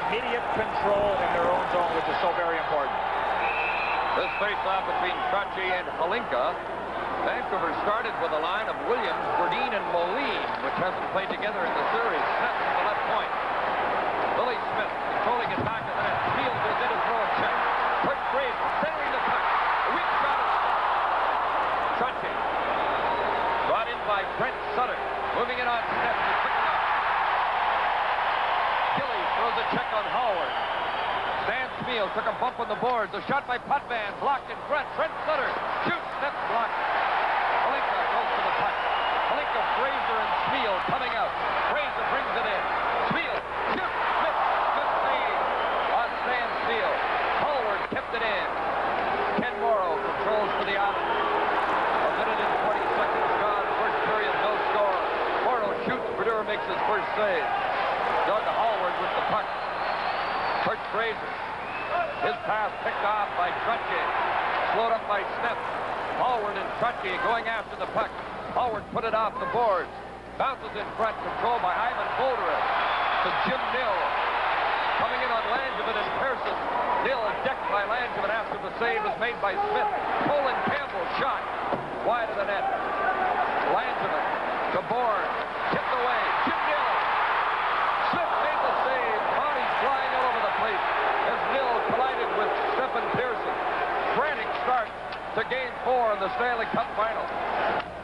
immediate control in their own zone, which is so very important. This face-off between Trottier and Holinka. Vancouver started with a line of Williams, Burdine, and Moline, which hasn't played together in the series. Smith to the left point. Billy Smith controlling it back to the net. Field goes in to throw a check. Kurt Fraser centering the puck. A weak shot at Trottier. Brought in by Brent Sutter. Moving it on Smith. He's picking up. Gilly throws a check on Howard. Stan Smith took a bump on the boards. A shot by Potvin. Blocked in front. Brent Sutter shoots. Smith blocked. Holinka goes to the puck. Holinka, Fraser, and Smith coming out. Fraser brings it in. Smith shoots. Smith save on Stan Smith. Howard kept it in. Ken Morrow controls for the Island. A minute and 40 seconds gone. First period, no score. Morrow shoots. Brodeur makes his first save. Doug Howard with the puck. Kurt Fraser. His pass picked off by Trottier. Slowed up by Smith. Howard and Trottier going after the puck. Howard put it off the boards. Bounces in front, controlled by Ivan Bolderis. To Jim Nill. Coming in on Langevin and Pearson. Nill is decked by Langevin after the save was made by Smith. Colin Campbell shot wide of the net. Langevin to Bourne. Tipped away. Jim Nill. Smith made the save. Body flying all over the place as Nill collided with Stephen Pearson. Frantic start to Game 4 in the Stanley Cup Final.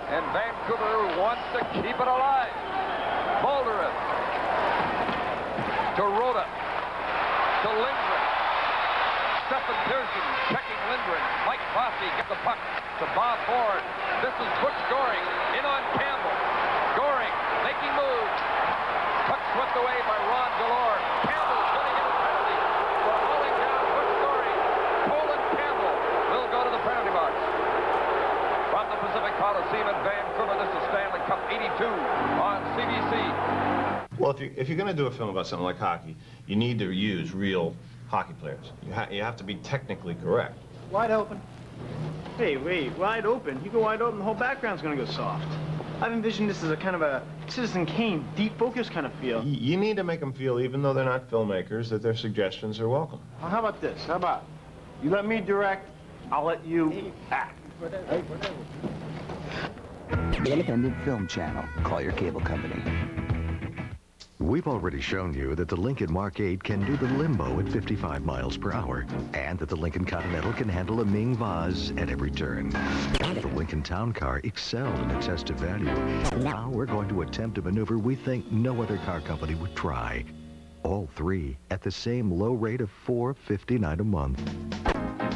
And Vancouver wants to keep it alive. Bolderis to Rhoda to Lindgren. Stephen Pearson checking Lindgren. Mike Bossy gets the puck to Bob Bourne. This is Butch Goring in on Campbell. Goring making moves. Puck swept away by Ron Delore. Campbell's going to get a penalty for hauling down Butch Goring. Colin Campbell will go to the penalty box. From the Pacific Coliseum in Vancouver, this is Stanley Cup 82 on CBC. Well, if you're going to do a film about something like hockey, you need to use real hockey players. You have to be technically correct. Wide open. Hey, wait, wide open? You go wide open, the whole background's going to go soft. I've envisioned this as a kind of a Citizen Kane, deep focus kind of feel. You need to make them feel, even though they're not filmmakers, that their suggestions are welcome. Well, how about this? How about you let me direct, I'll let you act. The Independent Film Channel. Call your cable company. We've already shown you that the Lincoln Mark 8 can do the limbo at 55 miles per hour, and that the Lincoln Continental can handle a Ming Vaz at every turn. The Lincoln Town Car excelled in its estimate value. Now we're going to attempt a maneuver we think no other car company would try. All three at the same low rate of $459 a month.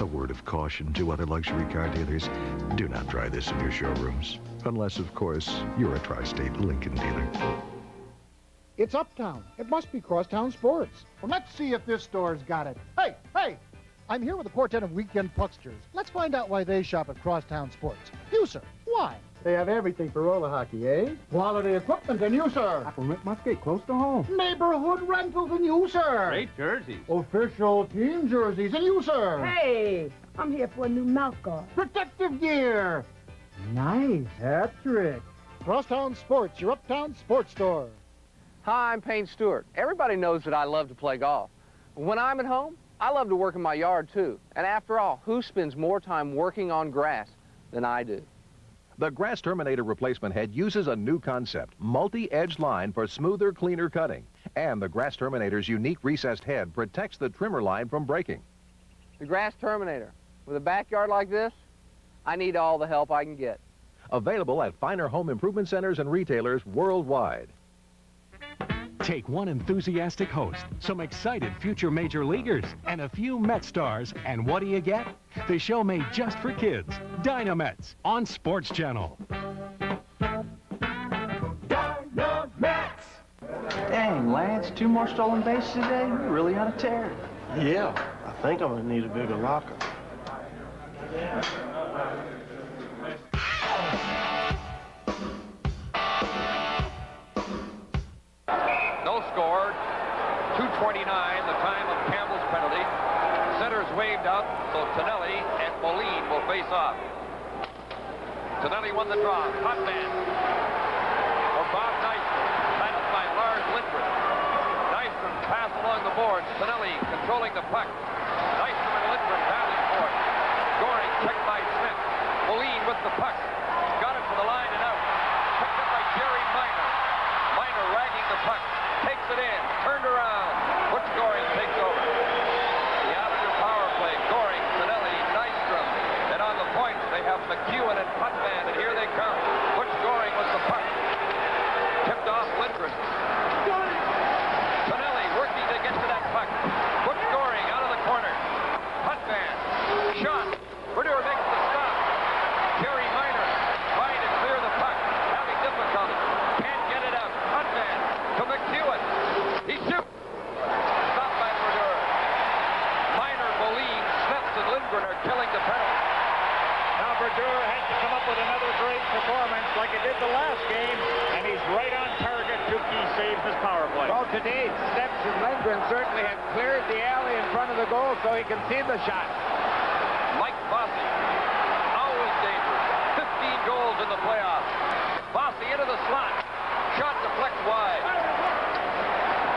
A word of caution to other luxury car dealers: do not try this in your showrooms, unless, of course, you're a tri-state Lincoln dealer. It's Uptown. It must be Crosstown Sports. Well, let's see if this store's got it. Hey! I'm here with a quartet of weekend pucksters. Let's find out why they shop at Crosstown Sports. You, sir, why? They have everything for roller hockey, eh? Quality equipment, and you, sir. Aquamarine Musket, close to home. Neighborhood rentals, and you, sir. Great jerseys. Official team jerseys, and you, sir. Hey, I'm here for a new mouth guard. Protective gear. Nice hat trick. Crosstown Sports, your Uptown sports store. Hi, I'm Payne Stewart. Everybody knows that I love to play golf. When I'm at home, I love to work in my yard, too. And after all, who spends more time working on grass than I do? The Grass Terminator replacement head uses a new concept, multi-edged line for smoother, cleaner cutting. And the Grass Terminator's unique recessed head protects the trimmer line from breaking. The Grass Terminator. With a backyard like this, I need all the help I can get. Available at finer home improvement centers and retailers worldwide. Take one enthusiastic host, some excited future major leaguers, and a few Met stars, and what do you get? The show made just for kids, Dynamets, on Sports Channel. Dynamets! Dang, Lance, 2 more stolen bases today? You're really on a tear. Yeah, I think I'm gonna need a bigger locker. No score. 2:29, the time of Campbell's penalty. Center's waved out, so Tonelli and Moline will face off. Tonelli won the draw. Hot man for Bob Nystrom. Tied up by Lars Lindgren. Nystrom passed along the the boards. Stanley controlling the puck. Nystrom and Lindgren battling for it. Goring checked by Smith. Moline with the puck. Got it to the line and out. Picked up by Jerry Minor. Minor ragging the puck. Takes it in. Turned around. Butch Goring takes over. The Islander power play. Goring, Stanley, Nystrom. And on the point, they have McEwen and Potvin, and here they come. Butch Goring with the puck. Tipped off Lindgren. Stanley working to get to that puck. Butch Goring out of the corner. Potvin. Shot. Brodeur makes the stop. Jerry Minor trying to clear the puck. Having difficulty. Can't get it out. Potvin to McEwen. He shoots. Stopped by Brodeur. Minor, Moline, Smith, and Lindgren are killing the penalty. Now Brodeur has to come up with another great performance like he did the last game, and he's right on target. 2 key saves this power play. Well, today, Steps and Lindgren certainly have cleared the alley in front of the goal so he can see the shot. Mike Bossy, always dangerous. 15 goals in the playoffs. Bossy into the slot. Shot deflects wide.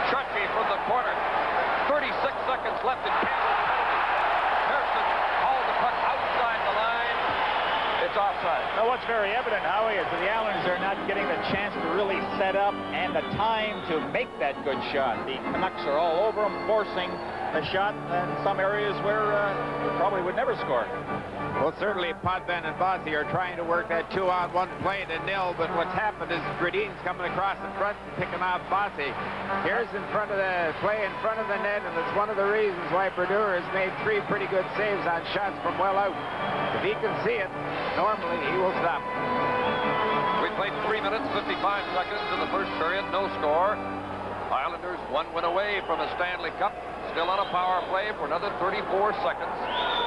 Shotke from the corner. 36 seconds left in Campbell's penalty. Pearson hauled the puck outside the line. It's offside. Now, what's very evident, Howie, is that the Islanders are not getting the chance to really set up and the time to make that good shot. The Canucks are all over them, forcing the shot in some areas where they probably would never score. Well, certainly Potvin and Bossy are trying to work that 2-on-1 play to nil, but what's happened is Gradine's coming across in front and picking off Bossy. Here's in front of the play in front of the net, and it's one of the reasons why Brodeur has made 3 pretty good saves on shots from well out. If he can see it, normally he will stop. We played 3 minutes, 55 seconds in the first period, no score. Islanders 1 win away from a Stanley Cup. Still on a power play for another 34 seconds.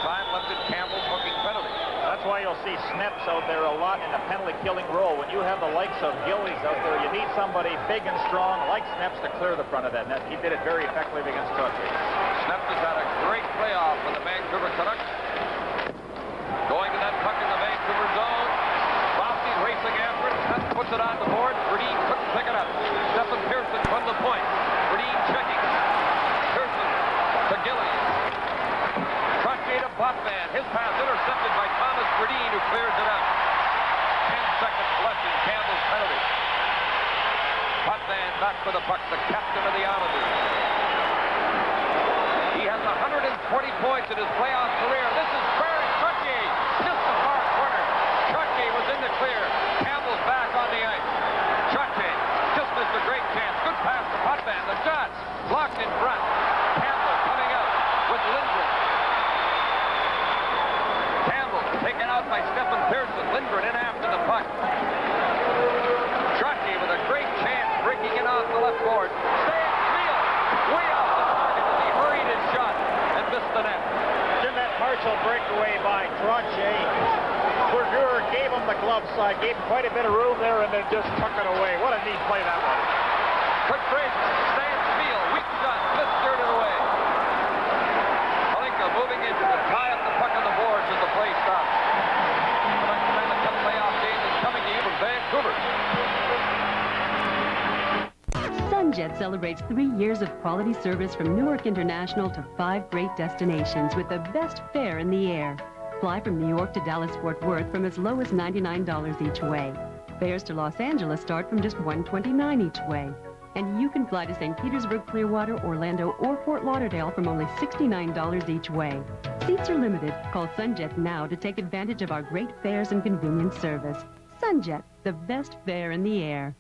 Time left in Campbell's hooking penalty. That's why you'll see Sneps out there a lot in the penalty-killing role. When you have the likes of Gillies out there, you need somebody big and strong like Sneps to clear the front of that net. He did it very effectively against Trottier. Sneps has had a great playoff with the Vancouver Canucks. Going to that puck in the Vancouver zone. Bossy racing after it. Smith puts it on the board. Brodeur couldn't pick it up. Stephen Pearson from the point. Brodeur checking. Pearson to Gillies. Trottier to Potvin. His pass intercepted by Thomas Brodeur, who clears it out. 10 seconds left in Campbell's penalty. Potvin back for the puck, the captain of the Islanders. He has 140 points in his playoff career. This is Barry Trottier, just the far corner. Trottier was in the clear. Campbell's back on the ice. Trottier just missed a great chance. Good pass to Potvin. The shot blocked in front. Campbell coming out with Lindgren. Campbell taken out by Stephen Pearson. Lindgren in after the puck. Trottier with a great chance breaking it off the left board. Stands real. Way off the target as he hurried his shot and missed the net. In that partial breakaway by Trottier, Brodeur gave him the glove side, gave him quite a bit of room there, and then just tucked it away. What a neat play that was. Quick break. Stands field. Weak shot. Smith steered it away. Malenka moving in to tie up the puck on the boards as the play stops. The next Stanley Cup playoff game is coming to you from Vancouver. Sunjet celebrates 3 years of quality service from Newark International to 5 great destinations with the best fare in the air. Fly from New York to Dallas-Fort Worth from as low as $99 each way. Fares to Los Angeles start from just $129 each way. And you can fly to St. Petersburg, Clearwater, Orlando, or Fort Lauderdale from only $69 each way. Seats are limited. Call Sunjet now to take advantage of our great fares and convenient service. Sunjet, the best fare in the air.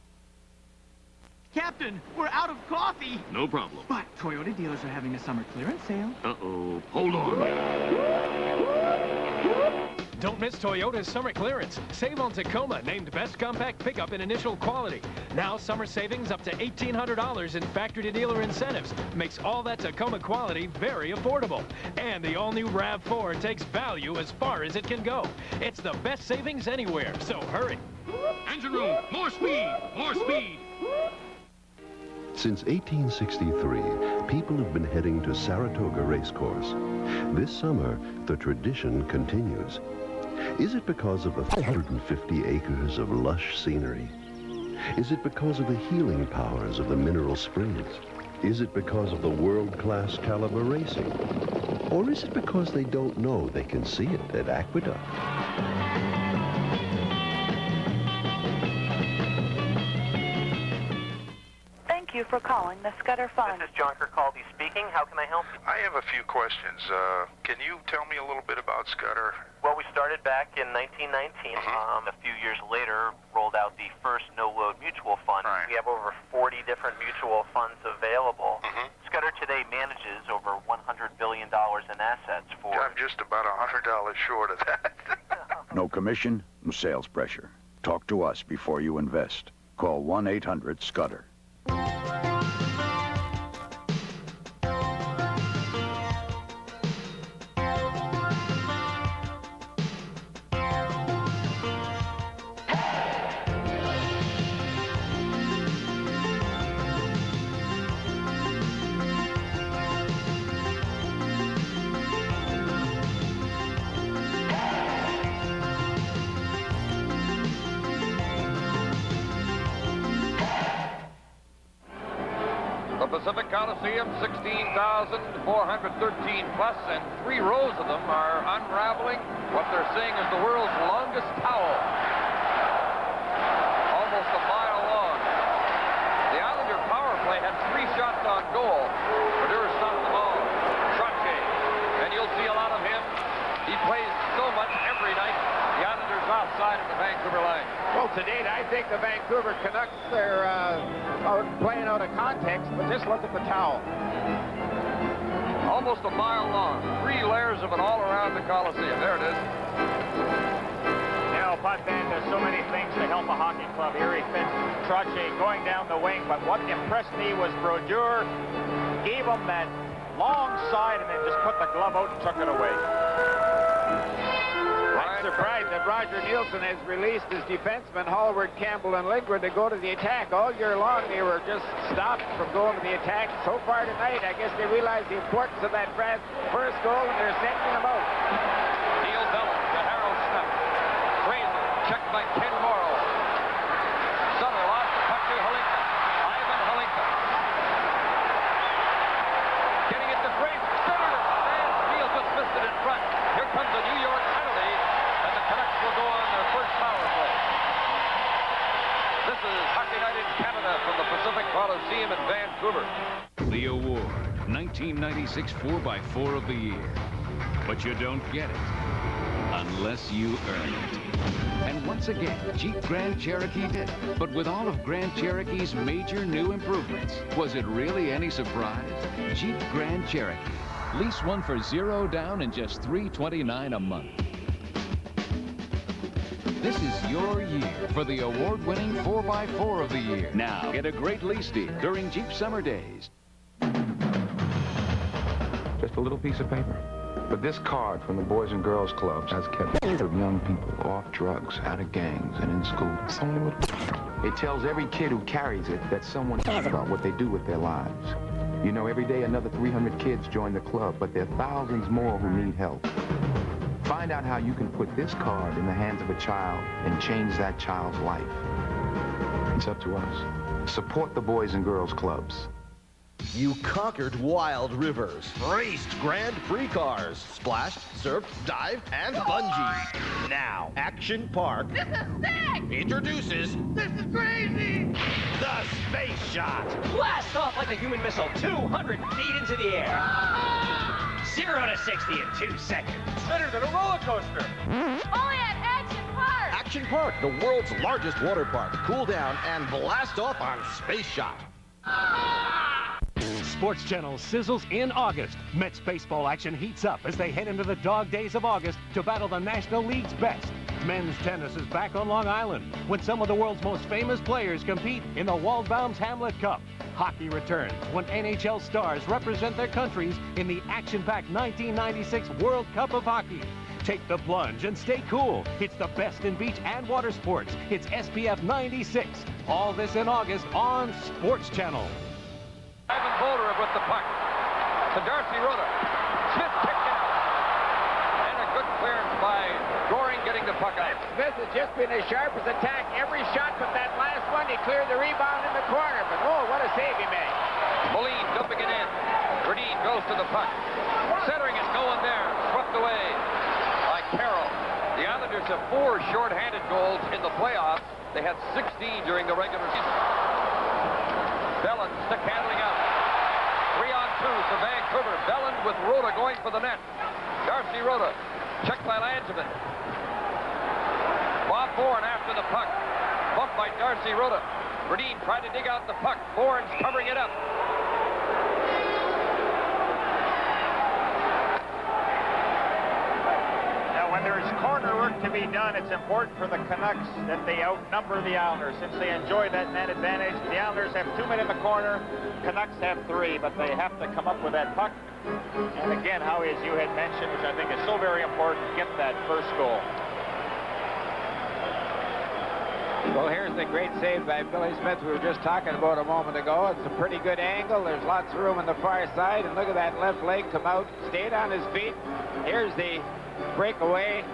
Captain, we're out of coffee. No problem. But Toyota dealers are having a summer clearance sale. Uh-oh. Hold on. Don't miss Toyota's summer clearance. Save on Tacoma, named Best Compact Pickup in Initial Quality. Now summer savings up to $1,800 in factory-to-dealer incentives. Makes all that Tacoma quality very affordable. And the all-new RAV4 takes value as far as it can go. It's the best savings anywhere, so hurry. Engine room. More speed. More speed. Since 1863, people have been heading to Saratoga Racecourse. This summer, the tradition continues. Is it because of the 150 acres of lush scenery? Is it because of the healing powers of the mineral springs? Is it because of the world-class caliber racing? Or is it because they don't know they can see it at Aqueduct? Thank you for calling the Scudder Fund. This is John Kirkcaldy speaking. How can I help you? I have a few questions. Can you tell me a little bit about Scudder? Well, we started back in 1919. A few years later, rolled out the first no-load mutual fund. Right. We have over 40 different mutual funds available. Scudder today manages over $100 billion in assets for... I'm just about $100 short of that. No commission, no sales pressure. Talk to us before you invest. Call 1-800-SCUDDER. The Pacific Coliseum, 16,413 plus, and 3 rows of them are unraveling what they're saying is the world's longest towel. Almost a mile long. The Islander power play had 3 shots on goal. Brodeur stopped them all. Trottier, and you'll see a lot of him. He plays so much every night. The Islanders offside at the Vancouver line. Well, to date, I think the Vancouver Canucks are playing out of context, but just look at the towel. Almost a mile long. 3 layers of it all around the Coliseum. There it is. Now, Potvin does so many things to help a hockey club. Here he fits Trottier going down the wing, but what impressed me was Brodeur gave him that long side and then just put the glove out and took it away. I'm surprised that Roger Nielsen has released his defensemen, Hallward, Campbell, and Lindgren, to go to the attack. All year long, they were just stopped from going to the attack. So far tonight, I guess they realize the importance of that first goal, and they're sending them out. Neil Bellin to Harold Snuff. Fraser, checked by Ken Morrow. Sutter lost the puck to Halinka. Ivan Halinka. Getting it to Fraser. Centered it. And Neil just missed it in front. Here comes a New York penalty, and the Canucks will go on their first power play. This is Hockey Night in Canada from the Pacific Coliseum in Vancouver. The award, 1996 4x4 of the Year. But you don't get it unless you earn it. And once again, Jeep Grand Cherokee did. But with all of Grand Cherokee's major new improvements, was it really any surprise? Jeep Grand Cherokee. Lease one for $0 down and just $329 a month. This is your year for the award-winning 4x4 of the Year. Now, get a great lease deal during Jeep Summer Days. Just a little piece of paper. But this card from the Boys and Girls Clubs has kept young people off drugs, out of gangs, and in school. It's only what... It tells every kid who carries it that someone cares about what they do with their lives. You know, every day another 300 kids join the club, but there are thousands more who need help. Find out how you can put this card in the hands of a child and change that child's life. It's up to us. Support the Boys and Girls Clubs. You conquered wild rivers, raced Grand Prix cars, splashed, surfed, dived, and bungee. Now, Action Park This is sick! introduces This is crazy! the Space Shot. Blast off like a human missile 200 feet into the air. 0 to 60 in 2 seconds. Better than a roller coaster. Only at Action Park! Action Park, the world's largest water park. Cool down and blast off on Space Shot. Sports Channel sizzles in August. Mets baseball action heats up as they head into the dog days of August to battle the National League's best. Men's tennis is back on Long Island when some of the world's most famous players compete in the Waldbaum's Hamlet Cup. Hockey returns when NHL stars represent their countries in the action-packed 1996 World Cup of Hockey. Take the plunge and stay cool. It's the best in beach and water sports. It's SPF 96. All this in August on Sports Channel. Ivan Boulder with the puck. To Darcy Rota. Smith kicked out. And a good clearance by Goring getting the puck out. Smith has just been as sharp as a tack every shot but that last one. He cleared the rebound in the corner, but oh, what a save he made. Moline dumping it in. Gradine goes to the puck. Centering it, no one there. Swept away by Carroll. The Islanders have 4 short-handed goals in the playoffs. They had 16 during the regular season. Bellin stick handling out. 3-on-2 for Vancouver. Bellin with Rhoda going for the net. Darcy Rhoda. Checked by Langevin. Bob Bourne after the puck. Bumped by Darcy Rhoda. Gradine tried to dig out the puck. Bourne's covering it up. When there's corner work to be done, it's important for the Canucks that they outnumber the Islanders. Since they enjoy that man advantage, the Islanders have 2 men in the corner, Canucks have 3, but they have to come up with that puck. And again, Howie, as you had mentioned, which I think is so very important, get that first goal. Well, here's the great save by Billy Smith we were just talking about a moment ago. It's a pretty good angle. There's lots of room on the far side, and look at that left leg come out, stayed on his feet. Here's the breakaway.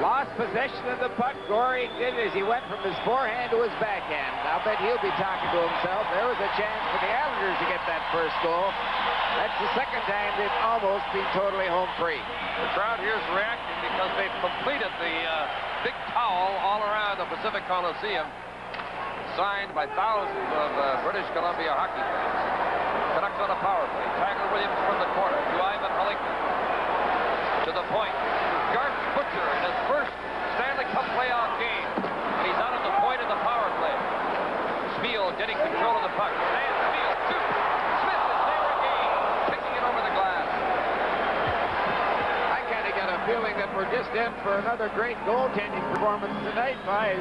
Lost possession of the puck. Goring did as he went from his forehand to his backhand. I'll bet he'll be talking to himself. There was a chance for the Islanders to get that first goal. That's the second time they've almost been totally home free. The crowd here is reacting because they've completed the big towel all around the Pacific Coliseum, signed by thousands of British Columbia hockey fans. Canucks on a power play. Tiger Williams from the corner to Ivan Halinka. To the point. Garth Butcher in his first Stanley Cup playoff game. And he's out on the point of the power play. Spiel getting control of the puck. Stan Spiel shoots. Smith is there again. Kicking it over the glass. I kind of got a feeling that we're just in for another great goaltending performance tonight by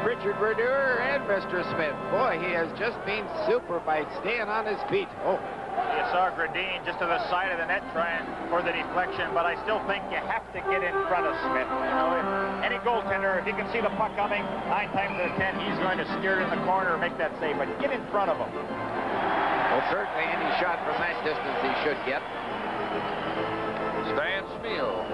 Richard Brodeur and Mr. Smith. Boy, he has just been super by staying on his feet. Oh. You saw Gradine just to the side of the net trying for the deflection, but I still think you have to get in front of Smith. You know, any goaltender, if you can see the puck coming, 9 times out of 10, he's going to steer it in the corner and make that save, but get in front of him. Well, certainly any shot from that distance he should get. Stan Spiel,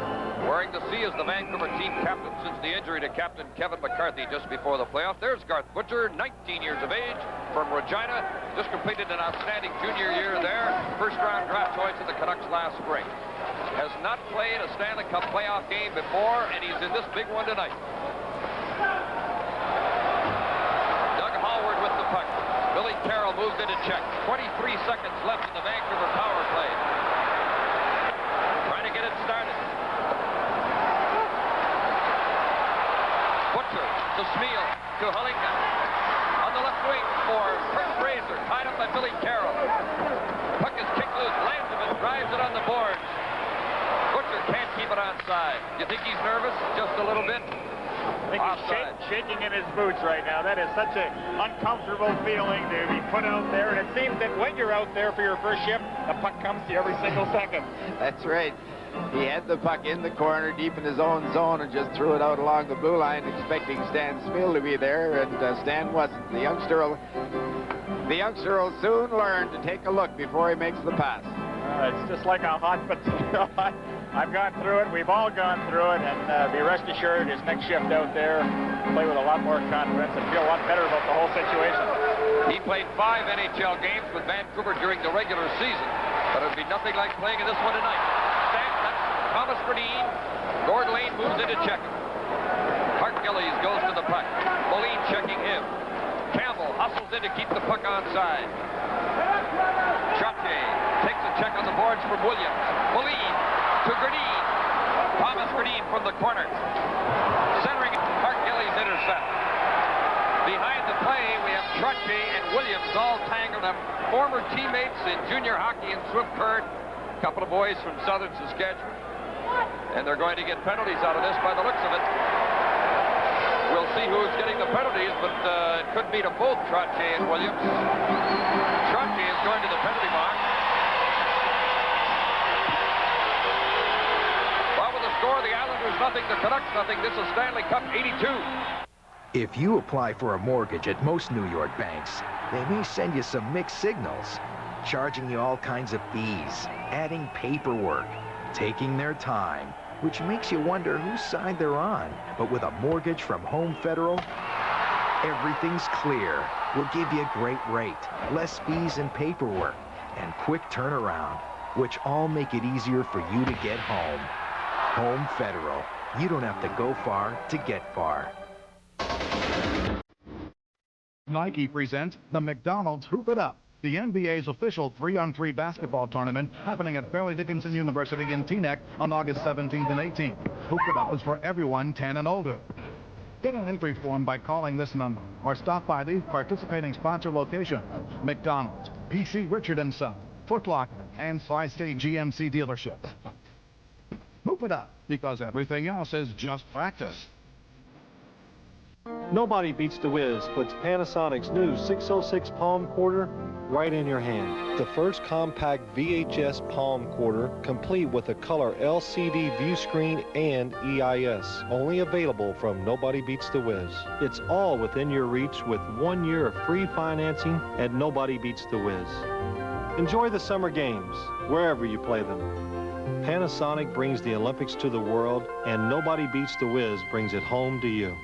wearing the C as the Vancouver team captain since the injury to Captain Kevin McCarthy just before the playoff. There's Garth Butcher, 19 years of age, from Regina. Just completed an outstanding junior year there. First-round draft choice of the Canucks last spring. Has not played a Stanley Cup playoff game before, and he's in this big one tonight. Doug Howard with the puck. Billy Carroll moves into check. 23 seconds left in the Vancouver power play. Trying to get it started. Butcher to Spiel to Halinka. On the left wing for Kurt Fraser, tied up by Billy Carroll. Puck is kicked loose. Langevin drives it on the boards. Butcher can't keep it onside. You think he's nervous? Just a little bit? I think he's shaking in his boots right now. That is such an uncomfortable feeling to be put out there, and it seems that when you're out there for your first shift, the puck comes to you every single second. That's right. He had the puck in the corner, deep in his own zone, and just threw it out along the blue line, expecting Stan Spiel to be there, and Stan wasn't. The youngster will soon learn to take a look before he makes the pass. It's just like a hot potato. I've gone through it. We've all gone through it, and be rest assured, his next shift out there, play with a lot more confidence and feel a lot better about the whole situation. He played 5 NHL games with Vancouver during the regular season, but it would be nothing like playing in this one tonight. Thomas Gradine. Gord Lane moves in to check him. Mark Gillies goes to the puck. Moline checking him. Campbell hustles in to keep the puck onside. Chache takes a check on the boards from Williams. Moline to Gradine. Thomas Gradine from the corner. Centering it. Mark Gillies intercept. Behind the play, we have Chache and Williams all tangled up. Former teammates in junior hockey in Swift Current. A couple of boys from southern Saskatchewan. And they're going to get penalties out of this by the looks of it. We'll see who's getting the penalties, but it could be to both Trottier and Williams. Trottier is going to the penalty box. Well, with the score, the Islanders nothing, the Canucks nothing. This is Stanley Cup 82. If you apply for a mortgage at most New York banks, they may send you some mixed signals, charging you all kinds of fees, adding paperwork, taking their time, which makes you wonder whose side they're on. But with a mortgage from Home Federal, Everything's clear. We'll give you a great rate, less fees and paperwork, and quick turnaround, which all make it easier for you to get home. Home Federal. You don't have to go far to get far. Nike presents the McDonald's Hoop It Up, the NBA's official 3-on-3 basketball tournament happening at Fairleigh Dickinson University in Teaneck on August 17th and 18th. Hoop It Up is for everyone 10 and older. Get an entry form by calling this number or stop by the participating sponsor location, McDonald's, PC Richard & Son, Foot Locker, and Tri-State GMC dealerships. Hoop it up, because everything else is just practice. Nobody beats the Wiz puts Panasonic's new 606 palm quarter right in your hand. The first compact VHS palm quarter, complete with a color LCD view screen and EIS. Only available from Nobody Beats the Wiz. It's all within your reach with 1 year of free financing at Nobody Beats the Wiz. Enjoy the summer games, wherever you play them. Panasonic brings the Olympics to the world, and Nobody Beats the Wiz brings it home to you.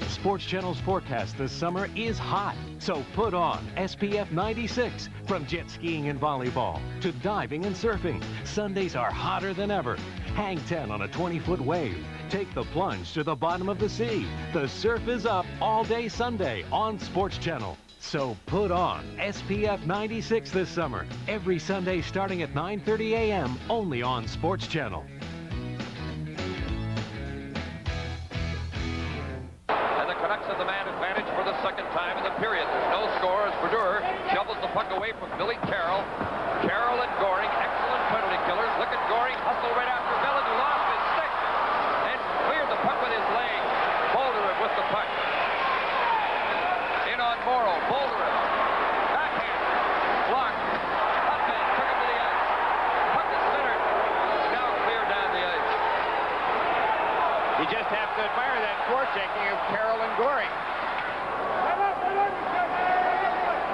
Sports Channel's forecast this summer is hot, so put on SPF 96. From jet skiing and volleyball to diving and surfing, Sundays are hotter than ever. Hang 10 on a 20-foot wave. Take the plunge to the bottom of the sea. The surf is up all day Sunday on Sports Channel. So put on SPF 96 this summer, every Sunday starting at 9:30 a.m. only on Sports Channel. And the Canucks have the man advantage for the second time in the period. There's no score as Brodeur shovels the puck away from Billy Carroll. Carroll and Goring, excellent penalty killers. Look at Goring, hustle right after Bellin, who lost his stick and cleared the puck with his leg. Bolderin with the puck. In on Morrow, Bolderin. Backhand, blocked. Hutman took him to the ice. Puck is centered. Now clear down the ice. You just have to admire that forechecking of Carroll and Goring.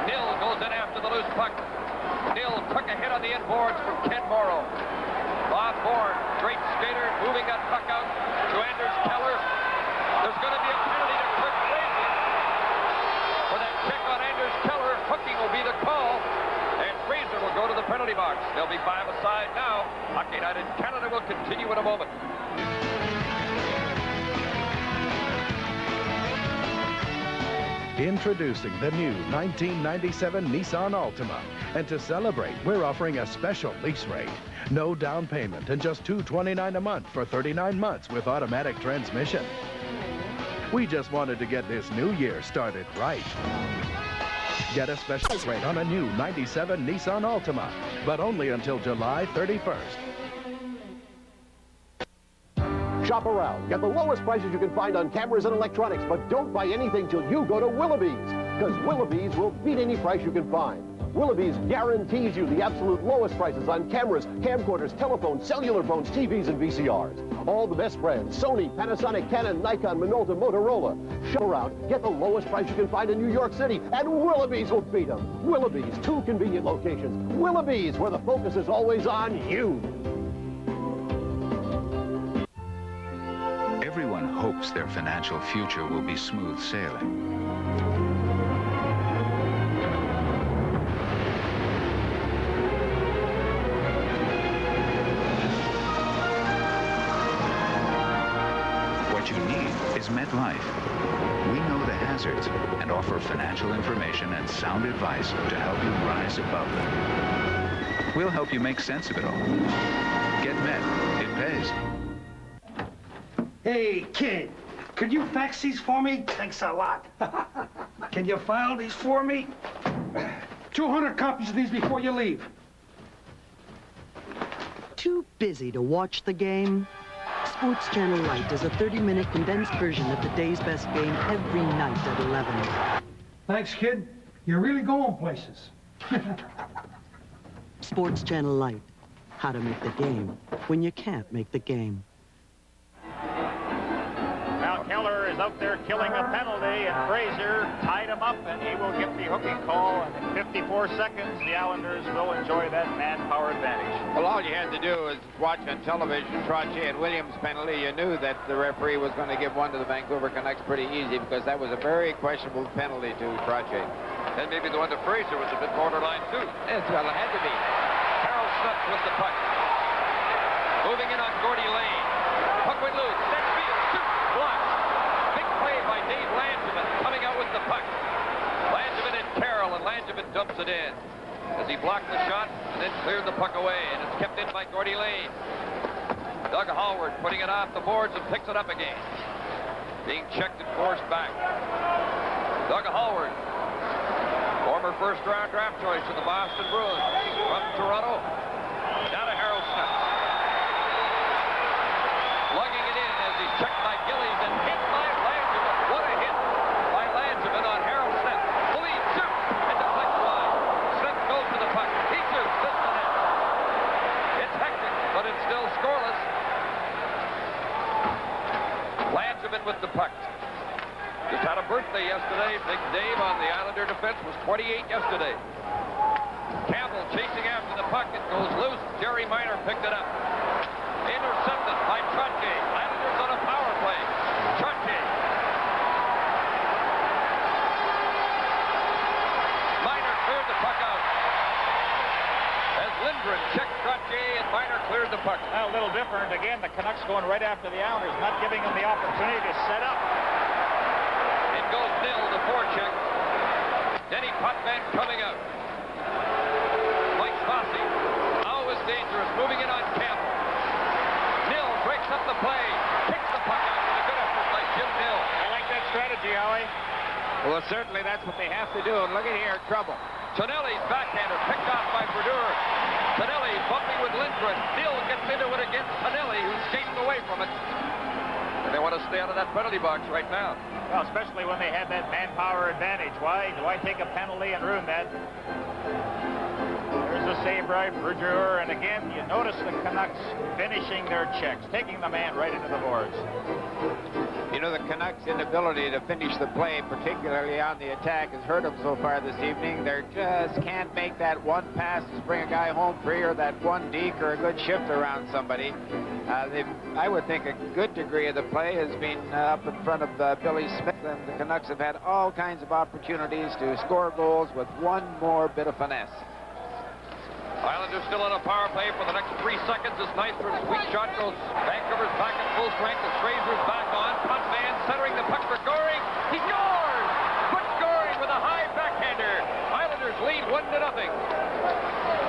Nill goes in after the loose puck. Nill took a hit on the inboards from Ken Morrow. Bob Bourne, great skater, moving that puck out to Anders Keller. There's going to be a penalty to Kirk Fraser for that check on Anders Keller. Hooking will be the call, and Fraser will go to the penalty box. There'll be 5 aside now. Hockey Night in Canada will continue in a moment. Introducing the new 1997 Nissan Altima. And to celebrate, we're offering a special lease rate. No down payment and just $229 a month for 39 months with automatic transmission. We just wanted to get this new year started right. Get a special rate on a new 97 Nissan Altima, but only until July 31st. Shop around. Get the lowest prices you can find on cameras and electronics, but don't buy anything till you go to Willoughby's, because Willoughby's will beat any price you can find. Willoughby's guarantees you the absolute lowest prices on cameras, camcorders, telephones, cellular phones, TVs, and VCRs. All the best brands: Sony, Panasonic, Canon, Nikon, Minolta, Motorola. Shop around. Get the lowest price you can find in New York City, and Willoughby's will beat them. Willoughby's, 2 convenient locations. Willoughby's, where the focus is always on you. Everyone hopes their financial future will be smooth sailing. What you need is MetLife. We know the hazards and offer financial information and sound advice to help you rise above them. We'll help you make sense of it all. Get Met. It pays. Hey, kid, could you fax these for me? Thanks a lot. Can you file these for me? 200 copies of these before you leave. Too busy to watch the game? Sports Channel Light is a 30-minute condensed version of the day's best game every night at 11. Thanks, kid. You're really going places. Sports Channel Light. How to make the game when you can't make the game. Keller is out there killing a penalty, and Fraser tied him up, and he will get the hooking call. And in 54 seconds, the Islanders will enjoy that manpower advantage. Well, Well, all you had to do was watch on television Trottier and Williams penalty. You knew that the referee was going to give one to the Vancouver Canucks pretty easy because that was a very questionable penalty to Trottier. And maybe the one to Fraser was a bit borderline, too. Well, it had to be. Harold Snuff with the puck. Moving in on Gordy Lane. Puck went loose. Next field. Shoot. Blocked. Big play by Dave Langevin coming out with the puck. Langevin and Carroll, and Langevin dumps it in as he blocked the shot and then cleared the puck away, and it's kept in by Gordy Lane. Doug Hallward putting it off the boards and picks it up again. Being checked and forced back. Doug Hallward, former first-round draft choice to the Boston Bruins from Toronto. Down to Harold Snuff. Lugging it in as he's checked by Gillies and hit by Langevin. What a hit by Langevin on Harold Snuff. The lead shoots and deflects wide. Snuff goes to the puck. He shoots. This the net. It's hectic, but it's still scoreless. Langevin with the puck. Just had a birthday yesterday. Big Dave on the Islander defense was 28 yesterday. Campbell chasing after the puck. It goes loose. Jerry Minor picked it up. Intercepted by Trottier. Islanders on a power play. Trottier. Minor cleared the puck out. As Lindgren checked Trottier and Minor cleared the puck. A little different. Again, the Canucks going right after the Islanders, not giving them the opportunity to set up. It goes nil to forecheck. Denny Potvin coming out. Mike Fossey, always dangerous, moving in on Campbell. Nil breaks up the play, kicks the puck out with a good effort by Jim Nil. I like that strategy, Howie. Well, certainly that's what they have to do. And look at here, trouble. Tonelli's backhander picked off by Brodeur. Tonelli bumping with Lindgren. Nil gets into it against Tonelli, who's skating away from it. And they want to stay out of that penalty box right now. Well, especially when they have that manpower advantage. Why do I take a penalty and ruin that? There's a save by Brodeur, and again, you notice the Canucks finishing their checks, taking the man right into the boards. You know, the Canucks' inability to finish the play, particularly on the attack, has hurt them so far this evening. They just can't make that one pass to bring a guy home free, or that one deke, or a good shift around somebody. I would think a good degree of the play has been up in front of Billy Smith, and the Canucks have had all kinds of opportunities to score goals with one more bit of finesse. Islanders still on a power play for the next 3 seconds as Nystrom's weak shot goes. Vancouver's back at full strength as Fraser's back on. Potvin centering the puck for Goring. He scores! Butch Goring with a high backhander. Islanders lead 1-0.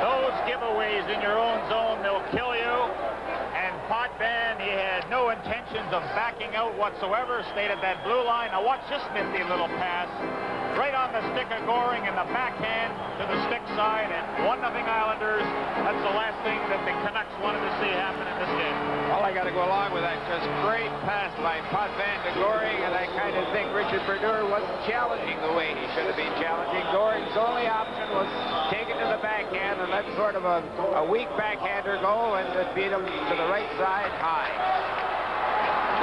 Those giveaways in your own zone, they'll kill you. And Potvin, he had no intentions of backing out whatsoever. Stayed at that blue line. Now watch this nifty little pass. Right on the stick of Goring and the backhand to the stick side, and 1-0 Islanders. That's the last thing that the Canucks wanted to see happen in this game. Well, I got to go along with that. Just great pass by Potvin to Goring, and I kind of think Richard Brodeur wasn't challenging the way he should have been challenging. Goring's only option was take it to the backhand and let sort of a weak backhander go and just beat him to the right side high.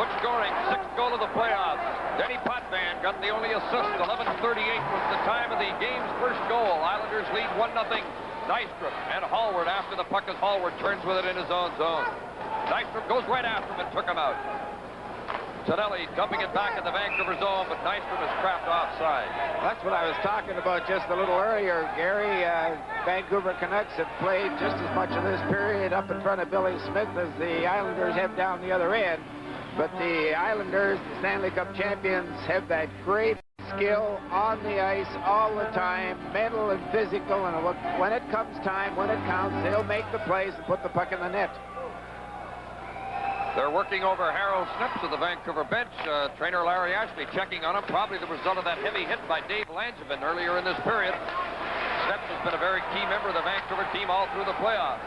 Butch Goring, 6th goal of the playoffs. Denny Potvin got the only assist. 11:38 was the time of the game's first goal. Islanders lead 1-0. Nystrom and Hallward after the puck as Hallward turns with it in his own zone. Nystrom goes right after him and took him out. Tonelli dumping it back in the Vancouver zone, but Nystrom is trapped offside. That's what I was talking about just a little earlier, Gary. Vancouver Canucks have played just as much of this period up in front of Billy Smith as the Islanders have down the other end. But the Islanders, the Stanley Cup champions, have that great skill on the ice all the time, mental and physical, and when it comes time, when it counts, they'll make the plays and put the puck in the net. They're working over Harold Snips of the Vancouver bench. Trainer Larry Ashley checking on him, probably the result of that heavy hit by Dave Langevin earlier in this period. Snips has been a very key member of the Vancouver team all through the playoffs.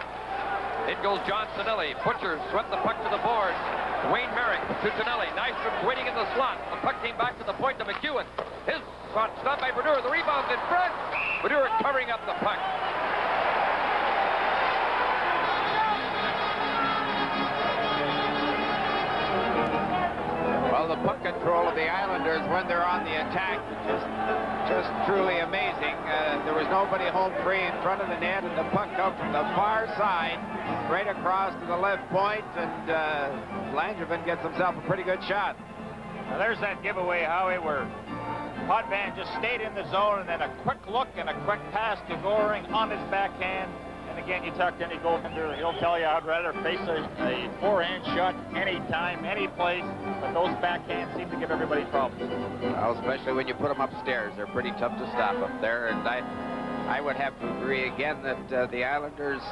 It goes John Tonelli. Butcher swept the puck to the boards. Wayne Merrick to Tonelli. Nystrom's waiting in the slot. The puck came back to the point to McEwen. His shot stopped by Brodeur. The rebound's in front. Brodeur covering up the puck. Well, the puck control of the Islanders when they're on the attack. Just truly amazing. There was nobody home free in front of the net, and the puck out from the far side, right across to the left point, and Langevin gets himself a pretty good shot. Now there's that giveaway, Howie, where Potvin just stayed in the zone, and then a quick look and a quick pass to Goring on his backhand. And again, you talk to any goaltender, he'll tell you I'd rather face a forehand shot anytime, any place, but those backhands seem to give everybody problems. Well, especially when you put them upstairs. They're pretty tough to stop up there, and I would have to agree again that the Islanders,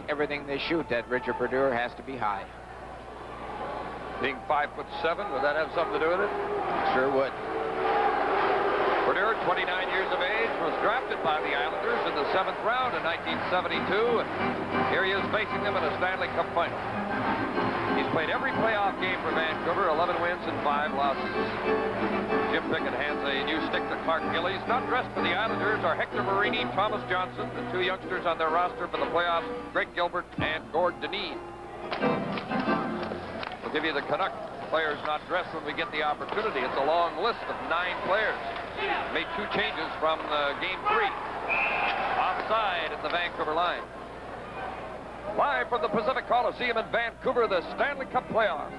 everything they shoot at Richard Brodeur has to be high. Being 5'7", would that have something to do with it? Sure would. Brodeur, 29 years of age, was drafted by the Islanders in the 7th round in 1972, and here he is facing them in a Stanley Cup final. He's played every playoff game for Vancouver, 11 wins and 5 losses. Jim Pickett hands a new stick to Clark Gillies. Not dressed for the Islanders are Hector Marini, Thomas Johnson, the 2 youngsters on their roster for the playoffs, Greg Gilbert and Gord Deneen. We'll give you the Canuck players not dressed when we get the opportunity. It's a long list of 9 players. Made 2 changes from Game 3. Offside at the Vancouver line. Live from the Pacific Coliseum in Vancouver, the Stanley Cup playoffs.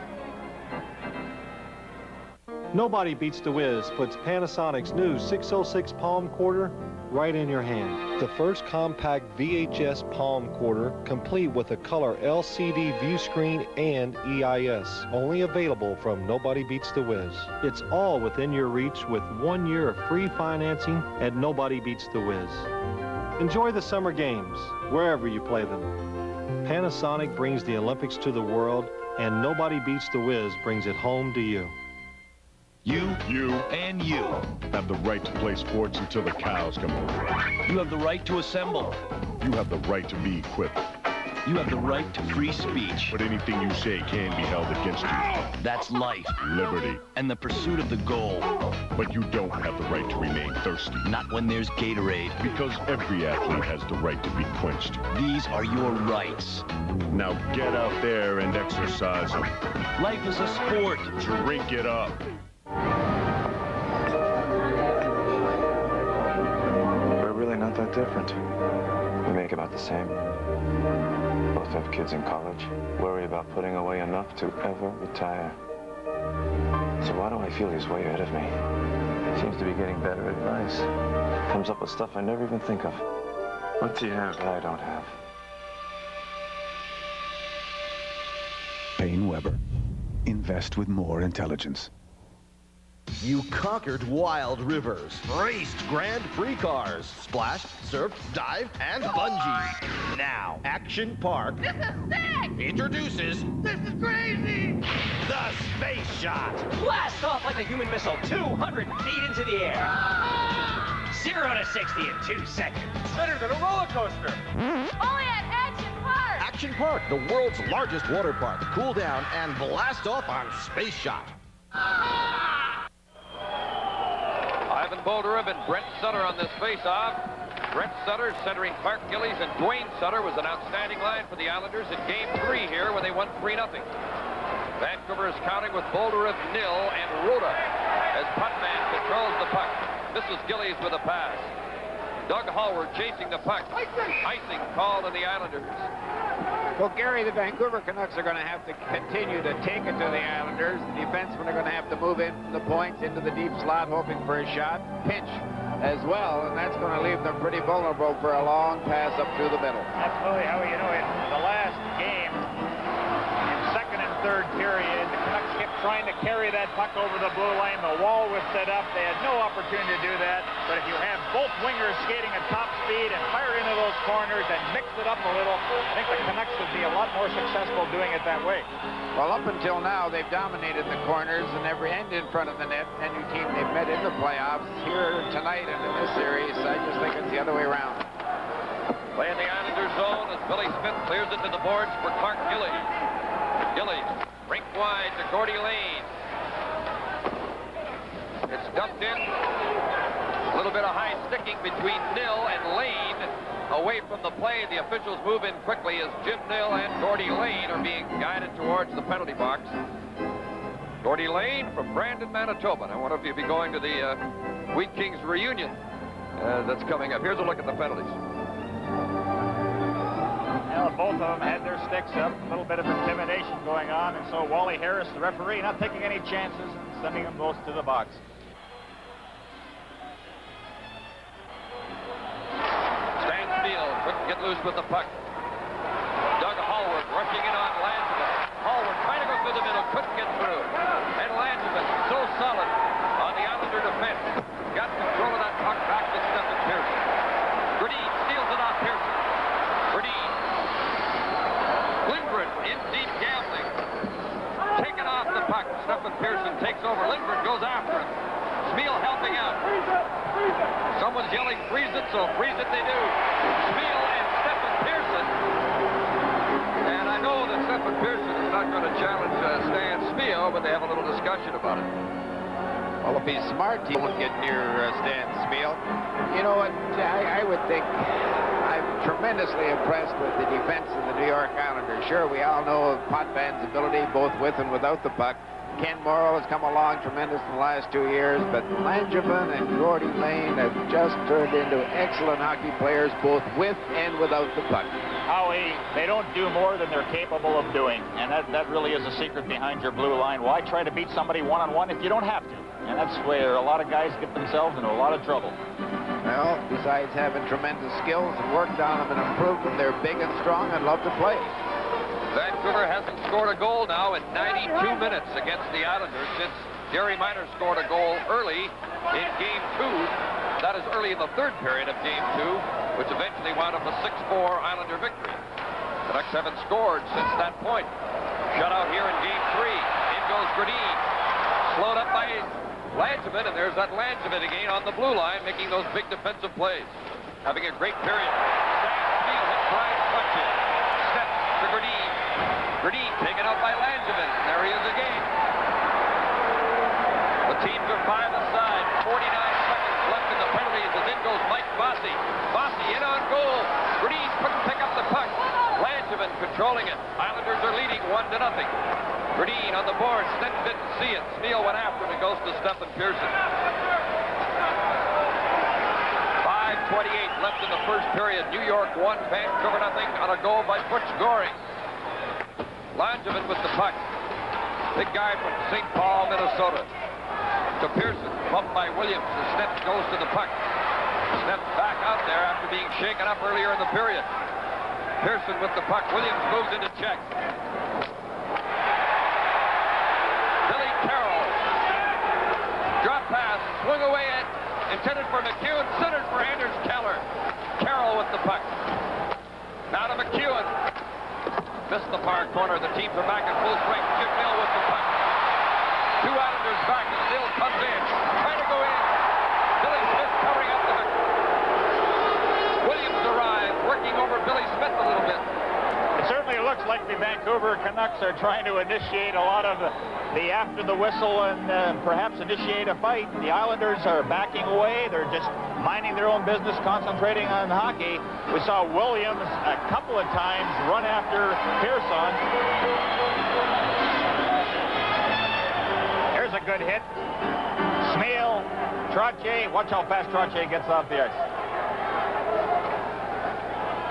Nobody Beats the Whiz puts Panasonic's new 606 palm quarter right in your hand. The first compact VHS palm quarter, complete with a color LCD view screen and EIS. Only available from Nobody Beats the Whiz. It's all within your reach with 1 year of free financing at Nobody Beats the Whiz. Enjoy the summer games, wherever you play them. Panasonic brings the Olympics to the world, and Nobody Beats the Whiz brings it home to you. You, and you have the right to play sports until the cows come home. You have the right to assemble. You have the right to be equipped. You have the right to free speech. But anything you say can be held against you. That's life. Liberty. And the pursuit of the goal. But you don't have the right to remain thirsty. Not when there's Gatorade. Because every athlete has the right to be quenched. These are your rights. Now get out there and exercise them. Life is a sport. Drink it up. We're really not that different. We make about the same. Both have kids in college. Worry about putting away enough to ever retire. So why do I feel he's way ahead of me? Seems to be getting better advice. Comes up with stuff I never even think of. What do you have that I don't have? Payne Weber. Invest with more intelligence. You conquered wild rivers, raced Grand Prix cars, splashed, surfed, dived, and bungee. Now, Action Park This is sick! introduces This is crazy! the Space Shot. Blast off like a human missile 200 feet into the air. 0 to 60 in 2 seconds. Better than a roller coaster. Only at Action Park! Action Park, the world's largest water park. Cool down and blast off on Space Shot. Ivan Boldurev and Brent Sutter on this face-off. Brent Sutter centering Clark Gillies, and Dwayne Sutter was an outstanding line for the Islanders in Game 3 here when they won 3-0. Vancouver is counting with Boldurev nil and Rhoda as Potvin controls the puck. Misses Gillies with a pass. Doug Hallward chasing the puck. Icing called on the Islanders. Well, Gary, the Vancouver Canucks are going to have to continue to take it to the Islanders. The defensemen are going to have to move in from the points into the deep slot, hoping for a shot. Pinch as well, and that's going to leave them pretty vulnerable for a long pass up through the middle. Absolutely, Howie. You know, in the last game, in second and third period, the Canucks kept trying to carry that puck over the blue line. The wall was set up. They had no opportunity to do that. But if you have both wingers skating at top speed and fire into those corners and mix it up a little, I think the Canucks would be a lot more successful doing it that way. Well, up until now, they've dominated the corners and every end in front of the net. Any team they've met in the playoffs here tonight and in this series, I just think it's the other way around. Play in the Islanders zone as Billy Smith clears it to the boards for Clark Gillies. Gillies, rink wide to Gordy Lane. It's dumped in. A little bit of high sticking between Nill and Lane. Away from the play, the officials move in quickly as Jim Nill and Gordy Lane are being guided towards the penalty box. Gordy Lane from Brandon, Manitoba. And I wonder if you'll be going to the Wheat Kings reunion that's coming up. Here's a look at the penalties. Well, both of them had their sticks up, a little bit of intimidation going on, and so Wally Harris, the referee, not taking any chances, sending them both to the box. Stan Spiel couldn't get loose with the puck. Doug Hallwood rushing in on Langevin. Hallwood trying to go through the middle, couldn't get through. And Langevin, so solid on the Islander defense, got control of that puck back to Stephen Pearson. Gradine steals it off Pearson. Gradine. Lindgren in deep gambling. Taking off the puck. Stephen Pearson takes over. Lindgren goes after him. Spiel helping out. Someone's yelling, freeze it, so freeze it they do. Spiel and Stephen Pearson. And I know that Stephen Pearson is not going to challenge Stan Spiel, but they have a little discussion about it. Well, if he's smart, he won't get near Stan Spiel. You know what? I would think I'm tremendously impressed with the defense of the New York Islanders. Sure, we all know of Potvin's ability, both with and without the puck. Ken Morrow has come along tremendous in the last 2 years, but Langevin and Gordy Lane have just turned into excellent hockey players, both with and without the puck. Howie, they don't do more than they're capable of doing, and that really is a secret behind your blue line. Why try to beat somebody one-on-one if you don't have to? And that's where a lot of guys get themselves into a lot of trouble. Well, besides having tremendous skills and worked on them and improved them, they're big and strong and love to play. Vancouver hasn't scored a goal now in 92 minutes against the Islanders since Gary Miner scored a goal early in Game 2. That is early in the third period of Game 2, which eventually wound up a 6-4 Islander victory. The Canucks haven't scored since that point. Shutout here in Game 3. In goes Gradine. Slowed up by Langevin, and there's that Langevin again on the blue line, making those big defensive plays. Having a great period. Stan Spiel hit Brian Clutches. Steps to Gradine. Gradine taken out by Langevin. There he is again. The teams are 5 aside. 49 seconds left in the penalties as in goes Mike Bossy. Bossy in on goal. Gradine couldn't pick up the puck. Langevin controlling it. Islanders are leading 1-0. Gradine on the board. Sten didn't see it. Spiel went after him. It goes to Stephen Pearson. 5:28 left in the first period. New York 1, Vancouver 0 on a goal by Butch Goring. Langevin with the puck. Big guy from St. Paul, Minnesota. To Pearson, bumped by Williams. The Snep goes to the puck. Snep back out there after being shaken up earlier in the period. Pearson with the puck. Williams moves into check. Billy Carroll. Drop pass, swung away it. Intended for McEwen, centered for Anders Keller. Carroll with the puck. Now to McEwen. Missed the far corner. The teams are back at full strength. Jim Mill with the puck. 2 Islanders back, and Mill comes in. Trying to go in. Billy Smith covering up the victory. Williams arrived, working over Billy Smith a little bit. It certainly looks like the Vancouver Canucks are trying to initiate a lot of the after the whistle and perhaps initiate a fight. The Islanders are backing away. They're just minding their own business, concentrating on hockey. We saw Williams a couple of times run after Pearson. Here's a good hit. Smale, Trottier. Watch how fast Trottier gets off the ice.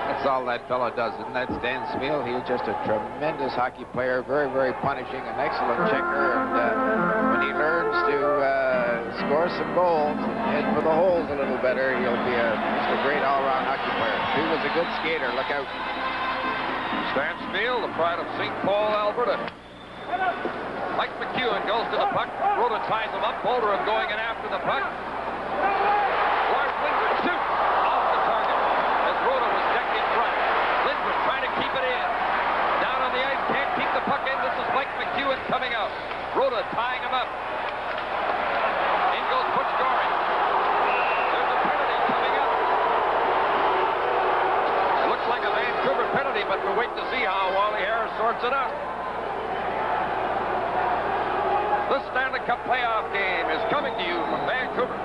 That's all that fellow does, isn't that Stan Spiel? He's just a tremendous hockey player, very, very punishing, an excellent checker, and when he learns to score some goals and head for the holes a little better, he'll be just a great all-around hockey player. He was a good skater. Look out. Stan Spiel, the pride of St. Paul, Alberta. Mike McEwen goes to the puck. Rhoda ties him up. Boulder going in after the puck. Lars Lindgren shoots off the target as Rhoda was decked in front. Lindgren trying to keep it in. Down on the ice, can't keep the puck in. This is Mike McEwen coming out. Rhoda tying him up. In goes Butch Goring. There's a penalty coming up. Looks like a Vancouver penalty, but we'll wait to see how Wally Harris sorts it out. The Stanley Cup playoff game is coming to you from Vancouver.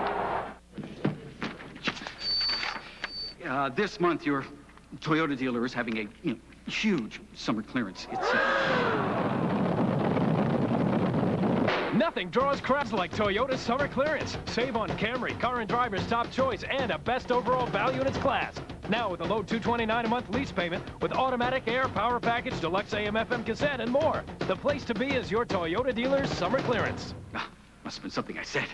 This month, your Toyota dealer is having a huge summer clearance. It's Nothing draws crowds like Toyota's summer clearance. Save on Camry, car and driver's top choice, and a best overall value in its class. Now with a low $229 a month lease payment with automatic air, power package, deluxe AM/FM cassette, and more. The place to be is your Toyota dealer's summer clearance. Must have been something I said.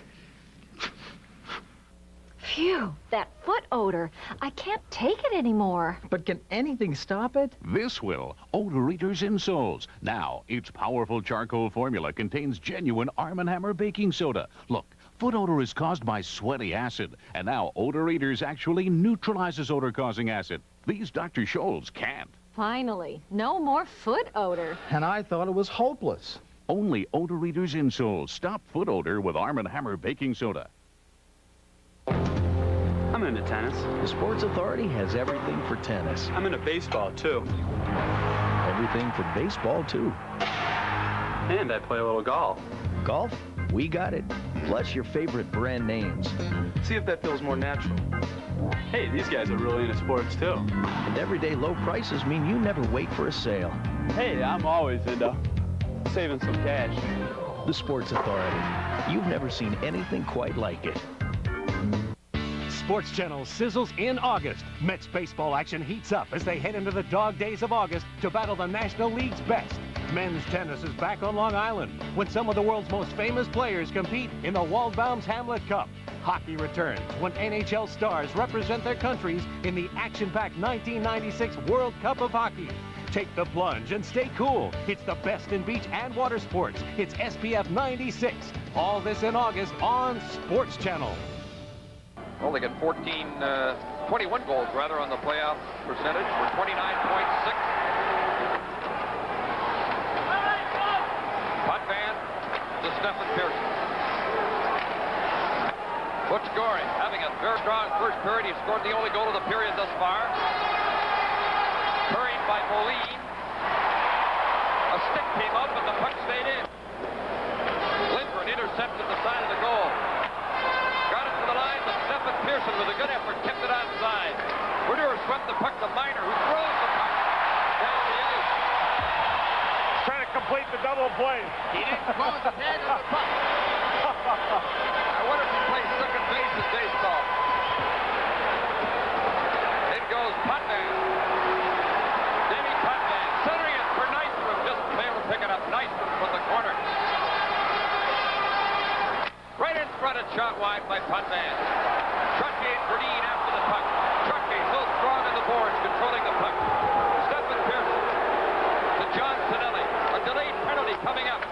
Phew, that foot odor. I can't take it anymore. But can anything stop it? This will. Odor Eaters Insoles. Now, its powerful charcoal formula contains genuine Arm & Hammer baking soda. Look, foot odor is caused by sweaty acid, and now Odor Eaters actually neutralizes odor-causing acid. These Dr. Scholl's can't. Finally, no more foot odor. And I thought it was hopeless. Only Odor Eaters Insoles. Stop foot odor with Arm & Hammer baking soda. I'm into tennis. The Sports Authority has everything for tennis. I'm into baseball, too. Everything for baseball, too. And I play a little golf. Golf? We got it. Plus your favorite brand names. See if that feels more natural. Hey, these guys are really into sports, too. And everyday low prices mean you never wait for a sale. Hey, I'm always into saving some cash. The Sports Authority. You've never seen anything quite like it. Sports Channel sizzles in August. Mets baseball action heats up as they head into the dog days of August to battle the National League's best. Men's tennis is back on Long Island when some of the world's most famous players compete in the Waldbaum's Hamlet Cup. Hockey returns when NHL stars represent their countries in the action-packed 1996 World Cup of Hockey. Take the plunge and stay cool. It's the best in beach and water sports. It's SPF 96. All this in August on Sports Channel. Well, they get 21 goals, rather, on the playoff percentage. We're 29.6. Potvin to Stephen Pearson. Butch Gorey having a very strong first period. He scored the only goal of the period thus far. Hurried by Moline. A stick came out, but the puck stayed in. Lindgren intercepted the side of the goal. Got it to the line, but Stephen Pearson, with a good effort, kept it onside. Whittier swept the puck to Miner, who throws the puck down the ice. Trying to complete the double play. He didn't close his hand on the puck. I wonder if he plays second base in baseball. In goes Potvin. Davey Potvin centering it for Nystrom. Just failed to pick it up. Nystrom from the corner. Right in front and shot wide by Potvin. Trottier and Gradin after the puck. Trottier so strong in the boards, controlling the puck. Stephen Pearson to John Tonelli. A delayed penalty coming up.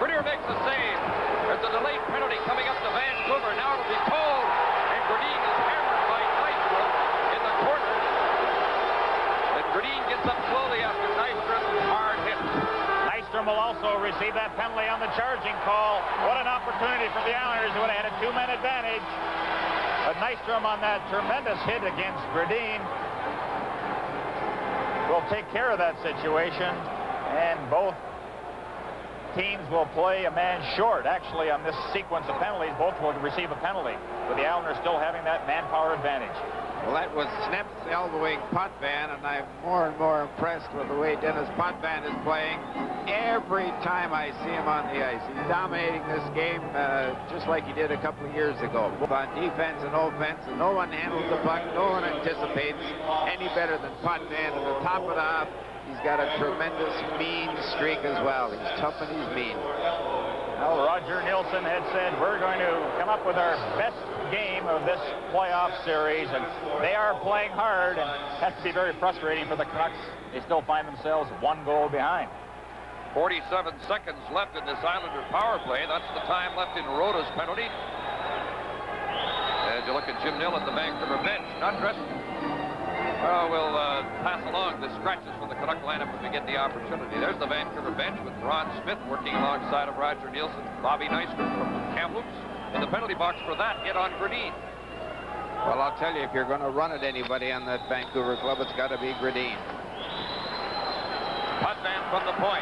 Whittier makes the save. There's a delayed penalty coming up to Vancouver. Now it'll be called, and Gradin is hammered by Nystrom in the corner. And Gradin gets up slowly after Nystrom's hard hit. Nystrom will also receive that penalty on the charging call. What an opportunity for the Islanders who would have had a two-man advantage. But Nystrom on that tremendous hit against Gradin will take care of that situation, and both teams will play a man short. Actually, on this sequence of penalties, both will receive a penalty, with the Islanders still having that manpower advantage. Well, that was Snips elbowing Potvin, and I'm more and more impressed with the way Dennis Potvin is playing. Every time I see him on the ice, he's dominating this game just like he did a couple of years ago. Both on defense and offense, and no one handles the puck, no one anticipates any better than Potvin. And to top it off, he's got a tremendous mean streak as well. He's tough and he's mean. Well, Roger Nielsen had said, we're going to come up with our best game of this playoff series, and they are playing hard, and has to be very frustrating for the Canucks. They still find themselves one goal behind. 47 seconds left in this Islander power play. That's the time left in Rota's penalty. As you look at Jim Nill at the Vancouver bench, not dressed. We'll pass along the scratches from the Canuck lineup when we get the opportunity. There's the Vancouver bench with Ron Smith working alongside of Roger Nielsen. Bobby Nystrom from Kamloops in the penalty box for that hit on Gradin. Well, I'll tell you, if you're going to run at anybody on that Vancouver club, it's got to be Gradin. Potvin from the point.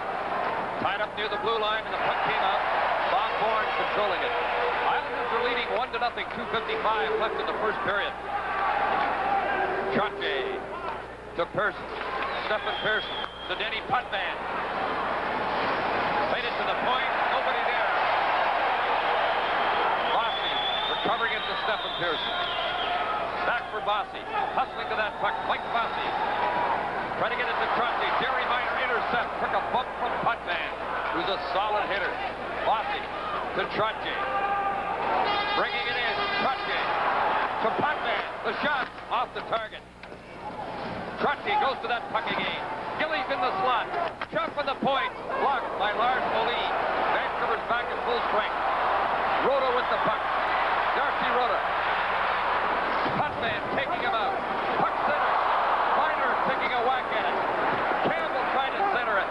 Tied up near the blue line, and the puck came out. Bob Bourne controlling it. Islanders are leading 1-0, 2:55 left in the first period. Trottier to Pearson. Stephen Pearson to Denny Potvin. Made it to the point. Nobody there. to Stephen Pearson. Back for Bossy. Hustling to that puck. Mike Bossy. Trying to get it to Trotty. Jerry Minor intercept. Took a bump from Putman, who's a solid hitter. Bossy to Trotty. Bringing it in. Trotty to Putman. The shot off the target. Trotty goes to that puck again. Gillies in the slot. Shot from the point. Blocked by Lars Moline. Vancouver's back at full strength. Rhoda with the puck. Darcy Rhoda. Putman taking him out. Puck center. Minor taking a whack at it. Campbell trying to center it.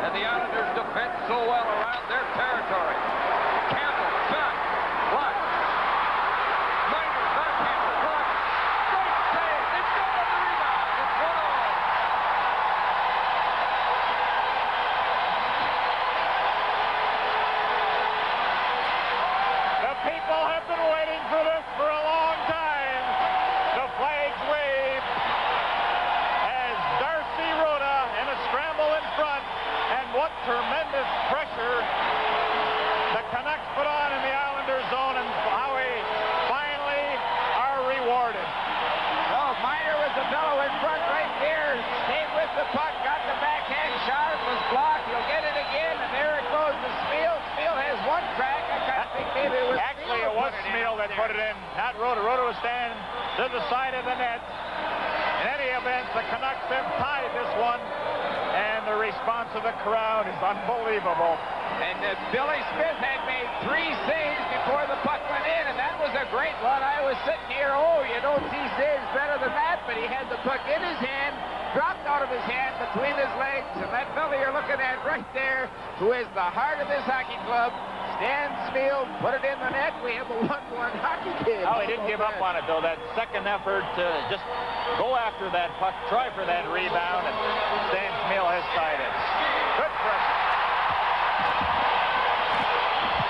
And the Islanders defend so well around their territory. Campbell shot. Blocked. Minor backhander. Blocked. Great save. It's got on the rebound. It's 1-0. The people have been waiting for this for a long time. The flags wave as Darcy Rhoda in a scramble in front. And what tremendous pressure the Canucks put on in the Islanders zone, and how we finally are rewarded. Oh, Minor was the fellow in front right there. Stayed with the puck, got the backhand shot. It was blocked. He'll get it again, and there it goes to Smeal. Smeal has one crack. I think maybe it was Actually, it was Smeal that put it in, not Rhoda. Rhoda was standing to the side of the net. In any event, the Canucks have tied this one, and the response of the crowd is unbelievable. And Billy Smith had made 3 saves before the puck went in, and that was a great one. I was sitting here, you don't see saves better than that, but he had the puck in his hand, dropped out of his hand between his legs, and that fellow you're looking at right there, who is the heart of this hockey club, Stan Smeal, put it in the net. We have a 1-1 hockey game. Oh, he didn't give up on it, though. That second effort to just go after that puck, try for that rebound, and Stan Smeal has tied it. Good pressure.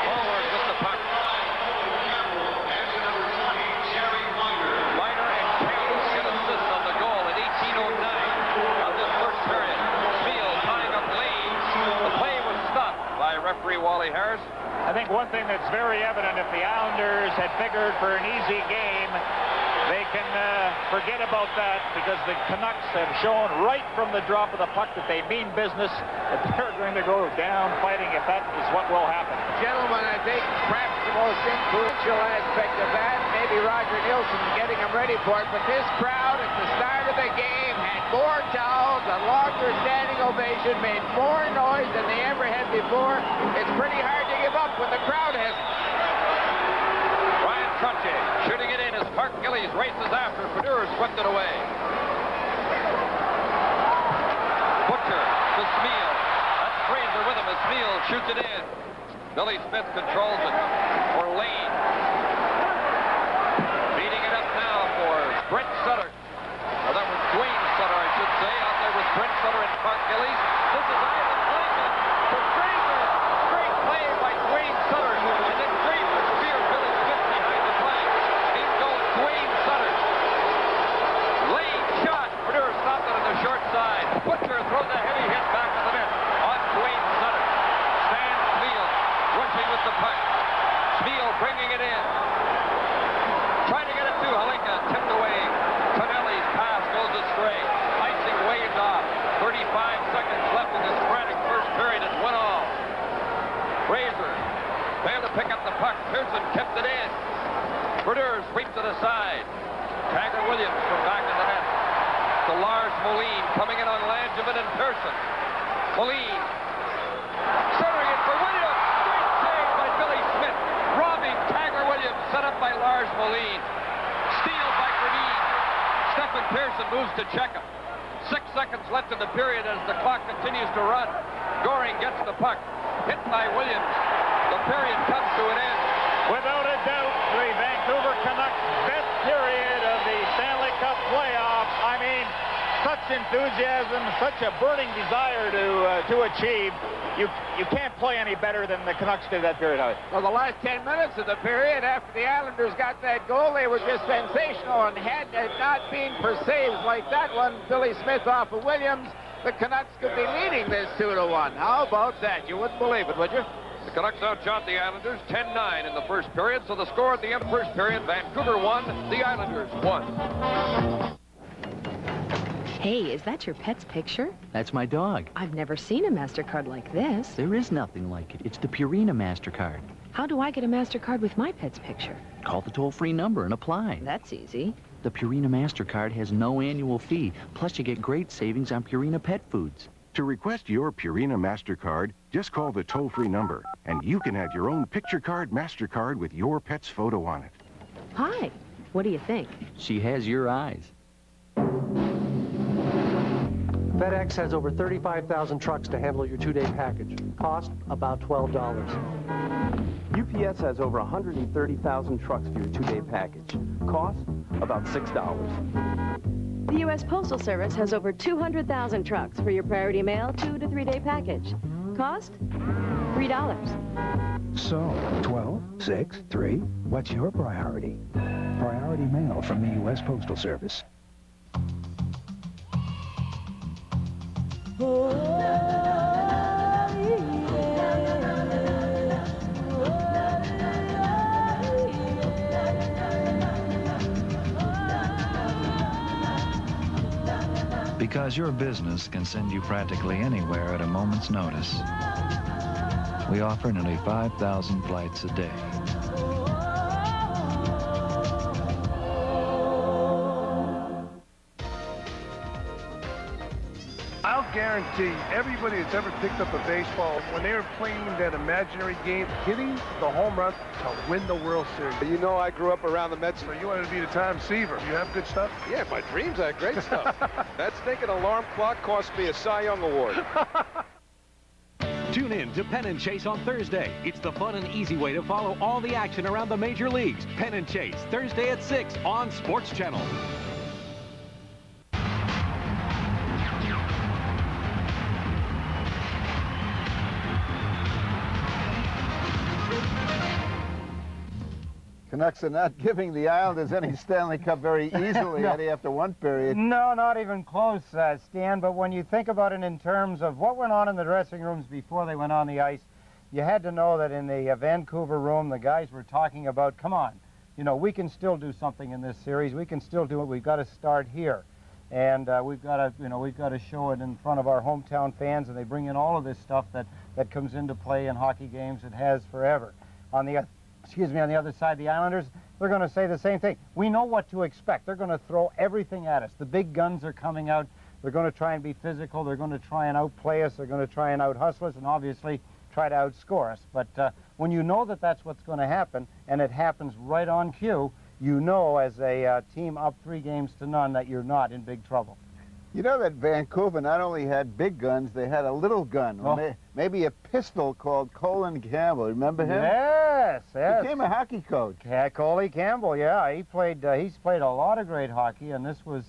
Forward with the puck. Minor and Campbell get assists on the goal at 18:09 of this first period. Smeal tying up leads. The play was stopped by referee Wally Harris. I think one thing that's very evident, if the Islanders had figured for an easy game, they can forget about that, because the Canucks have shown right from the drop of the puck that they mean business, that they're going to go down fighting if that is what will happen. Gentlemen, I think perhaps the most influential aspect of that, maybe Roger Nielsen getting them ready for it, but this crowd at the start of the game had more towels, a longer standing ovation, made more noise than they ever had before. It's pretty hard to give up when the crowd has it. Ryan Trottier shooting it in as Mark Gillies races after. Perdue swept it away. Butcher to Smeal. That's Fraser with him as Smeal shoots it in. Billy Smith controls it for Lane. Beating it up now for Brent Sutter. Well, that was Dwayne Sutter, I should say. Out there with Brent Sutter and Mark Gillies. This is Ivan Clayton to Fraser. Great play by Dwayne Sutter. And then Fraser speared Billy Smith behind the play. In goes Dwayne Sutter. Lane shot. Perdue stopped it on the short side. Butcher throws a heavy hit back to the net on Dwayne Sutter. Stan Smeal rushing with the puck. Smeal bringing it in. Trying to get it to Halinka. Tipped away. Tonelli's pass goes astray. Icing waves off. 35 seconds left in this frantic first period. It's 1-1. Fraser failed to pick up the puck. Pearson kept it in. Perdue sweeps it aside. Taggart Williams from back of the net. To Lars Moline coming in on Langevin and Pearson. Moline centering it for Williams. Great save by Billy Smith. Robbing Taggart Williams, set up by Lars Moline. Steal by Gradine. Stephen Pearson moves to check him. 6 seconds left in the period as the clock continues to run. Goring gets the puck. Hit by Williams. The period comes to an end. Without a doubt, the Vancouver Canucks' best period of the Stanley Cup playoffs. I mean, such enthusiasm, such a burning desire to achieve. You can't play any better than the Canucks did that period. Well, the last 10 minutes of the period, after the Islanders got that goal, they were just sensational, and had it not been for saves like that one, Billy Smith off of Williams, the Canucks could be leading this 2-1. How about that? You wouldn't believe it, would you? The Canucks outshot the Islanders 10-9 in the first period, so the score at the end of the first period, Vancouver won, the Islanders won. Hey, is that your pet's picture? That's my dog. I've never seen a MasterCard like this. There is nothing like it. It's the Purina MasterCard. How do I get a MasterCard with my pet's picture? Call the toll-free number and apply. That's easy. The Purina MasterCard has no annual fee, plus you get great savings on Purina pet foods. To request your Purina MasterCard, just call the toll-free number, and you can have your own picture card MasterCard with your pet's photo on it. Hi. What do you think? She has your eyes. FedEx has over 35,000 trucks to handle your 2-day package. Cost about $12. UPS has over 130,000 trucks for your 2-day package. Cost about $6. The U.S. Postal Service has over 200,000 trucks for your priority mail 2 to 3-day package. Cost $3. So, 12, 6, 3, what's your priority? Priority mail from the U.S. Postal Service. Because your business can send you practically anywhere at a moment's notice. We offer nearly 5,000 flights a day. I'll guarantee everybody that's ever picked up a baseball, when they were playing that imaginary game, hitting the home run to win the World Series. You know, I grew up around the Mets. So you wanted to be the time receiver. You have good stuff? Yeah, my dreams are great stuff. That stinking alarm clock cost me a Cy Young Award. Tune in to Penn and Chase on Thursday. It's the fun and easy way to follow all the action around the major leagues. Penn and Chase, Thursday at 6 on Sports Channel. Canucks are not giving the Islanders any Stanley Cup very easily, No. Eddie, after one period. No, not even close, Stan. But when you think about it in terms of what went on in the dressing rooms before they went on the ice, you had to know that in the Vancouver room, the guys were talking about, come on, you know, we can still do something in this series. We can still do it. We've got to start here. And we've got to show it in front of our hometown fans, and they bring in all of this stuff that comes into play in hockey games. It has forever. On the other side, the Islanders, they're going to say the same thing. We know what to expect. They're going to throw everything at us. The big guns are coming out. They're going to try and be physical. They're going to try and outplay us. They're going to try and out-hustle us and obviously try to outscore us. But when you know that that's what's going to happen, and it happens right on cue, you know as a team up 3-0 that you're not in big trouble. You know that Vancouver not only had big guns, they had a little gun, or maybe a pistol called Colin Campbell. Remember him? Yes, yes. He became a hockey coach. Yeah, Coley Campbell, yeah. He's played a lot of great hockey, and this was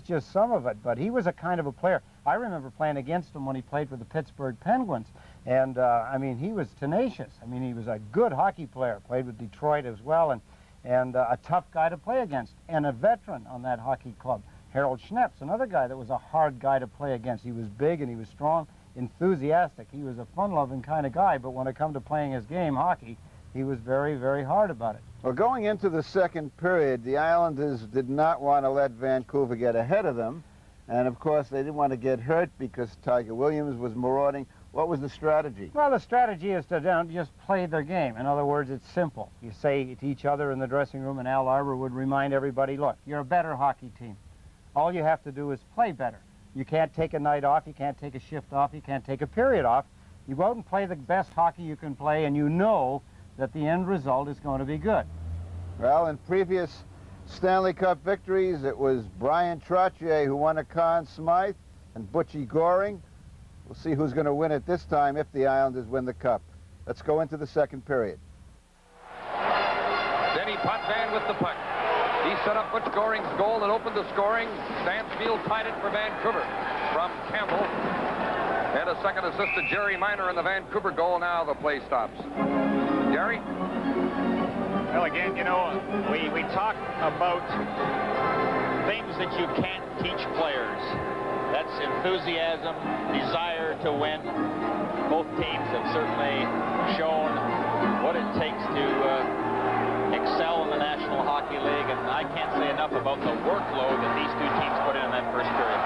just some of it. But he was a kind of a player. I remember playing against him when he played for the Pittsburgh Penguins. And, I mean, he was tenacious. I mean, he was a good hockey player, played with Detroit as well, and a tough guy to play against, and a veteran on that hockey club. Harold Schnepp's another guy that was a hard guy to play against. He was big and he was strong, enthusiastic. He was a fun-loving kind of guy, but when it come to playing his game, hockey, he was very, very hard about it. Well, going into the second period, the Islanders did not want to let Vancouver get ahead of them. And, of course, they didn't want to get hurt because Tiger Williams was marauding. What was the strategy? Well, the strategy is to just play their game. In other words, it's simple. You say to each other in the dressing room, and Al Arbor would remind everybody, look, you're a better hockey team. All you have to do is play better. You can't take a night off, you can't take a shift off, you can't take a period off. You go out and play the best hockey you can play, and you know that the end result is going to be good. Well, in previous Stanley Cup victories, it was Brian Trottier who won a Conn Smythe and Butchie Goring. We'll see who's going to win it this time if the Islanders win the Cup. Let's go into the second period. Denny Potvin with the puck. He set up Butch Goring's goal and opened the scoring. Stansfield tied it for Vancouver from Campbell. And a second assist to Jerry Minor in the Vancouver goal. Now the play stops. Jerry? Well, again, you know, we talk about things that you can't teach players. That's enthusiasm, desire to win. Both teams have certainly shown what it takes to excel in the National Hockey League, and I can't say enough about the workload that these two teams put in that first period.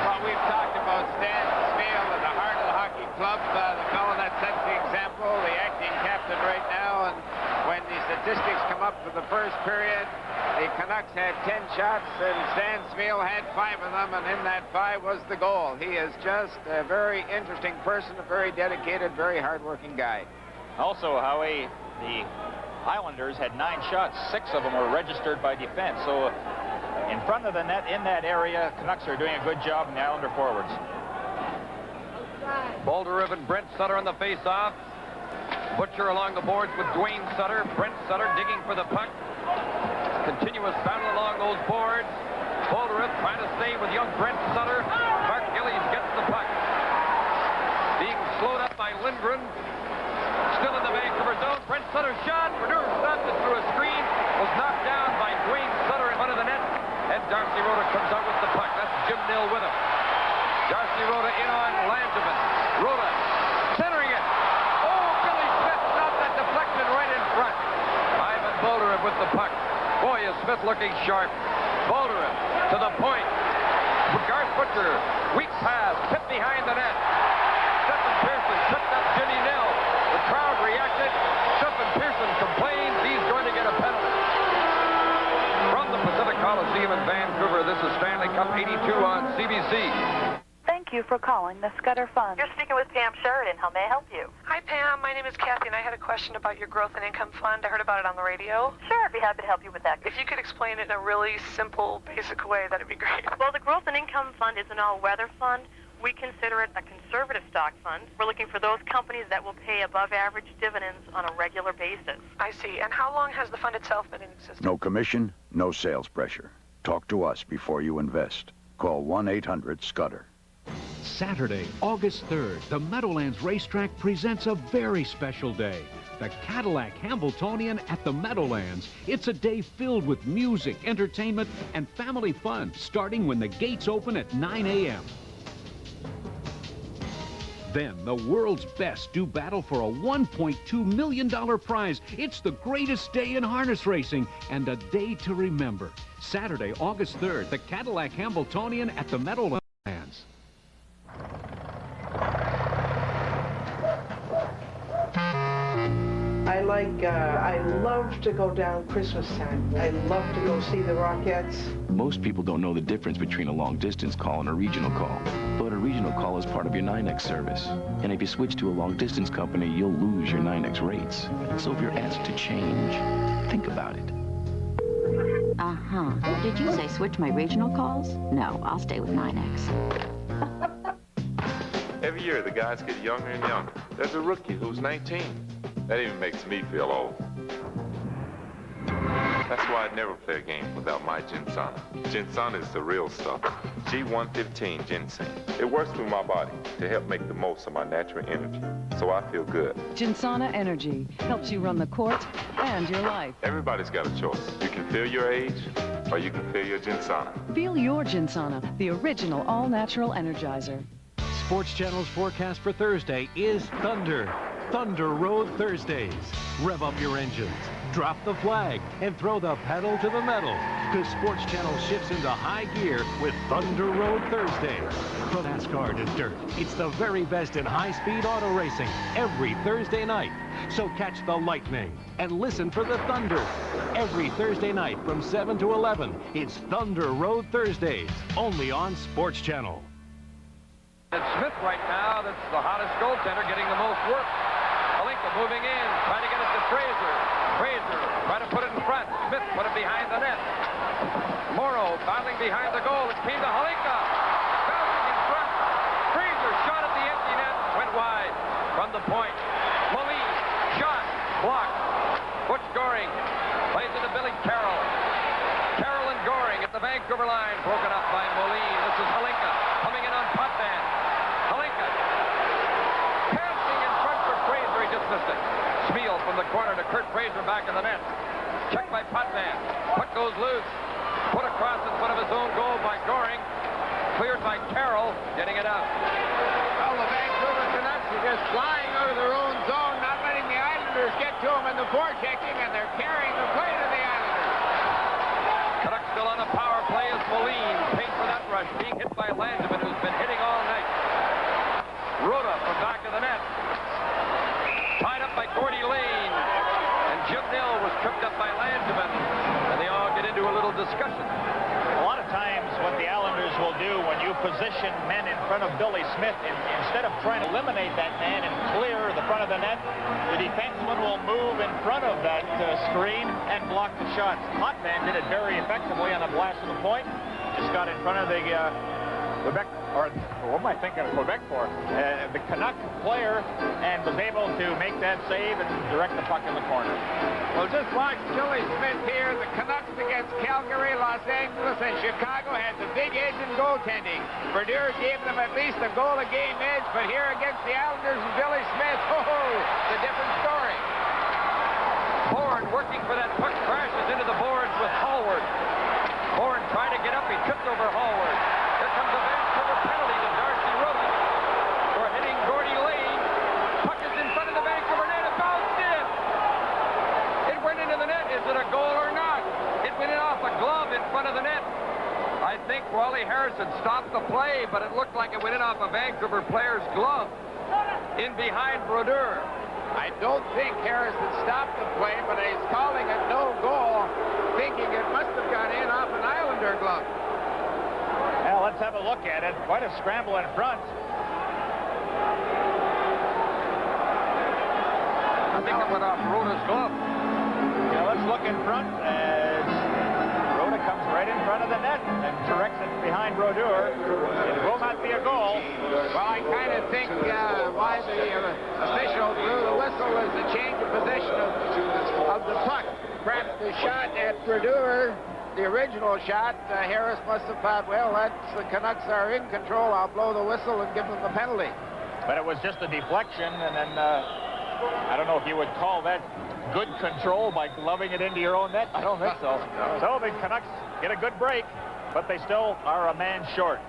Well, we've talked about Stan Smale at the heart of the hockey club, the fellow that sets the example, the acting captain right now, and when the statistics come up for the first period, the Canucks had 10 shots, and Stan Smale had 5 of them, and in that 5 was the goal. He is just a very interesting person, a very dedicated, very hard-working guy. Also, Howie, the Islanders had 9 shots. 6 of them were registered by defense. So in front of the net, in that area, Canucks are doing a good job in the Islander forwards. Boldyrev and Brent Sutter on the face-off. Butcher along the boards with Dwayne Sutter. Brent Sutter digging for the puck. Continuous battle along those boards. Boldyrev trying to stay with young Brent Sutter. Mark Gillies gets the puck. Being slowed up by Lindgren. Still in the Vancouver zone. Brent Sutter shot. Bernard stopped it through a screen. Was knocked down by Dwayne Sutter in front of the net. And Darcy Rhoda comes out with the puck. That's Jim Nill with him. Darcy Rhoda in on Langevin. Rhoda centering it. Oh, Billy Smith stopped that deflection right in front. Ivan Boldyrev with the puck. Boy, is Smith looking sharp. Boldyrev to the point. Garth Butcher. Weak pass. Hit behind the net. Stephen Pearson tripped up Jimmy Nill. The crowd reacted. Stephen Pearson complains he's going to get a penalty. From the Pacific Coliseum in Vancouver, this is Stanley Cup 82 on CBC. Thank you for calling the Scudder Fund. You're speaking with Pam Sheridan. How may I help you? Hi, Pam. My name is Kathy, and I had a question about your growth and income fund. I heard about it on the radio. Sure, I'd be happy to help you with that. If you could explain it in a really simple, basic way, that'd be great. Well, the Growth and Income Fund is an all-weather fund. We consider it a conservative stock fund. We're looking for those companies that will pay above-average dividends on a regular basis. I see. And how long has the fund itself been in existence? No commission, no sales pressure. Talk to us before you invest. Call 1-800-SCUDDER. Saturday, August 3rd, the Meadowlands Racetrack presents a very special day. The Cadillac Hambletonian at the Meadowlands. It's a day filled with music, entertainment, and family fun, starting when the gates open at 9 a.m. Then, the world's best do battle for a $1.2 million prize. It's the greatest day in harness racing and a day to remember. Saturday, August 3rd, the Cadillac Hambletonian at the Meadowlands. I love to go down Christmas time. I love to go see the Rockettes. Most people don't know the difference between a long-distance call and a regional call. But a regional call is part of your NYNEX service. And if you switch to a long-distance company, you'll lose your NYNEX rates. So if you're asked to change, think about it. Uh-huh. Did you say switch my regional calls? No, I'll stay with NYNEX. Every year, the guys get younger and younger. There's a rookie who's 19. That even makes me feel old. That's why I'd never play a game without my Ginsana. Ginsana is the real stuff. G115 ginseng. It works through my body to help make the most of my natural energy, so I feel good. Ginsana Energy helps you run the court and your life. Everybody's got a choice. You can feel your age, or you can feel your Ginsana. Feel your Ginsana, the original all-natural energizer. Sports Channel's forecast for Thursday is thunder. Thunder Road Thursdays. Rev up your engines, drop the flag, and throw the pedal to the metal. Because Sports Channel shifts into high gear with Thunder Road Thursdays. From NASCAR to dirt, it's the very best in high-speed auto racing every Thursday night. So catch the lightning and listen for the thunder. Every Thursday night from 7 to 11, it's Thunder Road Thursdays, only on Sports Channel. It's Smith right now that's the hottest goaltender, getting the most work. Halinka moving in, trying to get it to Fraser. Fraser trying to put it in front. Smith put it behind the net. Morrow battling behind the goal. It came to Halinka. Bouncing in front. Fraser shot at the empty net. Went wide from the point. Moline shot. Blocked. Butch Goring plays it to Billy Carroll. Carroll and Goring at the Vancouver line. Broken up by Moline. This is Halinka coming in on Potvin. Halinka passing in front for Fraser. He just missed it. Smeel from the corner to Kurt Fraser back in the net. Checked by Potvin. Puck goes loose. Put across in front of his own goal by Goring. Cleared by Carroll. Getting it out. Well, the Vancouver Canucks, you just just flying out of their own zone, not letting the Islanders get to them in the forechecking, and they're carrying the play to the Islanders. Canucks still on a power play as Moline paid for that rush, being hit by Landman, who's been hitting all night. Rhoda from back of the net. Tied up by Gordy Lane. And Jim Nill was tripped up by Landman. And they all get into a little discussion. A lot of times what the Islanders will do when you position men in front of Billy Smith, instead of trying to eliminate that man and clear the front of the net, the defenseman will move in front of that screen and block the shots. Potvin did it very effectively on a blast from the point. Just got in front of the Quebec, or what am I thinking of Quebec for? The Canuck player, and was able to make that save and direct the puck in the corner. Well, just watch Billy Smith here. The Canucks against Calgary, Los Angeles, and Chicago had the big edge in goaltending. Brodeur gave them at least a goal a game edge, but here against the Islanders and Billy Smith, it's a different story. Bourne working for that puck, crashes into the boards with Hallward. Bourne trying to get up, he tripped over Hallward. Here comes a Vancouver penalty to Darcy Rhoda for hitting Gordy Lane. Puck is in front of the Vancouver net, it bounced in. It went into the net. Is it a goal or not? It went in off a glove in front of the net. I think Wally Harrison stopped the play, but it looked like it went in off a Vancouver player's glove in behind Brodeur. I don't think Harrison stopped the play, but he's calling it no goal, thinking it must have gone in off an Islander glove. Well, let's have a look at it. Quite a scramble in front. I think it went off Rhoda's glove. Yeah, let's look in front as Rhoda comes right in front of the net and directs it behind Brodeur. It will not be a goal. Well, I kind of think why the official blew the whistle is the change of position of the puck. Perhaps the shot at Brodeur, the original shot, Harris must have thought, well, the Canucks are in control. I'll blow the whistle and give them the penalty. But it was just a deflection, and then I don't know if you would call that good control by gloving it into your own net. I don't think so. So the Canucks get a good break, but they still are a man short.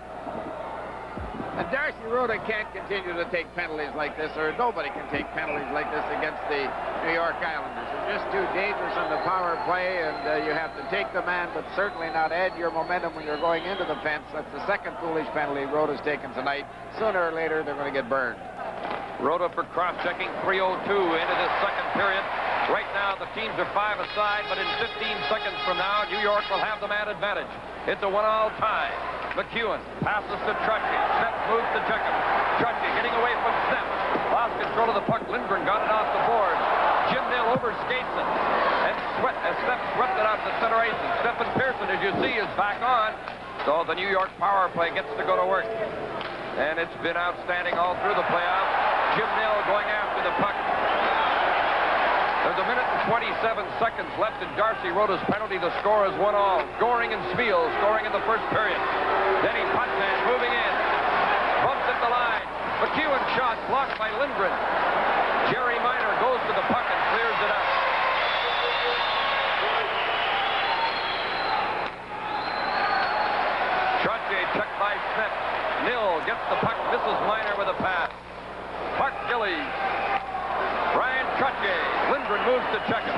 And Darcy Rhoda can't continue to take penalties like this, or nobody can take penalties like this against the New York Islanders. They're just too dangerous on the power play, and you have to take the man, but certainly not add your momentum when you're going into the fence. That's the second foolish penalty Rhoda's taken tonight. Sooner or later, they're going to get burned. Rhoda for cross-checking, 3:02 into this second period. Right now, the teams are 5 aside, but in 15 seconds from now, New York will have the man advantage. It's a 1-all tie. McEwen passes to Trutchy. Snep moves to Jacob. Trutchy getting away from Snep. Lost control of the puck. Lindgren got it off the board. Jim Nill overskates it. And Snep swept it out to center ice. And Stephen Pearson, as you see, is back on. So the New York power play gets to go to work. And it's been outstanding all through the playoffs. Jim Nill going after the puck. There's 1 minute and 27 seconds left in Darcy Rhoda's penalty. The score is 1-all. Goring and Spiel scoring in the first period. Denny Potvin moving in. Bumps at the line. McEwen shot blocked by Lindgren. Jerry Minor goes to the puck and clears it out. Trottier checked by Snep. Nill gets the puck, misses Minor with a pass. Mark Gillies. Ryan Trottier. Lindgren moves to check him.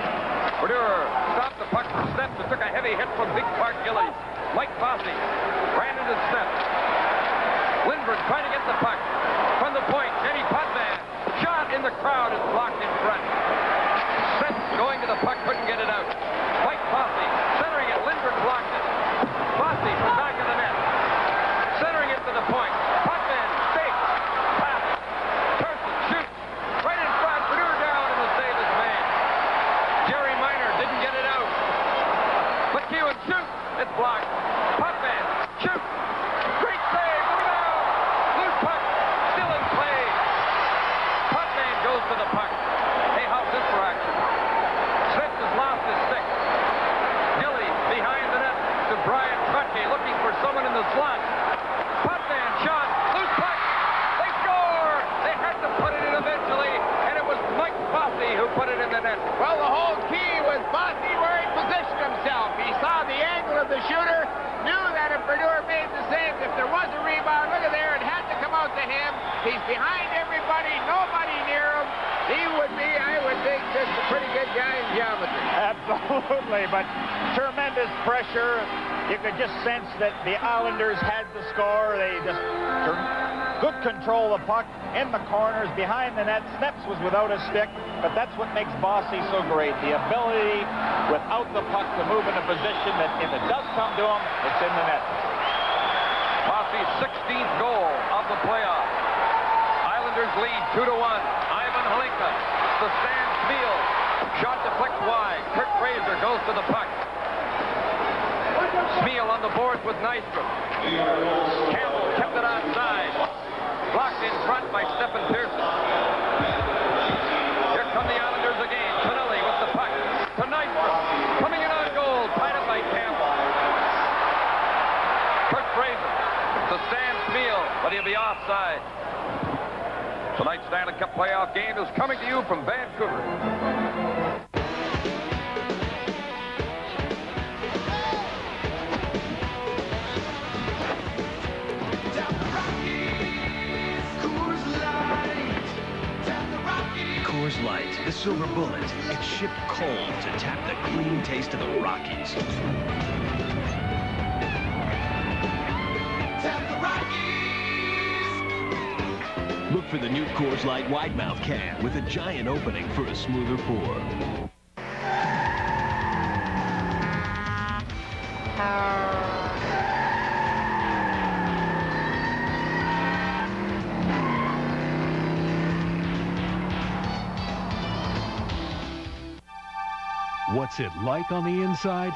Brodeur stopped the puck for Snep and took a heavy hit from Big Mark Gillies. Mike Fossey ran into Snep. Lindgren trying to get the puck. From the point, Denny Potvin. Shot in the crowd is blocked in front. Snep going to the puck, couldn't get it out. Mike Fossey centering it. Lindgren blocked it. Fossey from back of the net. Centering it to the point. Potvin stakes. He's behind everybody, nobody near him. He would be, I would think, just a pretty good guy in geometry. Absolutely, but tremendous pressure. You could just sense that the Islanders had the score. They just good control of the puck in the corners, behind the net. Sneps was without a stick, but that's what makes Bossy so great. The ability, without the puck, to move in a position that if it does come to him, it's in the net. Bossy's 16th goal of the playoffs. Islanders lead 2-1. Ivan Halinka, the Stan Smeel. Shot deflects wide. Kurt Fraser goes to the puck. Smeel on the boards with Nystrom. Campbell kept it outside. Blocked in front by Stephen Pearson. Here come the Islanders again. Pinelli with the puck to Nystrom. Coming in on goal. Tied up by Campbell. Kurt Fraser to Stan Smeel, but he'll be offside. Tonight's Stanley Cup playoff game is coming to you from Vancouver. Coors Light, the silver bullet. It's shipped cold to tap the clean taste of the Rockies. Look for the new Coors Light wide mouth can with a giant opening for a smoother pour. What's it like on the inside?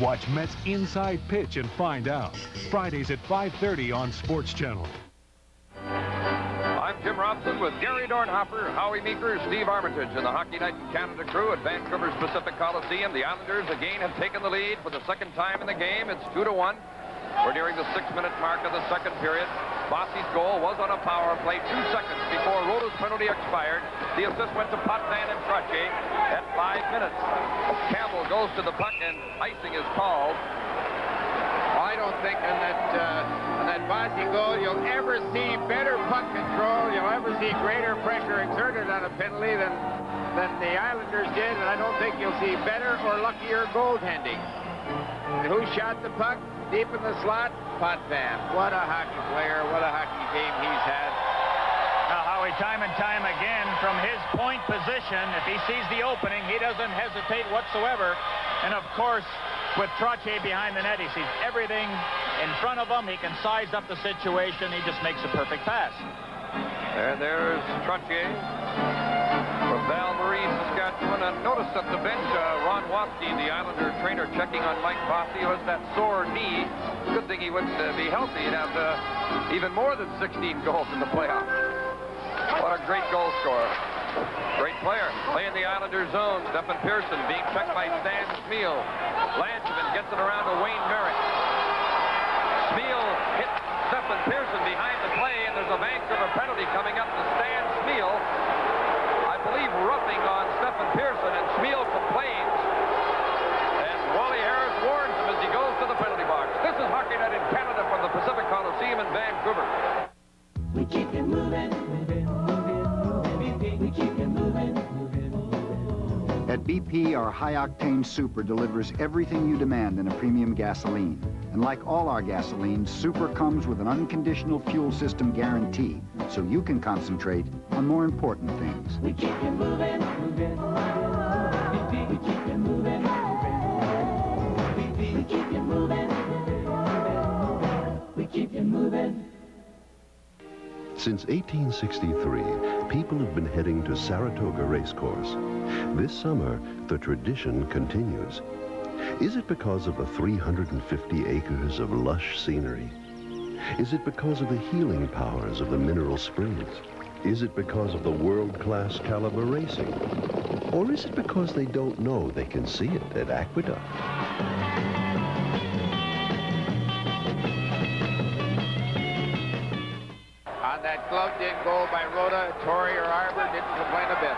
Watch Mets Inside Pitch and find out. Fridays at 5:30 on Sports Channel. I'm Jim Robson with Gary Dornhofer, Howie Meeker, Steve Armitage, and the Hockey Night in Canada crew at Vancouver's Pacific Coliseum. The Islanders again have taken the lead for the second time in the game. It's 2-1. We're nearing the 6-minute mark of the second period. Bossy's goal was on a power play 2 seconds before Rota's penalty expired. The assist went to Potvin and Trottier at 5 minutes. Campbell goes to the puck and icing is called. I don't think on that Bossy goal you'll ever see better puck control. You'll ever see greater pressure exerted on a penalty than the Islanders did, and I don't think you'll see better or luckier goaltending. And who shot the puck? Deep in the slot, Potvin. What a hockey player, what a hockey game he's had. Now, Howie, time and time again, from his point position, if he sees the opening, he doesn't hesitate whatsoever. And, of course, with Trottier behind the net, he sees everything in front of him. He can size up the situation. He just makes a perfect pass. And there's Trottier from Val Marie, Saskatchewan. And notice at the bench, Ron Watsky, the Islander trainer, checking on Mike Bossy, who has that sore knee. Good thing he wouldn't be healthy. He'd have even more than 16 goals in the playoffs. What a great goal scorer. Great player. Playing the Islander zone. Stephen Pearson being checked by Stan Smeel. Langevin gets it around to Wayne Merrick. Smeel hits Stephen Pearson behind the play, and there's a Vancouver penalty coming up to Stan Smeel. I believe roughing on Stephen Pearson, and Smeel complains. And Wally Harris warns him as he goes to the penalty box. This is Hockey Night in Canada from the Pacific Coliseum in Vancouver. We keep it moving, moving, moving. We keep it moving, moving, moving. At BP, our high-octane super delivers everything you demand in a premium gasoline. And like all our gasolines, Super comes with an unconditional fuel system guarantee, so you can concentrate on more important things. We keep it moving, moving. BP, we keep it moving, BP, we keep it moving, we keep it moving. Since 1863, people have been heading to Saratoga Racecourse. This summer, the tradition continues. Is it because of the 350 acres of lush scenery? Is it because of the healing powers of the mineral springs? Is it because of the world-class caliber racing? Or is it because they don't know they can see it at Aqueduct? On that gloved-in goal by Rota, Torrey or Arbor didn't complain a bit.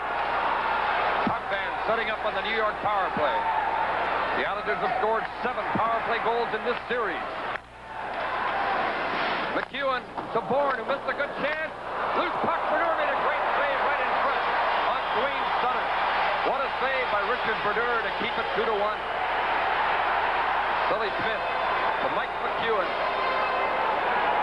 Potvin setting up on the New York power play. The Islanders have scored 7 power only goals in this series. McEwen to Bourne, who missed a good chance. Loose puck. Berdeur made a great save right in front on Dwayne Sutter. What a save by Richard Berdeur to keep it 2-1. Billy Smith to Mike McEwen.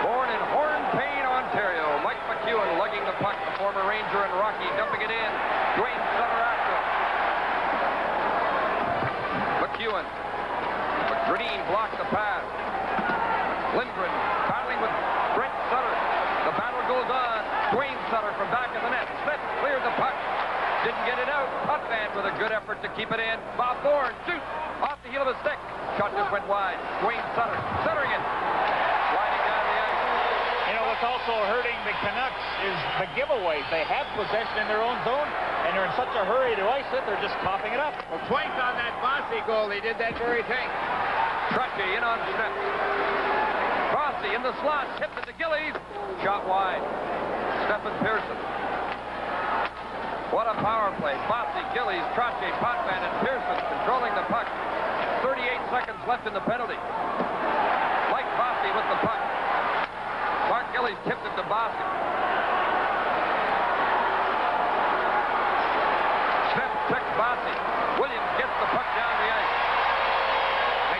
Born in Horn Payne, Ontario. Mike McEwen lugging the puck. The former Ranger and Rocky dumping it in. Dwayne Sutter after. McEwen. McGradine blocked the pass. Lindgren battling with Brent Sutter. The battle goes on. Dwayne Sutter from back of the net. Smith cleared the puck. Didn't get it out. Potvin with a good effort to keep it in. Bob Bourne shoots off the heel of his stick. Shot just went wide. Dwayne Sutter centering it. Sliding down the ice. You know, what's also hurting the Canucks is the giveaways. They have possession in their own zone, and they're in such a hurry to ice it, they're just coughing it up. Well, twice on that Bossy goal, they did that very thing. Trutche in on Smith. Bossy in the slot. Tipped it to Gillies. Shot wide. Stephen Pearson. What a power play. Bossy, Gillies, Trottier, Potvin, and Pearson controlling the puck. 38 seconds left in the penalty. Mike Bossy with the puck. Mark Gillies tipped it to Bossy. Smith checks Bossy. Williams gets the puck down the ice.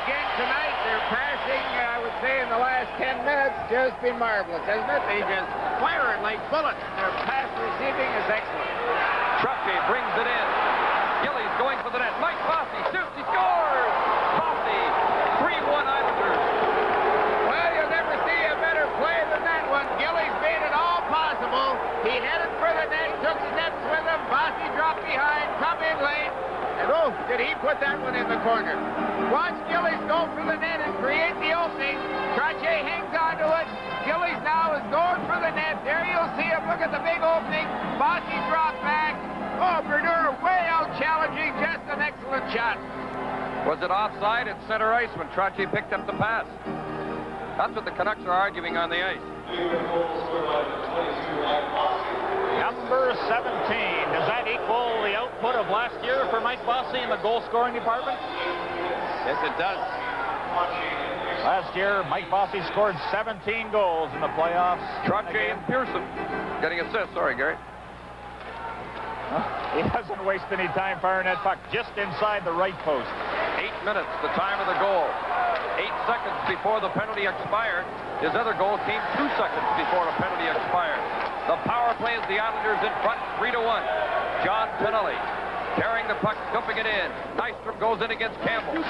Again tonight, their passing, I would say, in the last 10 minutes, just been marvelous, hasn't it? They just fire it like bullets. Their pass receiving is excellent. Trottier brings it in. Gillies going for the net. Mike Bossy shoots. He scores! Bossy, 3-1 Islanders. Well, you'll never see a better play than that one. Gillies made it all possible. He headed for the net, took steps with him. Bossy dropped behind, come in late. And oh, did he put that one in the corner. Watch Gillies go for the net and create the opening. Trottier hangs onto it. Gillies now is going for the net. There you'll see him. Look at the big opening. Bossy dropped back. Oh, Berdeur way out challenging. Just an excellent shot. Was it offside at center ice when Trottier picked up the pass? That's what the Canucks are arguing on the ice. Number 17. Does that equal the output of last year for Mike Bossy in the goal-scoring department? Yes, it does. Last year, Mike Bossy scored 17 goals in the playoffs. Trottier and Pearson getting assists. Sorry, Gary. He doesn't waste any time firing that puck just inside the right post. 8 minutes, the time of the goal. 8 seconds before the penalty expired. His other goal came 2 seconds before a penalty expired. The power play is the Islanders in front, 3-1. John Tonelli carrying the puck, dumping it in. Nystrom goes in against Campbell.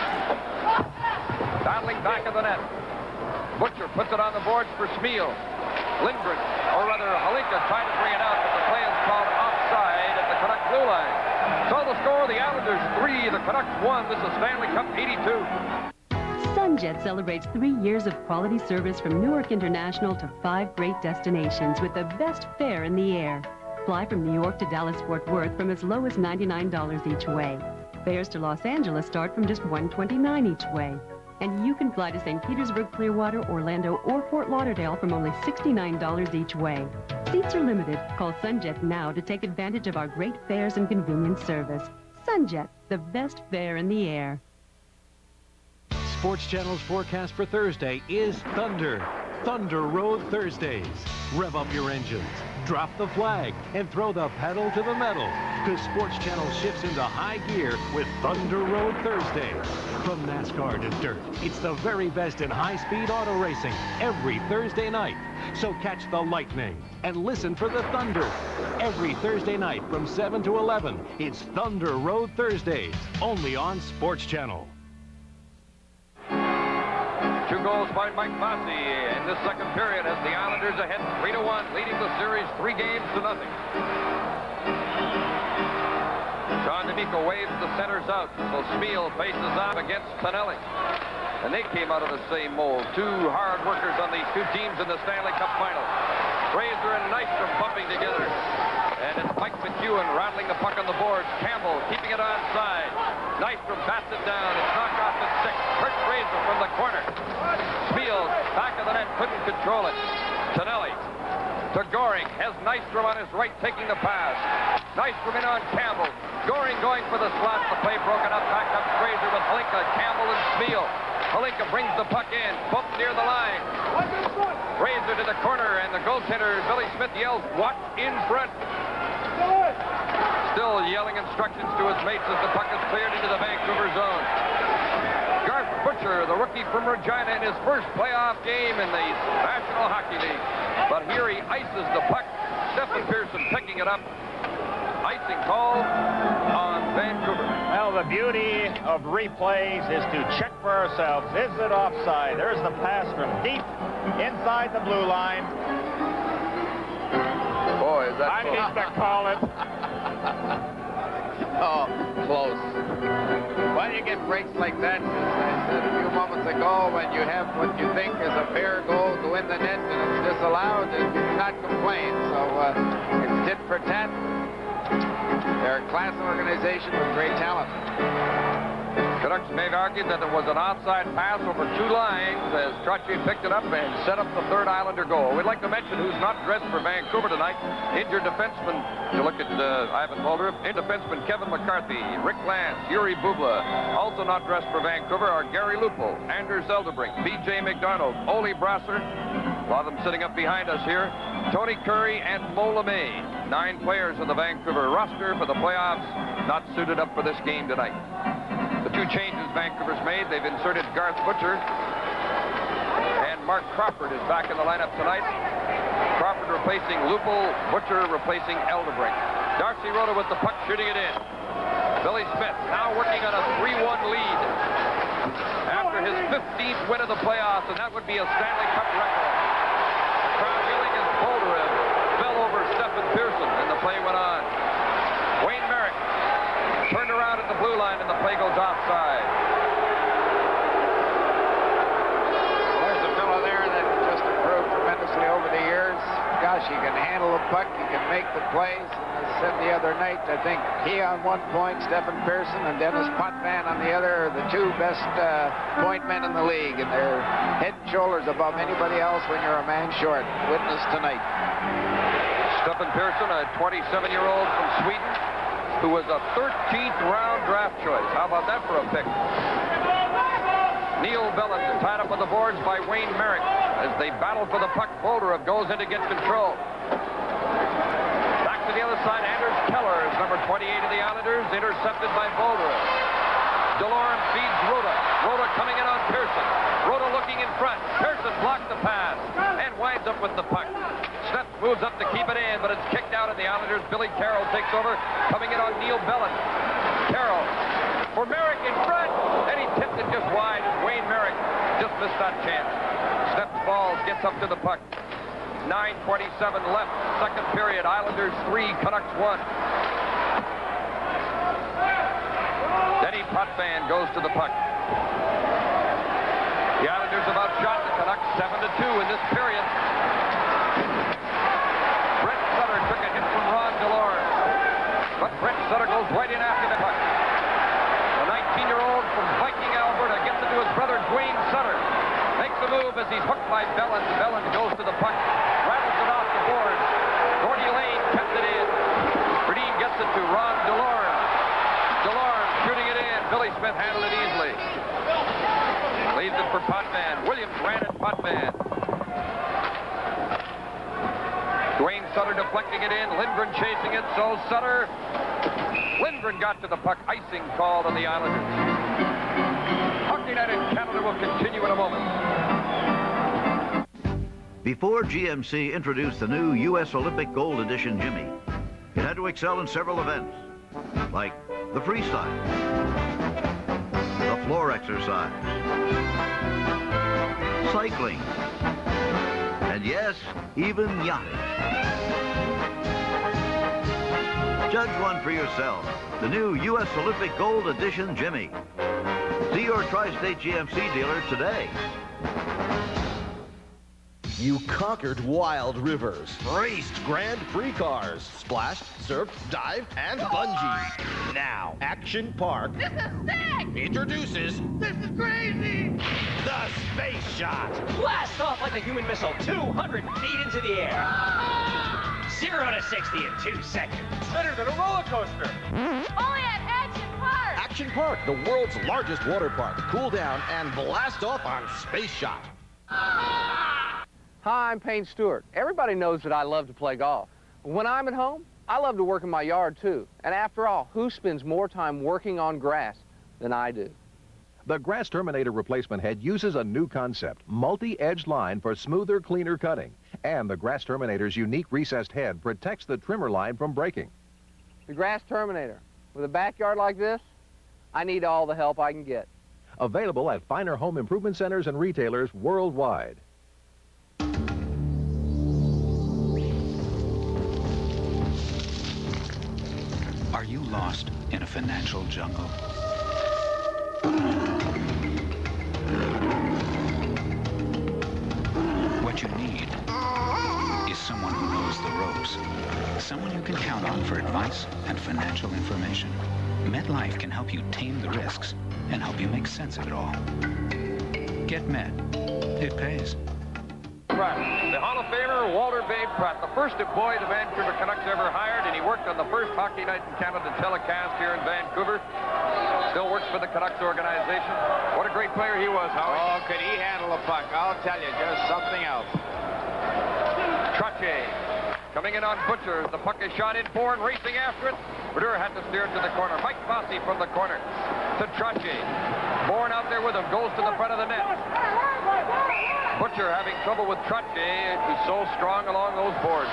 Battling back of the net. Butcher puts it on the boards for Smeal. Lindgren, or rather Halinka, trying to bring it out, but the play is called offside at the Canucks blue line. So the score, the Islanders 3, the Canucks 1. This is Stanley Cup 82. Sunjet celebrates 3 years of quality service from Newark International to 5 great destinations with the best fare in the air. Fly from New York to Dallas-Fort Worth from as low as $99 each way. Fares to Los Angeles start from just $129 each way. And you can fly to St. Petersburg, Clearwater, Orlando, or Fort Lauderdale from only $69 each way. Seats are limited. Call Sunjet now to take advantage of our great fares and convenient service. Sunjet, the best fare in the air. Sports Channel's forecast for Thursday is thunder. Thunder Road Thursdays. Rev up your engines, drop the flag, and throw the pedal to the metal. Because Sports Channel shifts into high gear with Thunder Road Thursdays. From NASCAR to dirt, it's the very best in high-speed auto racing every Thursday night. So catch the lightning and listen for the thunder. Every Thursday night from 7 to 11, it's Thunder Road Thursdays, only on Sports Channel. 2 goals by Mike Bossy in this second period as the Islanders ahead 3-1, leading the series 3-0. John D'Amico waves the centers out, so Smeal faces off against Tonelli. And they came out of the same mold. 2 hard workers on these 2 teams in the Stanley Cup final. Fraser and Nystrom bumping together. And it's Mike McEwen rattling the puck on the boards. Campbell keeping it onside. Nystrom bats it down. It's knocked off at 6. Kurt Fraser from the corner. Smeal back of the net, couldn't control it. Tonelli to Goring. Has Nystrom on his right taking the pass. Nystrom in on Campbell. Goring going for the slot. The play broken up. Back up Fraser with Halinka, Campbell, and Smeal. Palinka brings the puck in, bumped near the line. Razor to the corner, and the goaltender, Billy Smith, yells, "What in front?" Still yelling instructions to his mates as the puck is cleared into the Vancouver zone. Garth Butcher, the rookie from Regina, in his first playoff game in the National Hockey League. But here he ices the puck. Stephen Pearson picking it up. Icing call on Vancouver. Well, the beauty of replays is to check for ourselves. Is it offside? There's the pass from deep inside the blue line. Boy, is that I close. need to call it. Oh, close. Well, you get breaks like that. As I said a few moments ago, when you have what you think is a fair goal go in the net and it's disallowed, and you cannot complain. So it's tit for tat. They're a class organization with great talent. Canucks may have argued that there was an offside pass over two lines as Trottier picked it up and set up the third Islander goal. We'd like to mention who's not dressed for Vancouver tonight. Injured defenseman, you look at Ivan Mulder, injured defenseman Kevin McCarthy, Rick Lance, Yuri Bubla. Also not dressed for Vancouver are Gary Lupo, Anders Eldebrink, B.J. McDonald, Ole Brasser, a lot of them sitting up behind us here, Tony Curry, and Mo LeMay. 9 players of the Vancouver roster for the playoffs, not suited up for this game tonight. The 2 changes Vancouver's made, they've inserted Garth Butcher, and Mark Crawford is back in the lineup tonight. Crawford replacing Lupo, Butcher replacing Eldebrink. Darcy Rota with the puck, shooting it in. Billy Smith now working on a 3-1 lead after his 15th win of the playoffs, and that would be a Stanley Cup record. The crowd yelling as Bolderev fell over Stephen Pearson, and the play went on. Wayne Merrick turned around at the blue line, and the play goes offside. There's a fellow there that just improved tremendously over the years. Gosh, he can handle the puck, he can make the plays. And as I said the other night, I think he on one point, Stephen Pearson and Dennis Potvin on the other are the 2 best point men in the league. And they're head and shoulders above anybody else when you're a man short. Witness tonight. Stephen Pearson, a 27-year-old from Sweden, who was a 13th round draft choice. How about that for a pick? Neil Belland tied up on the boards by Wayne Merrick. As they battle for the puck, Bolderev goes in to get control. Back to the other side, Anders Keller is number 28 of the Islanders, intercepted by Bolderev. DeLorme feeds Rota. Rota coming in on Pearson. Rota looking in front. Pearson blocked the pass and winds up with the puck. Smith moves up to keep it in, but it's kicked out of the Islanders. Billy Carroll takes over, coming in on Neil Belland. Carroll for Merrick in front, and he tipped it just wide, and Wayne Merrick just missed that chance. Steps, falls, gets up to the puck. 9:27 left, second period. Islanders 3, Canucks 1. Denny Potvin goes to the puck. The Islanders have outshot the Canucks 7-2 in this period. Brent Sutter took a hit from Ron DeLorme, but Brent Sutter goes right in after the puck. The 19-year-old from Viking, Alberta, gets it to his brother Dwayne Sutter. Makes the move as he's hooked by Belland. Belland goes to the puck, rattles it off the board. Gordy Lane kept it in. Berdine gets it to Ron DeLorme. DeLorme shooting it in. Billy Smith handled it easily. Leaves it for Potvin. Williams ran at Potvin. Dwayne Sutter deflecting it in. Lindgren chasing it. So Sutter. Lindgren got to the puck. Icing called on the Islanders. Hockey Night in Canada will continue in a moment. Before GMC introduced the new U.S. Olympic Gold Edition Jimmy, it had to excel in several events, like the freestyle, the floor exercise, cycling, and yes, even yachting. Judge one for yourself, the new U.S. Olympic Gold Edition Jimmy. See your Tri-State GMC dealer today. You conquered wild rivers, raced Grand Prix cars, splashed, surfed, dived, and bungee. Now, Action Park This is sick! introduces This is crazy! the Space Shot. Blast off like a human missile 200 feet into the air. 0 to 60 in 2 seconds. Better than a roller coaster. Only at Action Park! Action Park, the world's largest water park. Cool down and blast off on Space Shot. Hi, I'm Payne Stewart. Everybody knows that I love to play golf. When I'm at home, I love to work in my yard too. And after all, who spends more time working on grass than I do? The Grass Terminator replacement head uses a new concept, multi-edged line for smoother, cleaner cutting. And the Grass Terminator's unique recessed head protects the trimmer line from breaking. The Grass Terminator. With a backyard like this, I need all the help I can get. Available at finer home improvement centers and retailers worldwide. Are you lost in a financial jungle? What you need is someone who knows the ropes. Someone you can count on for advice and financial information. MetLife can help you tame the risks and help you make sense of it all. Get Met. It pays. Pratt, the Hall of Famer Walter Babe Pratt, the first boy the Vancouver Canucks ever hired, and he worked on the first Hockey Night in Canada telecast here in Vancouver. Still works for the Canucks organization. What a great player he was, Howie. Oh, could he handle a puck? I'll tell you, just something else. Trottier coming in on Butcher. The puck is shot in Bourne, racing after it. Brodeur had to steer it to the corner. Mike Bossy from the corner to Trottier. Bourne out there with him, goes to the front of the net. Butcher having trouble with Trottier. He's so strong along those boards.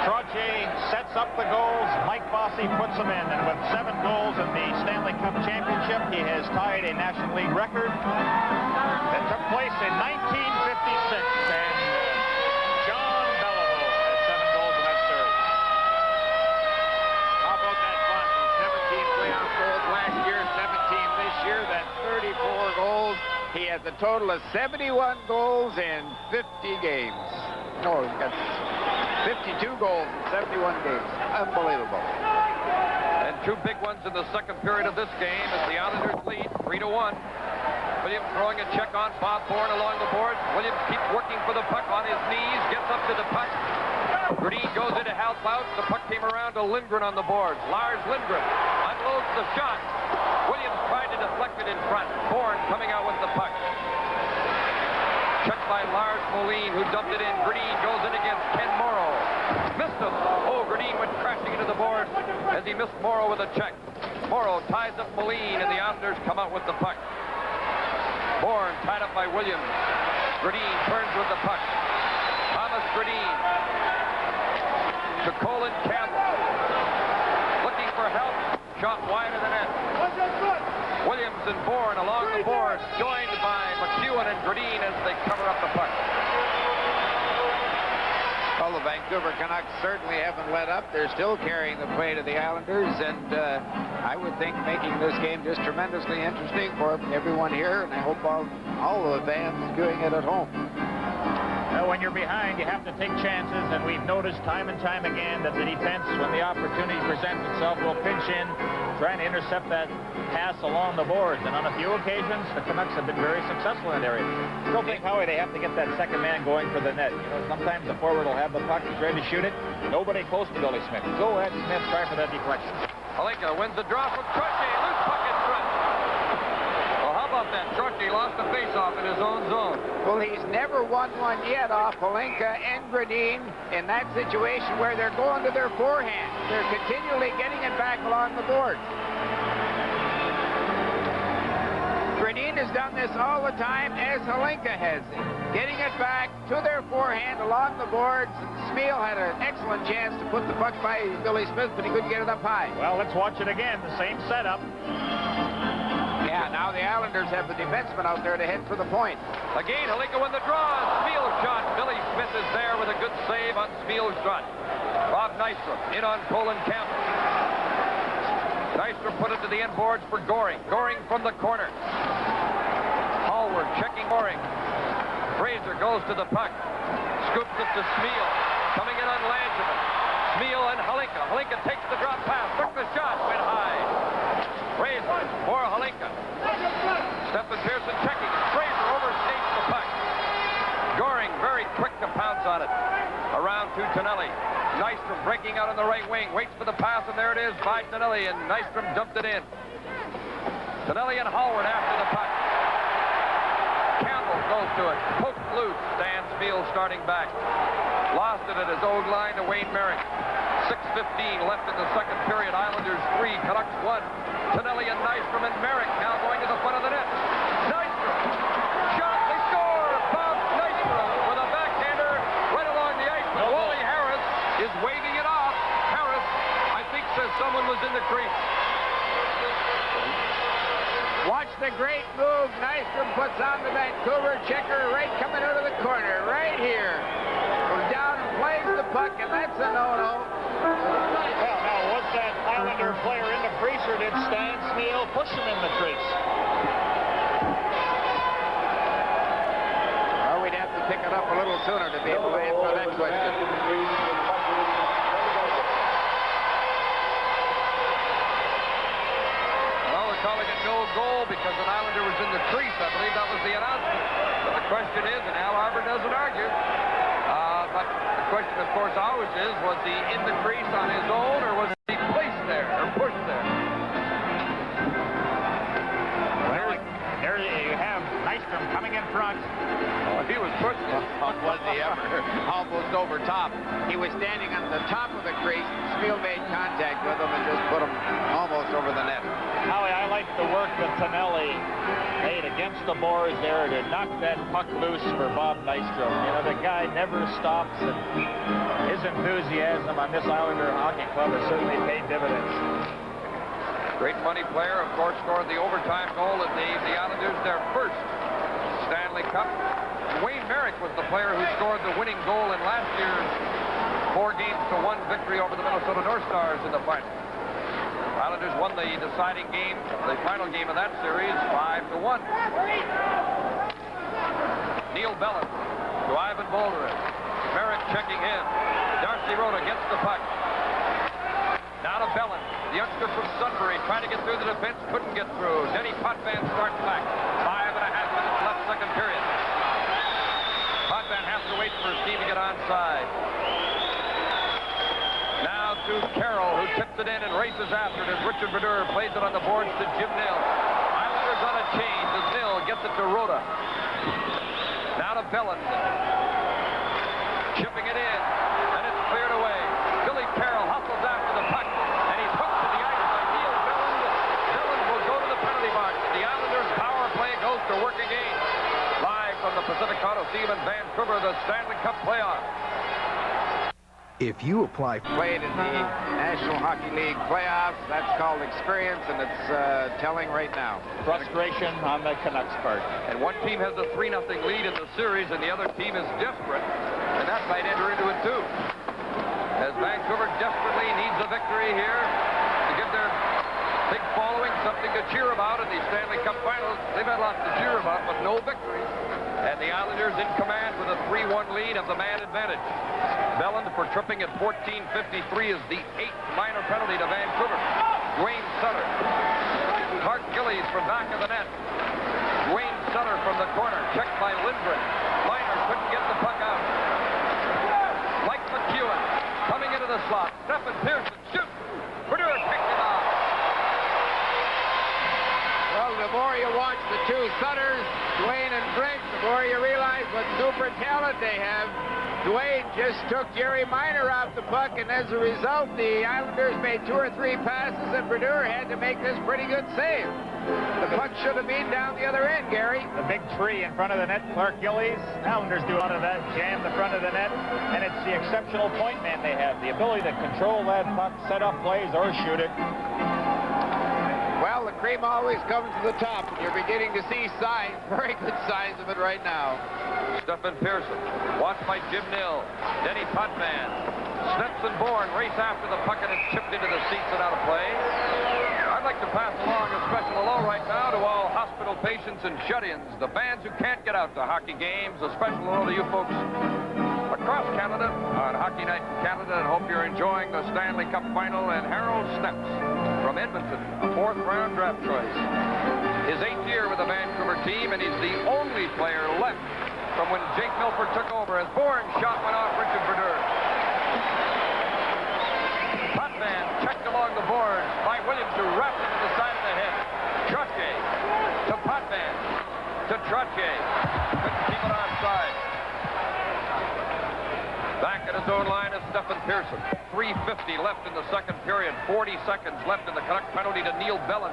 Trottier sets up the goals. Mike Bossy puts them in. And with 7 goals in the Stanley Cup Championship, he has tied a National League record that took place in 1956. And John Beliveau has 7 goals in that series. How about that Bossy? 17 playoff goals last year, 17 this year. That's 34 goals. He has a total of 71 goals in 50 games. No, he's got 52 goals in 71 games. Unbelievable. And 2 big ones in the second period of this game as the Islanders lead 3-1. Williams throwing a check on Bob Bourne along the boards. Williams keeps working for the puck on his knees, gets up to the puck. Green goes in to help out. The puck came around to Lindgren on the boards. Lars Lindgren unloads the shot. Williams tried to deflect it in front. Bourne coming out with the puck. Checked by Lars Moline, who dumped it in. Green goes in against Ken Morrow. Missed him. Oh, Green went crashing into the board as he missed Morrow with a check. Morrow ties up Moline, and the Islanders come out with the puck. Bourne tied up by Williams. Green turns with the puck. Thomas Green to Colin Campbell. Looking for help. Shot wide of the net. Williams and Bourne along the board, joined by McEwen and Gradine as they cover up the puck. Well, the Vancouver Canucks certainly haven't let up. They're still carrying the play to the Islanders, and I would think making this game just tremendously interesting for everyone here, and I hope all of the fans doing it at home. Well, when you're behind, you have to take chances, and we've noticed time and time again that the defense, when the opportunity presents itself, will pinch in, trying to intercept that pass along the boards. And on a few occasions, the Canucks have been very successful in that area. Still think, Howie, they have to get that second man going for the net. You know, sometimes the forward will have the puck, he's ready to shoot it. Nobody close to Billy Smith. Go ahead, Smith, try for that deflection. Halinka wins the draw from Trottier. Loose puck in front. Well, how about that? Trottier lost the face-off in his own zone. Well, he's never won one yet off Halinka and Gradine in that situation where they're going to their forehand. They're continually getting it back along the board. Gradine has done this all the time, as Halinka has it. Getting it back to their forehand along the boards. Smeal had an excellent chance to put the puck by Billy Smith, but he couldn't get it up high. Well, let's watch it again. The same setup. Yeah, now the Islanders have the defenseman out there to head for the point. Again, Halinka won the draw. Smeal's shot. Billy Smith is there with a good save on Smeal's shot. Bob Nystrom in on Colin Campbell. Nystrom put it to the end boards for Goring. Goring from the corner. Hallward checking Goring. Fraser goes to the puck. Scoops it to Smeal. Coming in on Langevin. Smeal and Halinka. Halinka takes the drop pass. Took the shot. Went high. Fraser for Halinka. Stephen Pearson checking it. Fraser overstates the puck. Goring very quick to pounce on it. Around to Tonelli. Nystrom breaking out on the right wing. Waits for the pass, and there it is by Tonelli, and Nystrom dumped it in. Stanley and Howard after the puck. Campbell goes to it. Poked loose. Stan Spiel starting back. Lost it at his own line to Wayne Merrick. 6:15 left in the second period. Islanders 3, Canucks 1. Tonelli and Nystrom and Merrick now going to the front of the net. Nystrom. Shot. They score. Bob Nystrom with a backhander right along the ice. But Wally Harris is waving it off. Harris, I think, says someone was in the crease. Watch the great move Nystrom puts on the Vancouver checker right coming out of the corner, right here. Goes down and plays the puck, and that's a no-no. Well, now, was that Islander player in the crease, or did Stan Spiel push him in the crease? Well, we'd have to pick it up a little sooner to be able to answer that question. Well, they're calling it no goal because an Islander was in the crease. I believe that was the announcement. But the question is, and Al Arbor doesn't argue, but the question, of course, always is, was he in the crease on his own, or was he placed there, or pushed there? Well, there you have Nystrom coming in front. Oh, he was pushed. Was he ever? Almost over top. He was standing on the top of the crease. Spiel made contact with him and just put him almost over the net. Howie, I like the work that Tonelli made against the boards there to knock that puck loose for Bob Nystrom. You know, the guy never stops, and his enthusiasm on this Islander hockey club has certainly paid dividends. Great money player, of course, scored the overtime goal that gave the Islanders their first Stanley Cup. Wayne Merrick was the player who scored the winning goal in last year's 4-1 victory over the Minnesota North Stars in the final. Islanders won the deciding game, the final game of that series, 5-1. Neil Bellin to Ivan Bolderin. Merrick checking in. Darcy Rhoda gets the puck. Now to Bellin, the youngster from Sudbury, trying to get through the defense, couldn't get through. Denny Potvin starts back. 5.5 minutes left, second period. Potvin has to wait for Steve to get onside. Now to Carroll, who tips it in and races after it as Richard Brodeur plays it on the boards to Jim Nill. Islanders on a change as Nill gets it to Rhoda. Now to Bellin. Chipping it in, and it's cleared away. Billy Carroll hustles after the puck, and he's hooked to the ice by Neil Bellin. Bellin will go to the penalty box. The Islanders' power play goes to work again. Live from the Pacific Coliseum in Vancouver, the Stanley Cup playoffs. If you apply... Played in the National Hockey League playoffs. That's called experience, and it's telling right now. Frustration on the Canucks part. And one team has a 3-0 lead in the series, and the other team is desperate, and that might enter into it too. As Vancouver desperately needs a victory here to give their big following something to cheer about in the Stanley Cup Finals. They've had lots to cheer about, but no victories. And the Islanders in command with a 3-1 lead of the man advantage. Belland for tripping at 14:53 is the 8th minor penalty to Vancouver. Dwayne Sutter. Clark Gillies from back of the net. Dwayne Sutter from the corner, checked by Lindgren. Liner couldn't get the puck out. Mike McEwen coming into the slot. Stephen Pearson shoots. Brodeur kicked it off. Well, the more you watch the two Sutters, Dwayne and Brink, the more you realize what super talent they have. Dwayne just took Jerry Miner off the puck, and as a result, the Islanders made 2 or 3 passes, and Brodeur had to make this pretty good save. The puck should have been down the other end, Gary. The big tree in front of the net, Clark Gillies. Islanders do a lot of that, jam the front of the net, and it's the exceptional point man they have, the ability to control that puck, set up plays, or shoot it. Well, the cream always comes to the top, and you're beginning to see signs, very good signs of it right now. Stephen Pearson, watched by Jim Nill. Denny Potvin. Stetson Bourne race after the puck, and it's chipped into the seats and out of play. I'd like to pass along a special hello right now to all hospital patients and shut-ins, the fans who can't get out to hockey games. A special hello to you folks across Canada on Hockey Night in Canada, and hope you're enjoying the Stanley Cup Final. And Harold Snepps from Edmonton, a 4th-round draft choice. His 8th year with the Vancouver team, and he's the only player left from when Jake Milford took over as Bourne's shot went off Richard Brodeur. Potvin checked along the boards by Williams, who wrapped it to the side of the head. Trottier to Trottier. Couldn't keep it onside. Back at his own line is Stephen Pearson. 3:50 left in the second period. 40 seconds left in the Canuck penalty to Neil Bellin.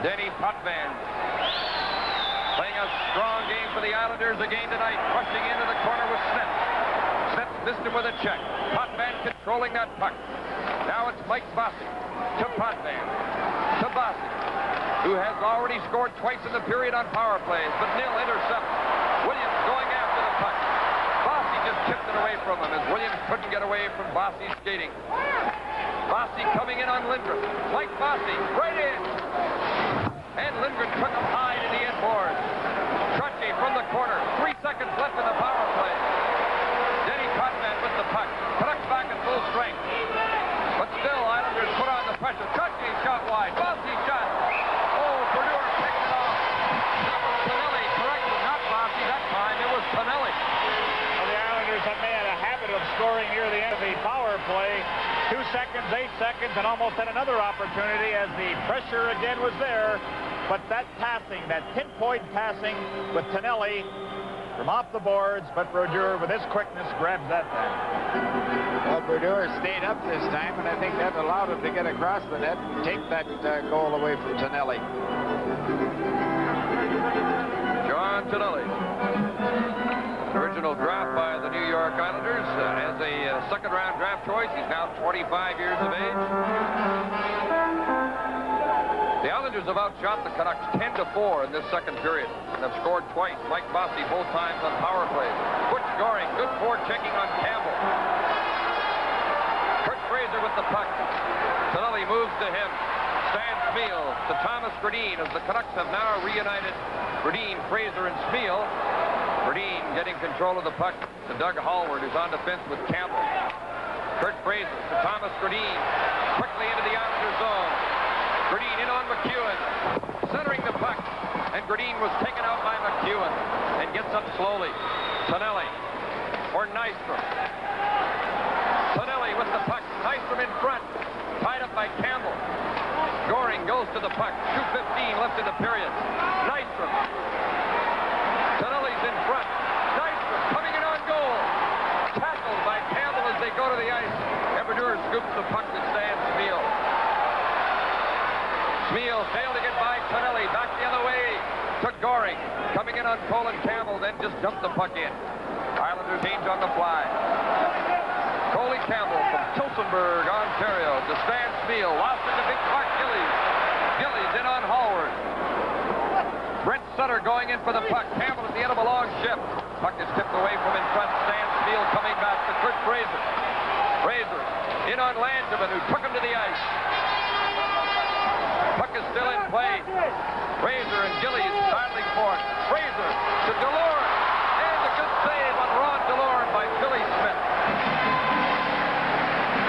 Denny Potvin playing a strong game for the Islanders again tonight. Rushing into the corner with Smith. Smith missed him with a check. Potvin controlling that puck. Now it's Mike Bossy to Potvin. To Bossy, who has already scored twice in the period on power plays, but Nil intercepts. Williams going after the puck. Bossy just chipped it away from him as Williams couldn't get away from Bossy's skating. Bossy coming in on Lindgren. Mike Bossy, right in. And Lindgren took him high to the end boards. Trottier from the corner. 3 seconds left in the power play. Denny Potvin with the puck. Canucks back at full strength. But still, Islanders put on the pressure. Trottier shot wide. Bossy shot. Oh, Brodeur picked it off. That was Tonelli. Correction, not Bossy that time. It was Tonelli. Well, the Islanders have made a habit of scoring near the end of the power play. 2 seconds, 8 seconds, and almost had another opportunity as the pressure again was there. But that passing, that pinpoint passing with Tonelli from off the boards, but Brodeur with his quickness grabs that time. Well, Brodeur stayed up this time, and I think that allowed him to get across the net and take that goal away from Tonelli. John Tonelli. Original draft by the New York Islanders as a second-round draft choice. He's now 25 years of age. The Islanders have outshot the Canucks 10-4 in this second period and have scored twice. Mike Bossy both times on power plays. Butch Goring, good forechecking on Campbell. Kurt Fraser with the puck. Tonelli moves to him. Stan Smeel to Thomas Gradin as the Canucks have now reunited Gradin, Fraser, and Smeel. Gradin getting control of the puck to Doug Hallward, who's on defense with Campbell. Kurt Fraser to Thomas Gradin. Quickly into the Islanders zone. Gradin in on McEwen. Centering the puck. And Gradin was taken out by McEwen. And gets up slowly. Tonelli for Nystrom. Tonelli with the puck. Nystrom in front. Tied up by Campbell. Goring goes to the puck. 2:15 left in the period. Nystrom. Tonelli's in front. Nystrom coming in on goal. Tackled by Campbell as they go to the ice. Brodeur scoops the puck to Stan Smeel. Smeel failed to get by Tonelli. Back the other way to Goring. Coming in on Colin Campbell, then just dumped the puck in. Islanders change on the fly. Coley Campbell from Tillsonburg, Ontario to Stan Smeel. Lost into Big Clark Gillies. Gillies in on Hallward. Brent Sutter going in for the puck. Campbell at the end of a long shift. Puck is tipped away from in front. Stan Smeel coming back to Kurt Fraser. Fraser in on Langevin, who took him to the ice. Puck is still in play. Fraser and Gillies battling for it. Fraser to DeLorme. And a good save on Ron DeLorme by Billy Smith.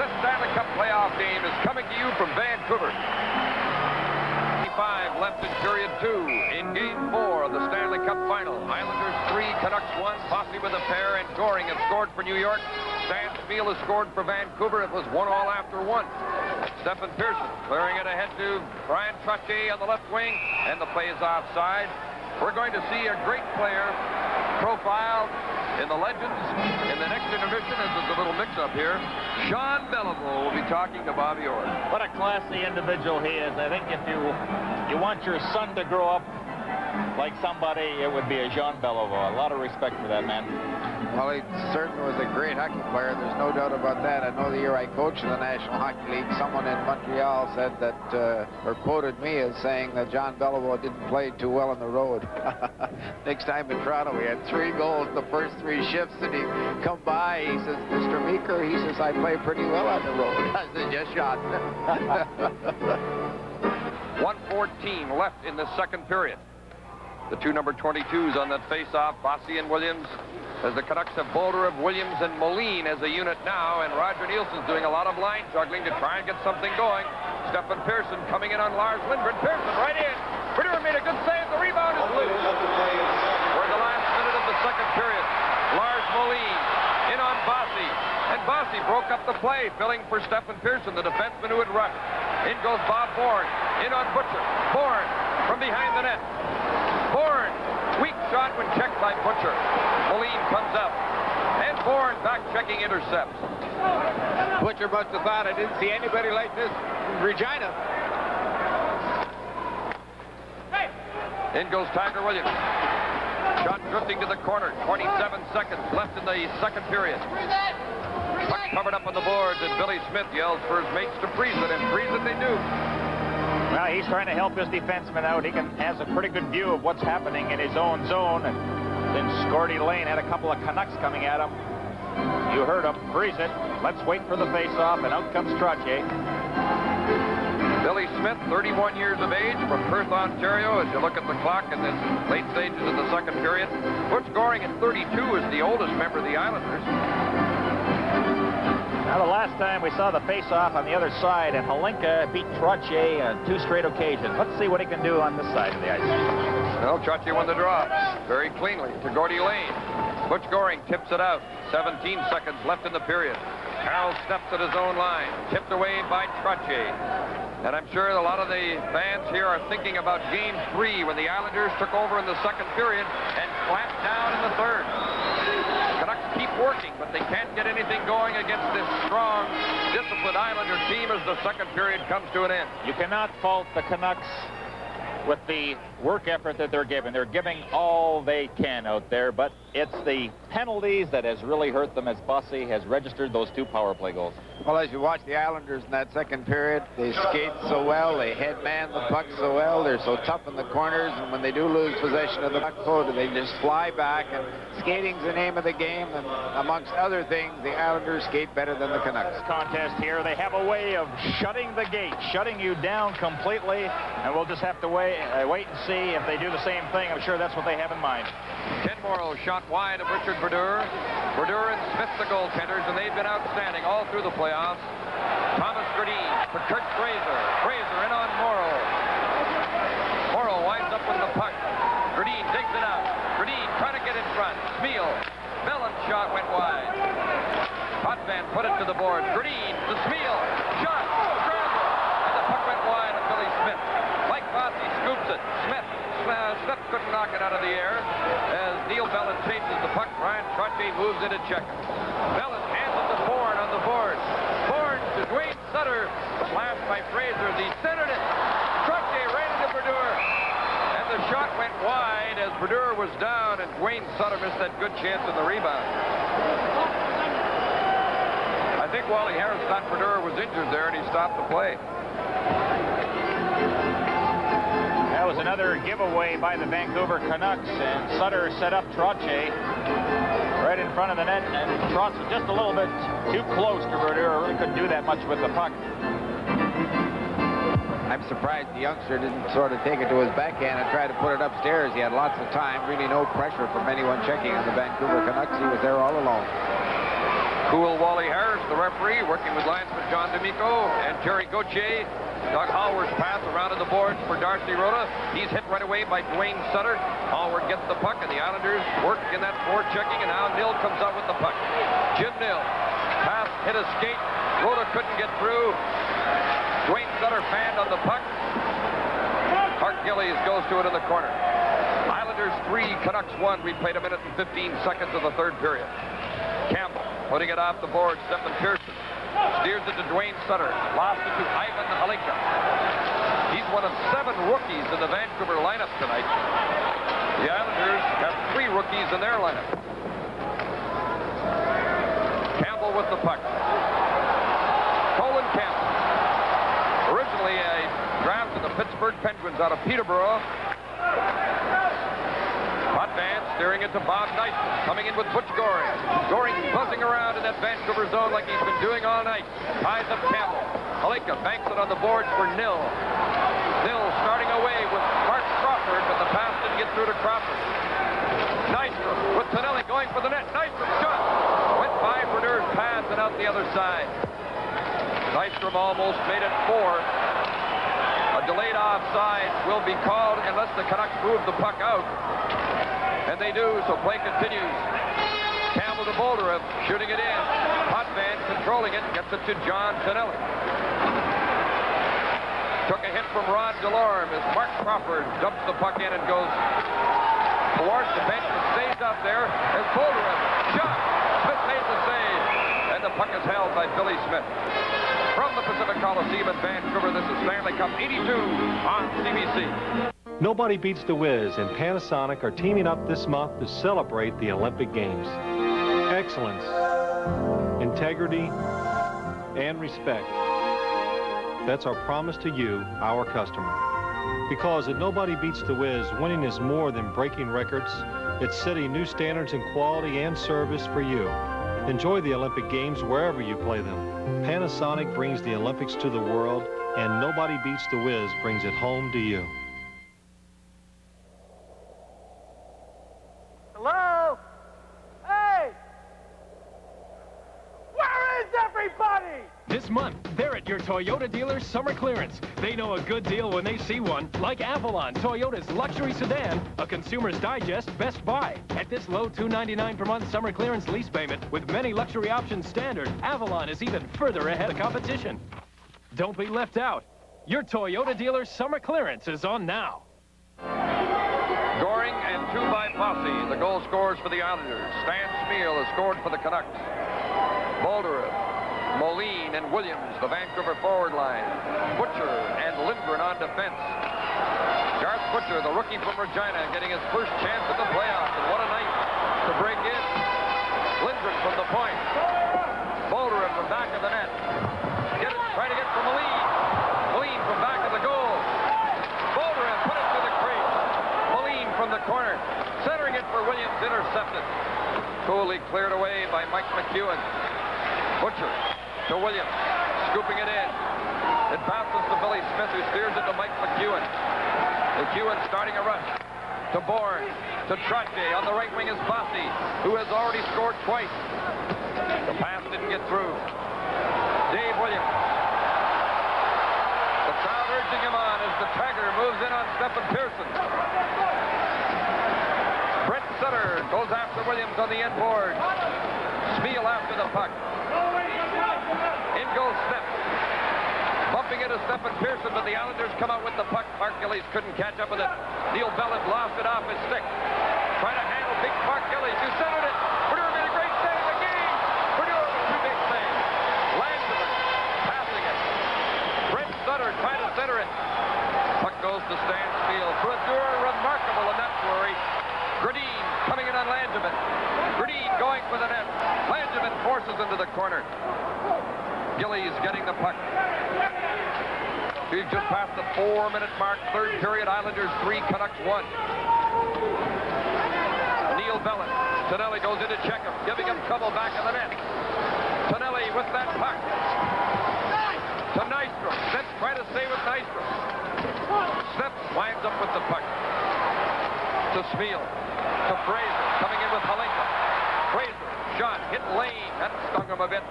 This Stanley Cup playoff game is coming to you from Vancouver. 5 left in period 2 in game 4 of the Stanley Cup final. Islanders 3, Canucks 1, Bossy with a pair, and Goring have scored for New York. Stan Smeel has scored for Vancouver. It was 1-1 after 1. Stephen Pearson clearing it ahead to Brian Trottier on the left wing, and the play is offside. We're going to see a great player profiled in the Legends in the next intermission, as there's a little mix-up here. Jean Beliveau will be talking to Bobby Orr. What a classy individual he is. I think if you want your son to grow up like somebody, it would be a Jean Beliveau. A lot of respect for that man. Well, he certainly was a great hockey player. There's no doubt about that. I know the year I coached in the National Hockey League, someone in Montreal said that, or quoted me as saying that Jean Beliveau didn't play too well on the road. Next time in Toronto, we had 3 goals the first 3 shifts, and he come by, he says, Mr. Meeker, he says, I play pretty well on the road. I said, just shot. 1:14 left in the second period. The 2 number 22s on that face-off, Bossy and Williams, as the Canucks have Boulder of Williams and Moline as a unit now, and Roger Nielsen's doing a lot of line juggling to try and get something going. Stephen Pearson coming in on Lars Lindgren. Pearson right in. Brodeur made a good save. The rebound is loose. We're in the last minute of the second period. Lars Moline in on Bossy, and Bossy broke up the play, filling for Stephen Pearson, the defenseman who had rushed. In goes Bob Bourne. In on Butcher. Bourne from behind the net. Bourne shot when checked by Butcher. Moline comes up. And Bourne back-checking intercepts. Butcher must have thought, I didn't see anybody like this in Regina. In goes Tiger Williams. Shot drifting to the corner. 27 seconds left in the second period. Puck covered up on the boards, and Billy Smith yells for his mates to freeze it, and freeze it they do. Well, he's trying to help his defenseman out. He has a pretty good view of what's happening in his own zone. And then Scorty Lane had a couple of Canucks coming at him. You heard him. Freeze it. Let's wait for the face-off, and out comes Trottier. Billy Smith, 31 years of age, from Perth, Ontario. As you look at the clock in the late stages of the second period, Butch Goring at 32 is the oldest member of the Islanders. Now, the last time we saw the face-off on the other side, and Holinka beat Trottier on 2 straight occasions. Let's see what he can do on this side of the ice. Well, Trottier won the draw very cleanly to Gordy Lane. Butch Goring tips it out. 17 seconds left in the period. Harold steps at his own line, tipped away by Trottier. And I'm sure a lot of the fans here are thinking about Game 3 when the Islanders took over in the second period and clamped down in the third. Canucks keep working, but they can't get anything going against this strong, disciplined Islander team as the second period comes to an end. You cannot fault the Canucks with the work effort that they're giving. They're giving all they can out there, but it's the penalties that has really hurt them as Bossy has registered those 2 power play goals. Well, as you watch the Islanders in that second period, they skate so well, they headman the puck so well, they're so tough in the corners, and when they do lose possession of the puck, they just fly back, and skating's the name of the game, and amongst other things, the Islanders skate better than the Canucks. Contest here, they have a way of shutting the gate, shutting you down completely, and we'll just have to wait and see if they do the same thing. I'm sure that's what they have in mind. Ken Morrow shot wide of Richard Brodeur. Brodeur and Smith the goaltenders, and they've been outstanding all through the playoffs. Thomas Gradine to Kurt Fraser. Fraser in on Morrow. Morrow winds up with the puck. Gradine digs it out. Gradine trying to get in front. Smeal. Mellon's shot went wide. Potvin put it to the board. Gradine to Smeal. Shot. Scramble. And the puck went wide of Billy Smith. Mike Bossy scoops it. Smith couldn't knock it out of the air as Neil Bellin changes the puck. Brian Trottier moves into check. Bellin hands it to Bourne on the board. Bourne to Dwayne Sutter. Slashed by Fraser as he centered it. Trottier ran into Brodeur. And the shot went wide as Brodeur was down, and Dwayne Sutter missed that good chance in the rebound. I think Wally Harris thought Brodeur was injured there, and he stopped the play. That was another giveaway by the Vancouver Canucks, and Sutter set up Trottier right in front of the net, and Trotz was just a little bit too close to Brodeur. Really couldn't do that much with the puck. I'm surprised the youngster didn't sort of take it to his backhand and try to put it upstairs. He had lots of time, really no pressure from anyone checking on the Vancouver Canucks. He was there all alone. Cool Wally Harris, the referee, working with linesman John D'Amico and Terry Gauthier. Doug Hallward's pass around to the boards for Darcy Rota. He's hit right away by Dwayne Sutter. Hallward gets the puck, and the Islanders work in that forechecking, and now Nill comes out with the puck. Jim Nill. Pass hit a skate. Rota couldn't get through. Dwayne Sutter fanned on the puck. Clark Gillies goes to it in the corner. Islanders 3, Canucks 1. We played a minute and 15 seconds of the third period. Campbell putting it off the board. Stephen Pearson steers it to Dwayne Sutter. Lost it to Ivan Holinka. He's one of 7 rookies in the Vancouver lineup tonight. The Islanders have 3 rookies in their lineup. Campbell with the puck. Colin Campbell. Originally a draft of the Pittsburgh Penguins out of Peterborough. Potvin steering it to Bob Neisman, coming in with Butch Goring. Goring buzzing around in that Vancouver zone like he's been doing all night. Ties up Campbell. Holinka banks it on the boards for Nill. Nill starting away with Mark Crawford, but the pass didn't get through to Crawford. Nystrom with Tonelli going for the net. Nystrom shot. Went by Berneur's pass and out the other side. Nystrom almost made it 4. A delayed offside will be called unless the Canucks move the puck out. And they do, so play continues. Campbell to Bolderev, shooting it in. Potvin controlling it, gets it to John Tonelli. Took a hit from Rod Delorme as Mark Crawford dumps the puck in and goes Towards the bench, it stays out there as Boldurin. Shot. Smith made the save. And the puck is held by Billy Smith. From the Pacific Coliseum in Vancouver, this is Stanley Cup 82 on CBC. Nobody beats the Wiz, and Panasonic are teaming up this month to celebrate the Olympic Games. Excellence, integrity, and respect. That's our promise to you, our customer. Because at Nobody Beats the Wiz, winning is more than breaking records. It's setting new standards in quality and service for you. Enjoy the Olympic Games wherever you play them. Panasonic brings the Olympics to the world, and Nobody Beats the Wiz brings it home to you. Hello? Hey! Where is everybody? This month, they're at your Toyota dealer's summer clearance. They know a good deal when they see one, like Avalon, Toyota's luxury sedan, a Consumer's Digest Best Buy. At this low $299 per month summer clearance lease payment, with many luxury options standard, Avalon is even further ahead of competition. Don't be left out. Your Toyota dealer's summer clearance is on now. Goring and 2 by Posse. The goal scorers for the Islanders. Stan Smeel has scored for the Canucks. Boldurin, Moline, and Williams, the Vancouver forward line. Butcher and Lindgren on defense. Garth Butcher, the rookie from Regina, getting his first chance at the playoffs. And what a night to break in. Lindgren from the point. Boldurin from back of the net. Try to get from Moline. Moline from back of the goal. Boldurin put it to the crease. Moline from the corner. Centering it for Williams, intercepted. Coolly cleared away by Mike McEwen. Butcher to Williams, scooping it in. It bounces to Billy Smith, who steers it to Mike McEwen. McEwen starting a rush to Bourne, to Trottier. On the right wing is Bossy, who has already scored twice. The pass didn't get through. Dave Williams. The crowd urging him on as the Tiger moves in on Stephen Pearson. Brent Sutter goes after Williams on the end board. Smeel after the puck. In goes Smith. Bumping into Stephen Pearson, but the Islanders come out with the puck. Mark Gillies couldn't catch up with it. Neil Bellet lost it off his stick. Trying to handle big Mark Gillies, who centered it. Brodeur made a great save of the game. Brodeur with 2 big saves. Landman passing it. Brent Sutter trying to center it. Puck goes to Stan Smeel. Brodeur remarkable in that flurry. Gradine coming in on Langevin. Gradine going for the net. Langevin forces into the corner. Gillies getting the puck. We've just passed the 4-minute mark. Third period, Islanders 3, Canucks 1. Neil Bellet. Tonelli goes in to check him, giving him trouble back in the net. Tonelli with that puck. To Nystrom. Smith trying to save with Nystrom. Smith winds up with the puck. To Smeel. To Fraser. Coming in with Halinka. Fraser. Shot. Hit Lane. That stung him a bit.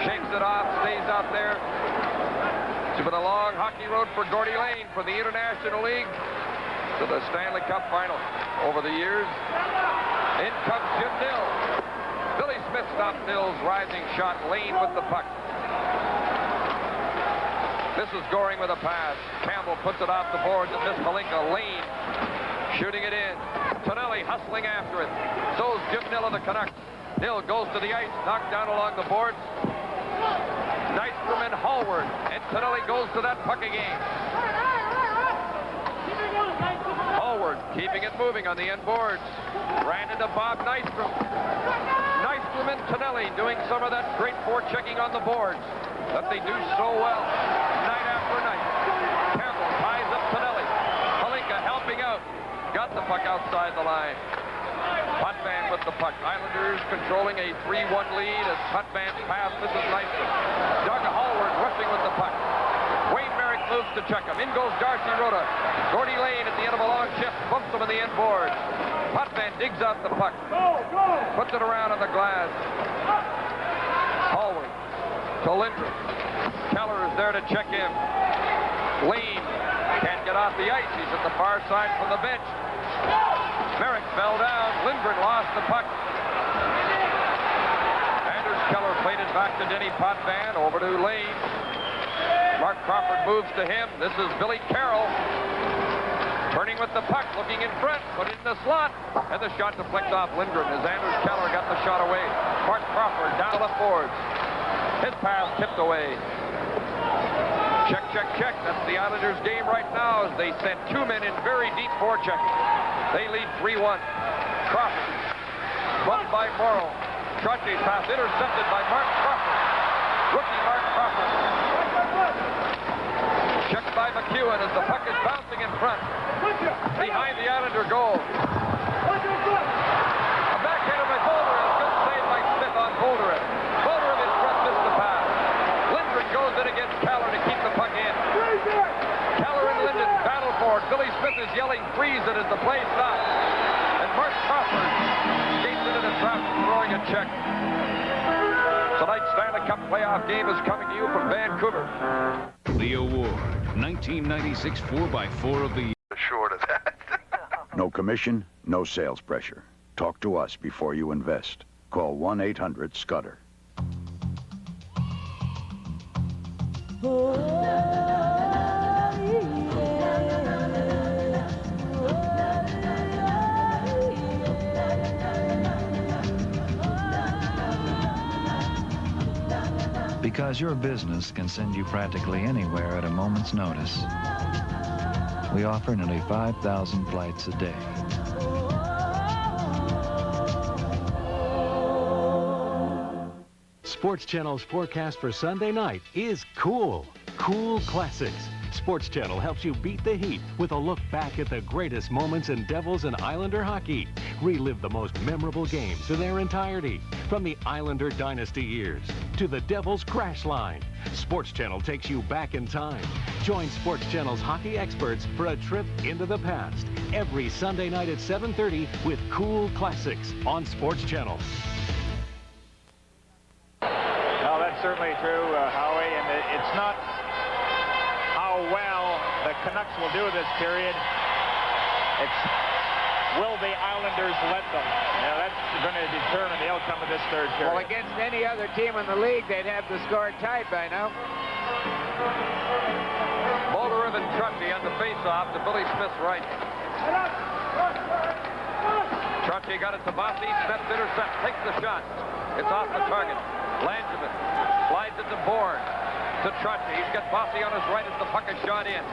Shakes it off. Stays out there. It's been a long hockey road for Gordie Lane from the International League to the Stanley Cup final. Over the years, in comes Jim Nils. Billy Smith stops Nils' rising shot. Lane with the puck. This is Goring with a pass. Campbell puts it off the boards and Miss Halinka. Lane shooting it in. Tonelli hustling after it. So is Jim Nill of the Canucks. Nill goes to the ice, knocked down along the boards. Nystrom and Hallward. And Tonelli goes to that puck again. Hallward keeping it moving on the end boards. Ran into Bob Nystrom. Nystrom and Tonelli doing some of that great forechecking on the boards that they do so well night after night. Campbell ties up Tonelli. Halinka helping out. Got the puck outside the line. Potvin with the puck. Islanders controlling a 3-1 lead as Potvin pass. This is Nystrom. Doug Hallward rushing with the puck. Wayne Merrick moves to check him. In goes Darcy Rhoda. Gordie Lane at the end of a long shift bumps him in the end board. Potvin digs out the puck. Puts it around on the glass. Hallward to Lindgren. Keller is there to check him. Lane can't get off the ice. He's at the far side from the bench. Merrick fell down. Lindgren lost the puck. Anders Keller played it back to Denny Potvin. Over to Lane. Mark Crawford moves to him. This is Billy Carroll. Turning with the puck, looking in front, put it in the slot, and the shot deflects off Lindgren as Anders Keller got the shot away. Mark Crawford down the left boards. His pass tipped away. Check, check, check. That's the Islanders' game right now as they send two men in very deep forecheck. They lead 3-1. Crawford, bumped by Morrow. Trotti's pass intercepted by Mark Crawford. Rookie Mark Crawford. Checked by McEwen as the puck is bouncing in front. Behind the Islander goal. A backhand by Bolderev. Good save by Smith on Bolderev. Bolderev in front missed the pass. Lindgren goes in against Keller to keep the puck in. Keller and Linden battle for it. Billy Smith is yelling freeze it as the play stops. And Mark Crawford skates into the trap throwing a check. Tonight's Stanley Cup playoff game is coming to you from Vancouver. The award, 1996 4x4 of the year. Short of that. No commission, no sales pressure. Talk to us before you invest. Call 1-800-SCUTTER. Because your business can send you practically anywhere at a moment's notice, we offer nearly 5,000 flights a day. Sports Channel's forecast for Sunday night is cool. Cool Classics. Sports Channel helps you beat the heat with a look back at the greatest moments in Devils and Islander hockey. Relive the most memorable games in their entirety, from the Islander dynasty years to the Devils crash line. Sports Channel takes you back in time. Join Sports Channel's hockey experts for a trip into the past every Sunday night at 7:30 with Cool Classics on Sports Channel. Well, that's certainly true, Howie, and it's not how well the Canucks will do this period. It's will the Islanders let them? That's going to determine the outcome of this third period. Well, against any other team in the league, they'd have the score tied by now. Bolderev and Trotty on the face-off to Billy Smith's right. Trotty got it to Bossy. Smith intercepts, takes the shot. It's off the target. Langevin slides it to Bourne. To Trotty. He's got Bossy on his right as the puck is shot in.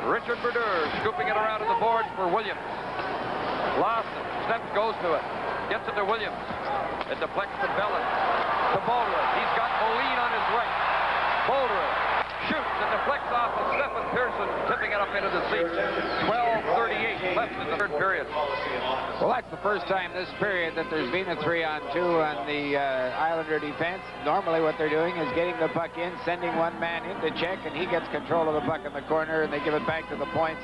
Richard Brodeur scooping it around to the boards for Williams. Lawson steps, goes to it. Gets it to Williams. It deflects to Bellin. To Bolderev. He's got Moline on his right. Bolderev shoots and deflects off of Stephen Pearson, tipping it up into the seats. 12:38 left in the third period. Well, that's the first time this period that there's been a 3-on-2 on the Islander defense. Normally what they're doing is getting the puck in, sending one man in to check, and he gets control of the puck in the corner, and they give it back to the points.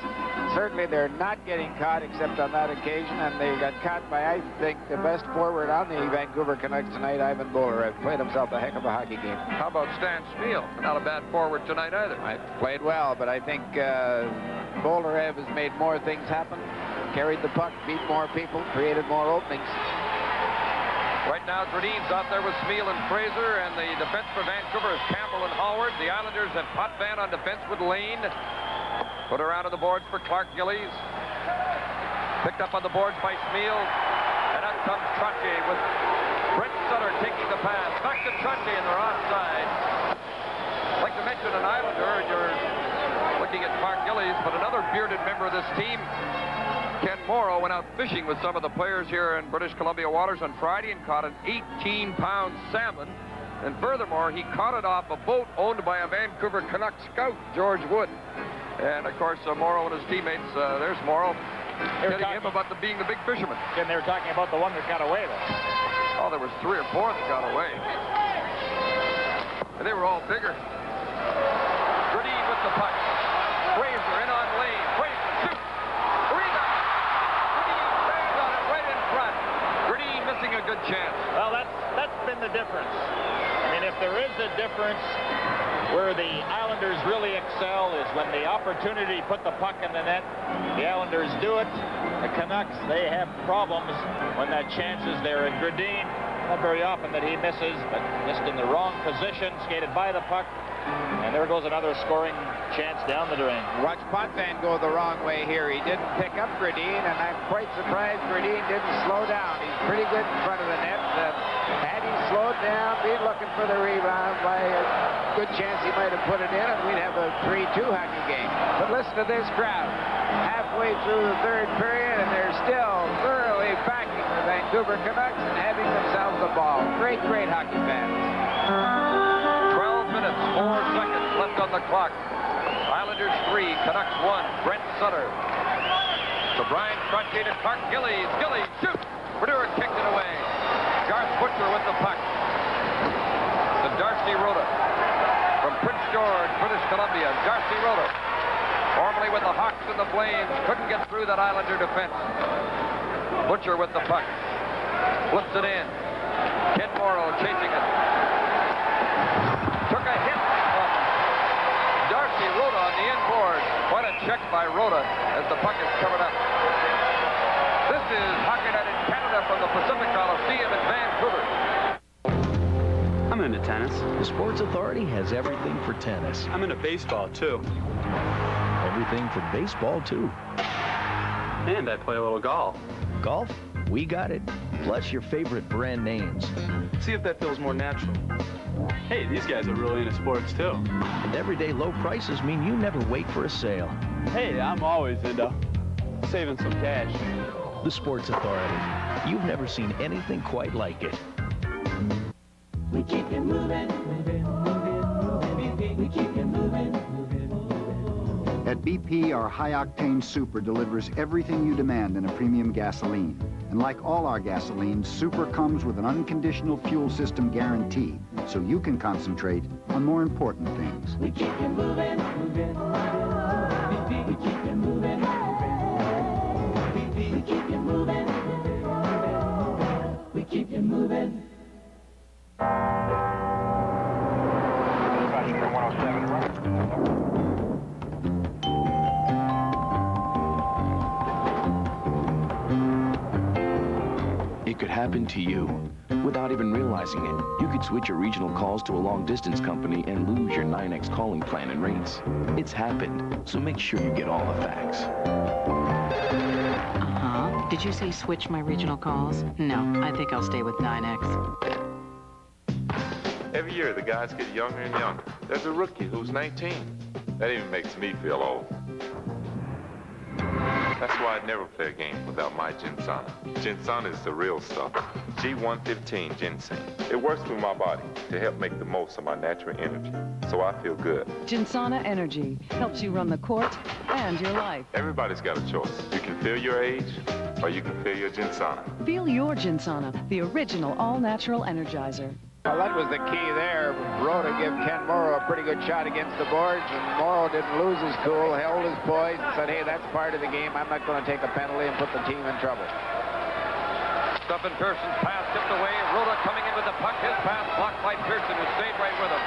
Certainly they're not getting caught except on that occasion, and they got caught by, I think, the best forward on the Vancouver Canucks tonight, Ivan Bolderev. Played himself a heck of a hockey game. How about Stan Spiel? Not a bad forward tonight either. Played well, but I think Bolderev has made more things happen, carried the puck, beat more people, created more openings. Right now, Gradine's out there with Smeal and Fraser, and the defense for Vancouver is Campbell and Howard. The Islanders have Potvin on defense with Lane. Put her out of the boards for Clark Gillies. Picked up on the boards by Smeal. And out comes Trottier with Brent Sutter taking the pass. Back to Trottier, and they're offside. I'd like to mention an Islander, and you're looking at Clark Gillies, but another bearded member of this team, Ken Morrow, went out fishing with some of the players here in British Columbia waters on Friday and caught an 18-pound salmon. And furthermore, he caught it off a boat owned by a Vancouver Canucks scout, George Wood. And, of course, Morrow and his teammates, there's Morrow, telling him about being the big fisherman. And they were talking about the one that got away, though. Oh, there was 3 or 4 that got away. And they were all bigger. Gradine with the puck. Fraser in on Lane. Fraser shoots. Rebound. Gradine stands on it right in front. Gradine missing a good chance. Well, that's been the difference. I mean, if there is a difference Where the Islanders really excel is when the opportunity to put the puck in the net. The Islanders do it. The Canucks, they have problems when that chance is there. And Gradin, not very often that he misses, but missed in the wrong position, skated by the puck. And there goes another scoring chance down the drain. Watch Potvin go the wrong way here. He didn't pick up Gradin, and I'm quite surprised Gradin didn't slow down. He's pretty good in front of the net. Had he slowed down, been looking for the rebound, by a good chance he might have put it in, and we'd have a 3-2 hockey game. But listen to this crowd. Halfway through the third period, and they're still thoroughly backing the Vancouver Canucks and having themselves a ball. Great, great hockey fans. 12 minutes, 4 seconds left on the clock. Islanders 3, Canucks 1. Brent Sutter to Brian Crutchy to Clark Gillies. Gillies shoots. Brodeur kicked it away. Garth Butcher with the puck. To Darcy Rhoda. From Prince George, British Columbia. Darcy Rhoda, formerly with the Hawks and the Flames, couldn't get through that Islander defense. Butcher with the puck. Flips it in. Ken Morrow chasing it. Took a hit from Darcy Rhoda on the inboard. What a check by Rhoda as the puck is covered up. This is Hockey Night in Canada from the Pacific Coliseum in Vancouver. I'm into tennis. The Sports Authority has everything for tennis. I'm into baseball, too. Everything for baseball, too. And I play a little golf. Golf? We got it. Plus your favorite brand names. See if that feels more natural. Hey, these guys are really into sports, too. And everyday low prices mean you never wait for a sale. Hey, I'm always into saving some cash. The Sports Authority. You've never seen anything quite like it. We keep it moving, moving, moving, moving. We keep it moving, moving, moving. At BP, our high-octane super delivers everything you demand in a premium gasoline. And like all our gasolines, Super comes with an unconditional fuel system guarantee, so you can concentrate on more important things. We keep it moving, moving, moving. We keep it moving, moving. We keep it moving, moving. We keep it moving. It could happen to you without even realizing it. You could switch your regional calls to a long-distance company and lose your 9X calling plan and rates. It's happened, so make sure you get all the facts. Uh-huh. Did you say switch my regional calls? No, I think I'll stay with 9X. Every year, the guys get younger and younger. There's a rookie who's 19. That even makes me feel old. That's why I'd never play a game without my Ginsana. Ginsana is the real stuff. G115 ginseng. It works through my body to help make the most of my natural energy, so I feel good. Ginsana Energy helps you run the court and your life. Everybody's got a choice. You can feel your age, or you can feel your Ginsana. Feel your Ginsana, the original all-natural energizer. Well, that was the key there. Rhoda gave Ken Morrow a pretty good shot against the boards, and Morrow didn't lose his cool, held his poise, and said, hey, that's part of the game. I'm not going to take a penalty and put the team in trouble. Stephen Pearson's pass tipped away. Rhoda coming in with the puck. His pass blocked by Pearson, who stayed right with him.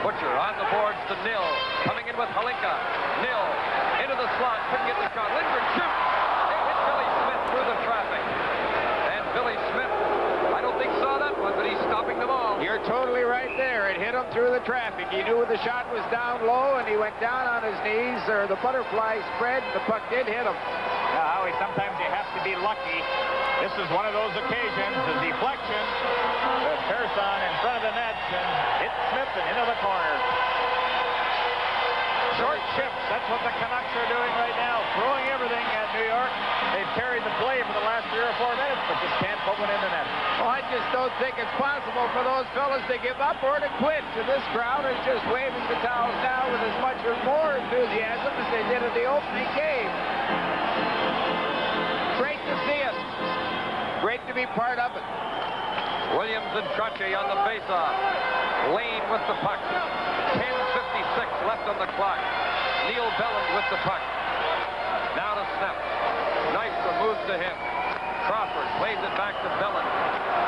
Butcher on the boards to Nil. Coming in with Halinka. Nil into the slot. Couldn't get the shot. Lindgren shoots. They hit Billy Smith through the traffic. And Billy Smith, I don't think saw that one, but he's stopping them all. You're totally right there. It hit him through the traffic. He knew the shot was down low, and he went down on his knees, or the butterfly spread, and the puck did hit him. Now, Howie, sometimes you have to be lucky. This is one of those occasions. The deflection with Pearson in front of the net and hit Smith and into the corner. Short shifts. That's what the Canucks are doing right now, throwing everything at New York. They've carried the play for the last 3 or 4 minutes, but just can't put one in the net. Well, I just don't think it's possible for those fellas to give up or to quit. So this crowd is just waving the towels now with as much or more enthusiasm as they did in the opening game. Great to see it. Great to be part of it. Williams and Crutchy on the faceoff. Lane with the puck. 10:56 left on the clock. Neil Belland with the puck. Now to Snap. Nice move to him. Crawford plays it back to Belland.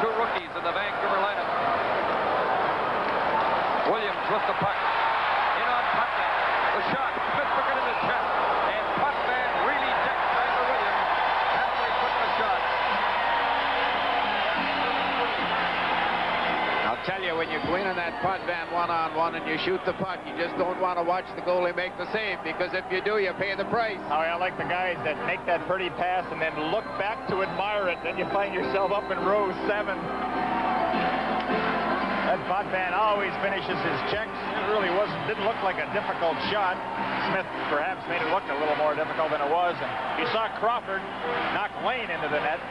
2 rookies in the Vancouver lineup. Williams with the puck. In on Putman. The shot. Smith took it in the chest. And Putman really decked Tiger Williams. After he took the shot. I'll tell you, when you go in on that Putman one-on-one and you shoot the puck, you just don't want to watch the goalie make the save, because if you do, you pay the price. Oh, I like the guys that make that pretty pass and then look back to admire it. Then you find yourself up in row 7. That Putman always finishes his checks. It really didn't look like a difficult shot. Smith perhaps made it look a little more difficult than it was. And you saw Crawford knock Lane into the net.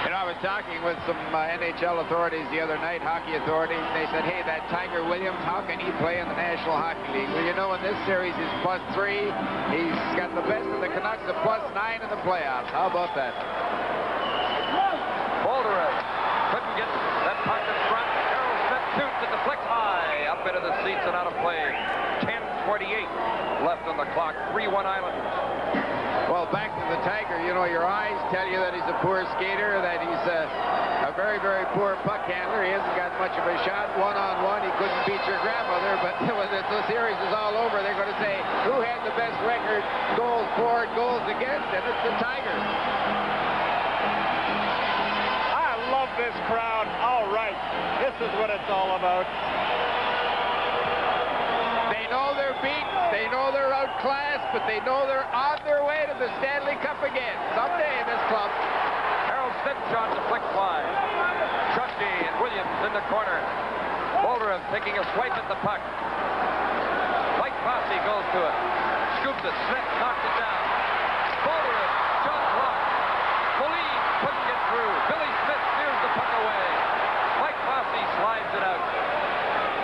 You know, I was talking with some NHL authorities the other night, hockey authorities. They said, hey, that Tiger Williams, how can he play in the National Hockey League? Well, you know, in this series, he's +3. He's got the best of the Canucks at +9 in the playoffs. How about that? Bolderev couldn't get that puck in front. Harold Smith shoots at the flick high. Up into the seats and out of play. 10:28 left on the clock. 3-1 Islanders. Well, back to the Tiger, you know, your eyes tell you that he's a poor skater, that he's a very, very poor puck handler. He hasn't got much of a shot. One-on-one, he couldn't beat your grandmother, but when the series is all over, they're going to say, who had the best record, goals for, goals against, and it's the Tiger. I love this crowd. All right, this is what it's all about. They know they're beaten, they know they're outclassed, but they know they're on their way to the Stanley Cup again. Someday in this club. Harold Smith shot the flick wide. Trusty and Williams in the corner. Bolderev taking a swipe at the puck. Mike Fossey goes to it. Scoops it. Smith knocks it down. Bolderev, shot blocked. Moline couldn't get through. Billy Smith steers the puck away. Mike Fossey slides it out.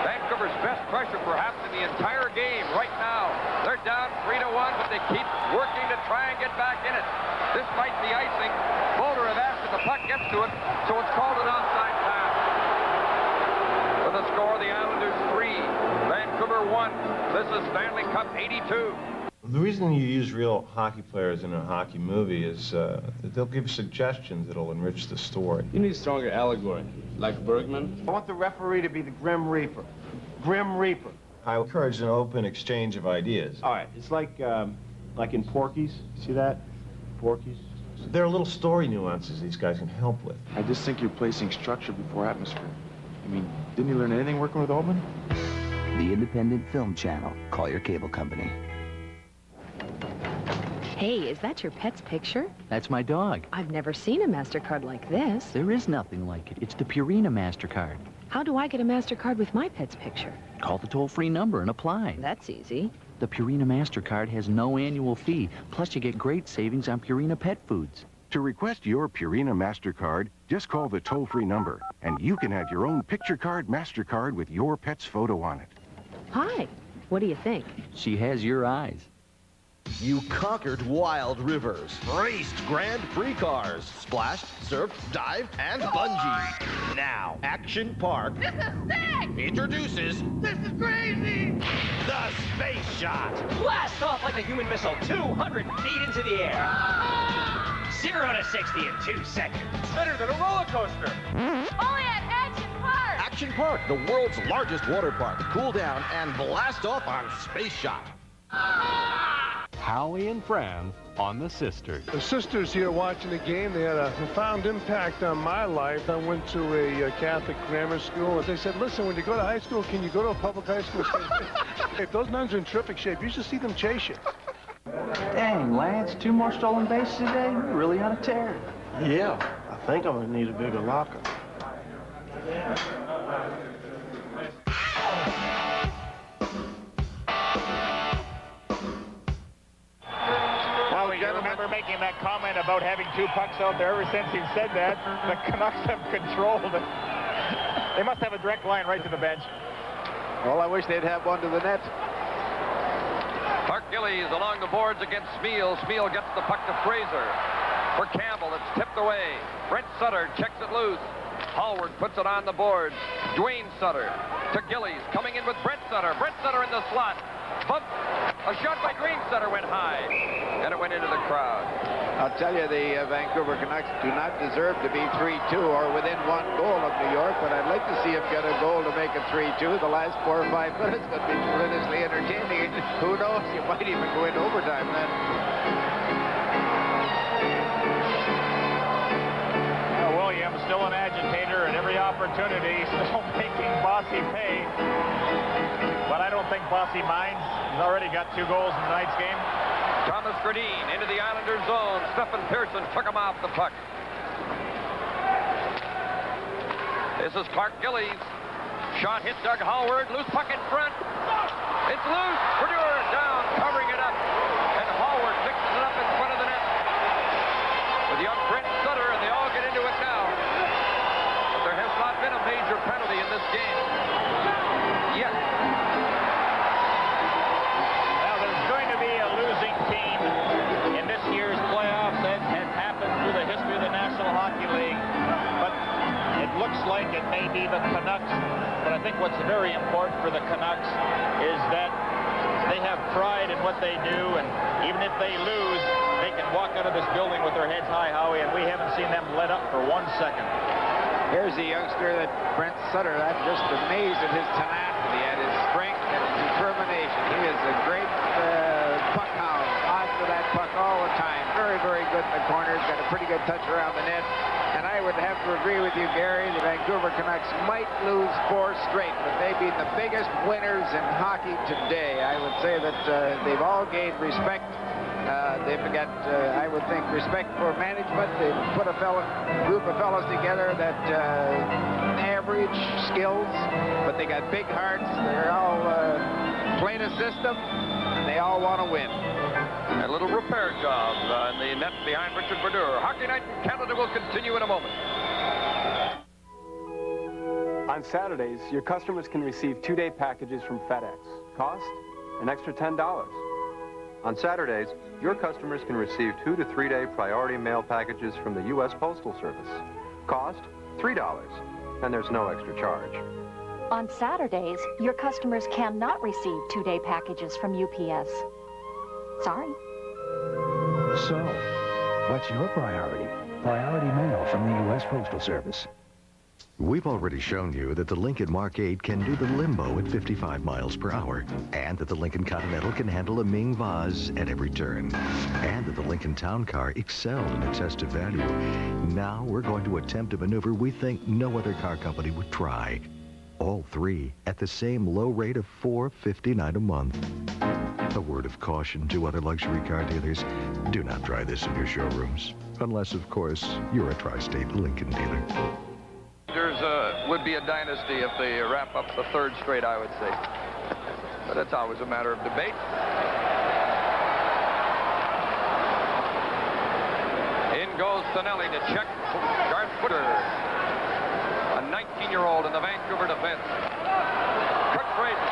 Vancouver's best pressure perhaps in the entire game right now. They're down 3-1, but they keep working to try and get back in it. Despite the icing, Bolderev after the puck gets to it, so it's called an offside pass. With the score, the Islanders 3, Vancouver 1. This is Stanley Cup 82. The reason you use real hockey players in a hockey movie is that they'll give suggestions that'll enrich the story. You need stronger allegory, like Bergman. I want the referee to be the Grim Reaper. Grim Reaper. I encourage an open exchange of ideas. All right, it's like in Porky's. See that? Porky's. There are little story nuances these guys can help with. I just think you're placing structure before atmosphere. I mean, didn't you learn anything working with Altman? The Independent Film Channel. Call your cable company. Hey, is that your pet's picture? That's my dog. I've never seen a MasterCard like this. There is nothing like it. It's the Purina MasterCard. How do I get a MasterCard with my pet's picture? Call the toll-free number and apply. That's easy. The Purina MasterCard has no annual fee, plus you get great savings on Purina pet foods. To request your Purina MasterCard, just call the toll-free number, and you can have your own picture card MasterCard with your pet's photo on it. Hi. What do you think? She has your eyes. You conquered wild rivers, raced Grand Prix cars, splashed, surfed, dived, and bungee. Now, Action Park This is sick! introduces This is crazy! the Space Shot. Blast off like a human missile 200 feet into the air. 0 to 60 in 2 seconds. Better than a roller coaster. Only at Action Park! Action Park, the world's largest water park. Cool down and blast off on Space Shot. Howie and Fran on the Sisters. The sisters here watching the game, they had a profound impact on my life. I went to a Catholic grammar school, and they said, listen, when you go to high school, can you go to a public high school? If those nuns are in terrific shape, you should see them chase you. Dang, Lance, 2 more stolen bases today? You're really on a tear. Yeah, I think I'm gonna need a bigger locker. Well, you remember making that comment about having 2 pucks out there. Ever since he said that, the Canucks have controlled it. They must have a direct line right to the bench. Well, I wish they'd have one to the net. Mark Gillies along the boards against Smeal. Smeal gets the puck to Fraser. For Campbell, it's tipped away. Brent Sutter checks it loose. Hallward puts it on the boards. Dwayne Sutter to Gillies, coming in with Brent Sutter. Brent Sutter in the slot. Bump. A shot by Green Sutter went high, and it went into the crowd. I'll tell you, the Vancouver Canucks do not deserve to be 3-2 or within 1 goal of New York, but I'd like to see them get a goal to make it 3-2. The last 4 or 5 minutes would be tremendously entertaining. Who knows? You might even go into overtime then. Williams still an agitator at every opportunity, still making Bossy pay. But I don't think Bossy minds. He's already got 2 goals in tonight's game. Thomas Gradine into the Islanders' zone. Stephen Pearson took him off the puck. This is Clark Gillies. Shot hit Doug Howard. Loose puck in front. It's loose. Brodeur down, covering it up. And Howard mixes it up in front of the net. With young Brent Sutter, and they all get into it now. But there has not been a major penalty in this game yet. Well, there's going to be a losing team in this year's playoffs. That has happened through the history of the National Hockey League. But it looks like it may be the Canucks. But I think what's very important for the Canucks is that they have pride in what they do, and even if they lose, they can walk out of this building with their heads high, Howie, and we haven't seen them let up for 1 second. Here's a youngster that Brent Sutter. I'm just amazed at his tenacity, at his strength and his determination. He is a great puck hound, on for that puck all the time. Very, very good in the corners, got a pretty good touch around the net. And I would have to agree with you, Gary. The Vancouver Canucks might lose 4 straight, but they've been the biggest winners in hockey today. I would say that they've all gained respect. They've got, I would think, respect for management. They've put a group of fellows together that average skills, but they got big hearts. They're all playing a system, and they all want to win. A little repair job in the net behind Richard Brodeur. Hockey Night in Canada will continue in a moment. On Saturdays, your customers can receive 2-day packages from FedEx. Cost? An extra $10. On Saturdays, your customers can receive 2 to 3-day priority mail packages from the U.S. Postal Service. Cost? $3. And there's no extra charge. On Saturdays, your customers cannot receive 2-day packages from UPS. Sorry. So, what's your priority? Priority mail from the U.S. Postal Service. We've already shown you that the Lincoln Mark 8 can do the limbo at 55 miles per hour, and that the Lincoln Continental can handle a Ming vase at every turn, and that the Lincoln Town Car excelled in its estimate value. Now we're going to attempt a maneuver we think no other car company would try. All 3 at the same low rate of $459 a month. A word of caution to other luxury car dealers: do not try this in your showrooms, unless, of course, you're a tri-state Lincoln dealer. Would be a dynasty if they wrap up the 3rd straight, I would say. But that's always a matter of debate. In goes Stanley to check Garth Footer, a 19-year-old in the Vancouver defense. Kirk Fraser,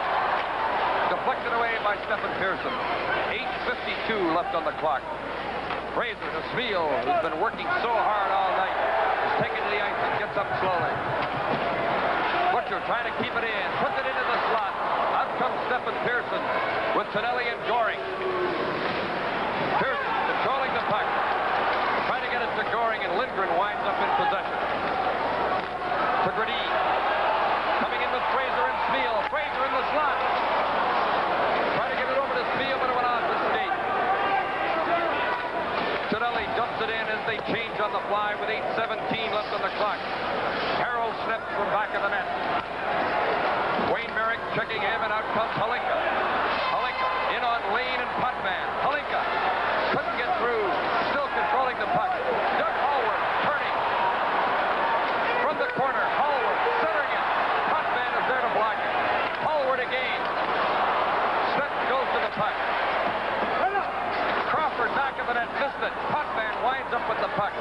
deflected away by Stephen Pearson. 8:52 left on the clock. Fraser to Smeal, who's been working so hard all night, is taken to the ice and gets up slowly. Butcher trying to keep it in, puts it into the slot. Out comes Stephen Pearson with Tonelli and Goring. Pearson controlling the puck, trying to get it to Goring, and Lindgren winds up in possession. To Gradine, coming in with Fraser and Smeal. Fraser in the slot, trying to get it over to Smeal, but it went off the skate. Tonelli dumps it in as they change on the fly with 8:17 left on the clock. Harold snips from back of the net. Wayne Merrick checking him, and out comes Halinka. Halinka in on Lane and Potvin. Halinka couldn't get through, still controlling the puck. Doug Howard turning from the corner. Howard centering it. Potvin is there to block it. Howard again. Smith goes to the puck. Crawford back of the net, missed it. Potvin winds up with the puck.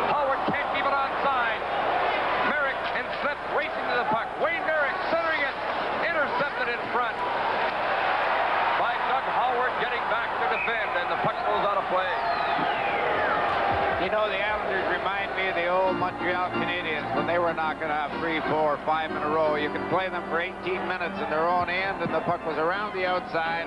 Howard can't keep it onside. Merrick and Smith racing to the puck. Wayne Merrick centering it. Intercepted in front. Montreal Canadiens when they were knocking off 3, 4, 5 in a row. You could play them for 18 minutes in their own end, and the puck was around the outside,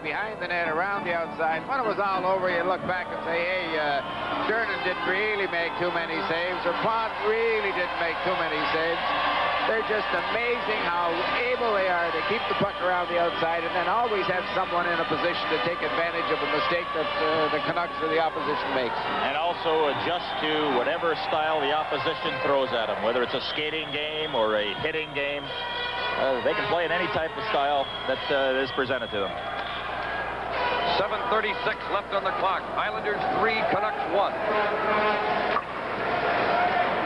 behind the net, around the outside. When it was all over, you look back and say, hey, Sternen didn't really make too many saves, or Pond really didn't make too many saves. They're just amazing how able they are to keep the puck around the outside and then always have someone in a position to take advantage of a mistake that the Canucks or the opposition makes. And also adjust to whatever style the opposition throws at them, whether it's a skating game or a hitting game. They can play in any type of style that is presented to them. 7:36 left on the clock. Islanders 3, Canucks 1.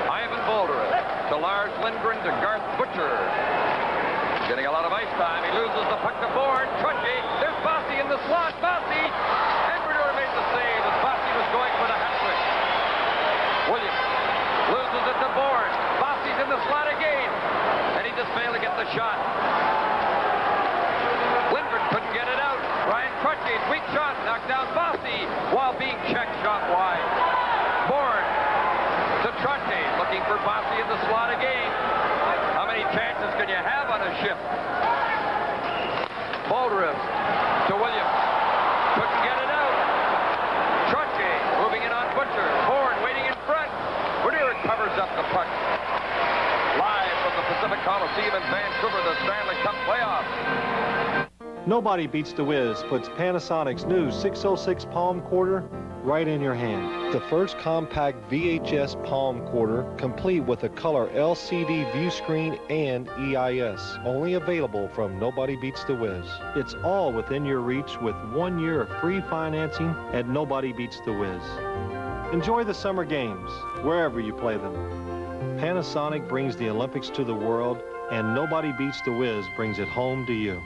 Ivan Boldurev to Lars Lindgren to Garth Butcher. Getting a lot of ice time. He loses the puck to Bourne. Trunche. There's Bossy in the slot. Bossy. And Brodeur made the save as Bossy was going for the hat trick. Williams loses it to Bourne. Bossy's in the slot again. And he just failed to get the shot. Lindgren couldn't get it out. Ryan Trunche's weak shot knocked down Bossy while being checked shot wide. Bourne to Trunche, looking for Bossy in the slot again. How many chances can you have on a shift? Boldurev to Williams. Couldn't get it out. Trunche moving in on Butcher. Bourne waiting in front. Brodeur covers up the puck. Live from the Pacific Coliseum in Vancouver, the Stanley Cup playoffs. Nobody Beats the Whiz puts Panasonic's new 606 palm quarter right in your hand. The first compact VHS palm quarter, complete with a color LCD view screen and EIS. Only available from Nobody Beats the Whiz. It's all within your reach with 1 year of free financing at Nobody Beats the Whiz. Enjoy the summer games, wherever you play them. Panasonic brings the Olympics to the world, and Nobody Beats the Whiz brings it home to you.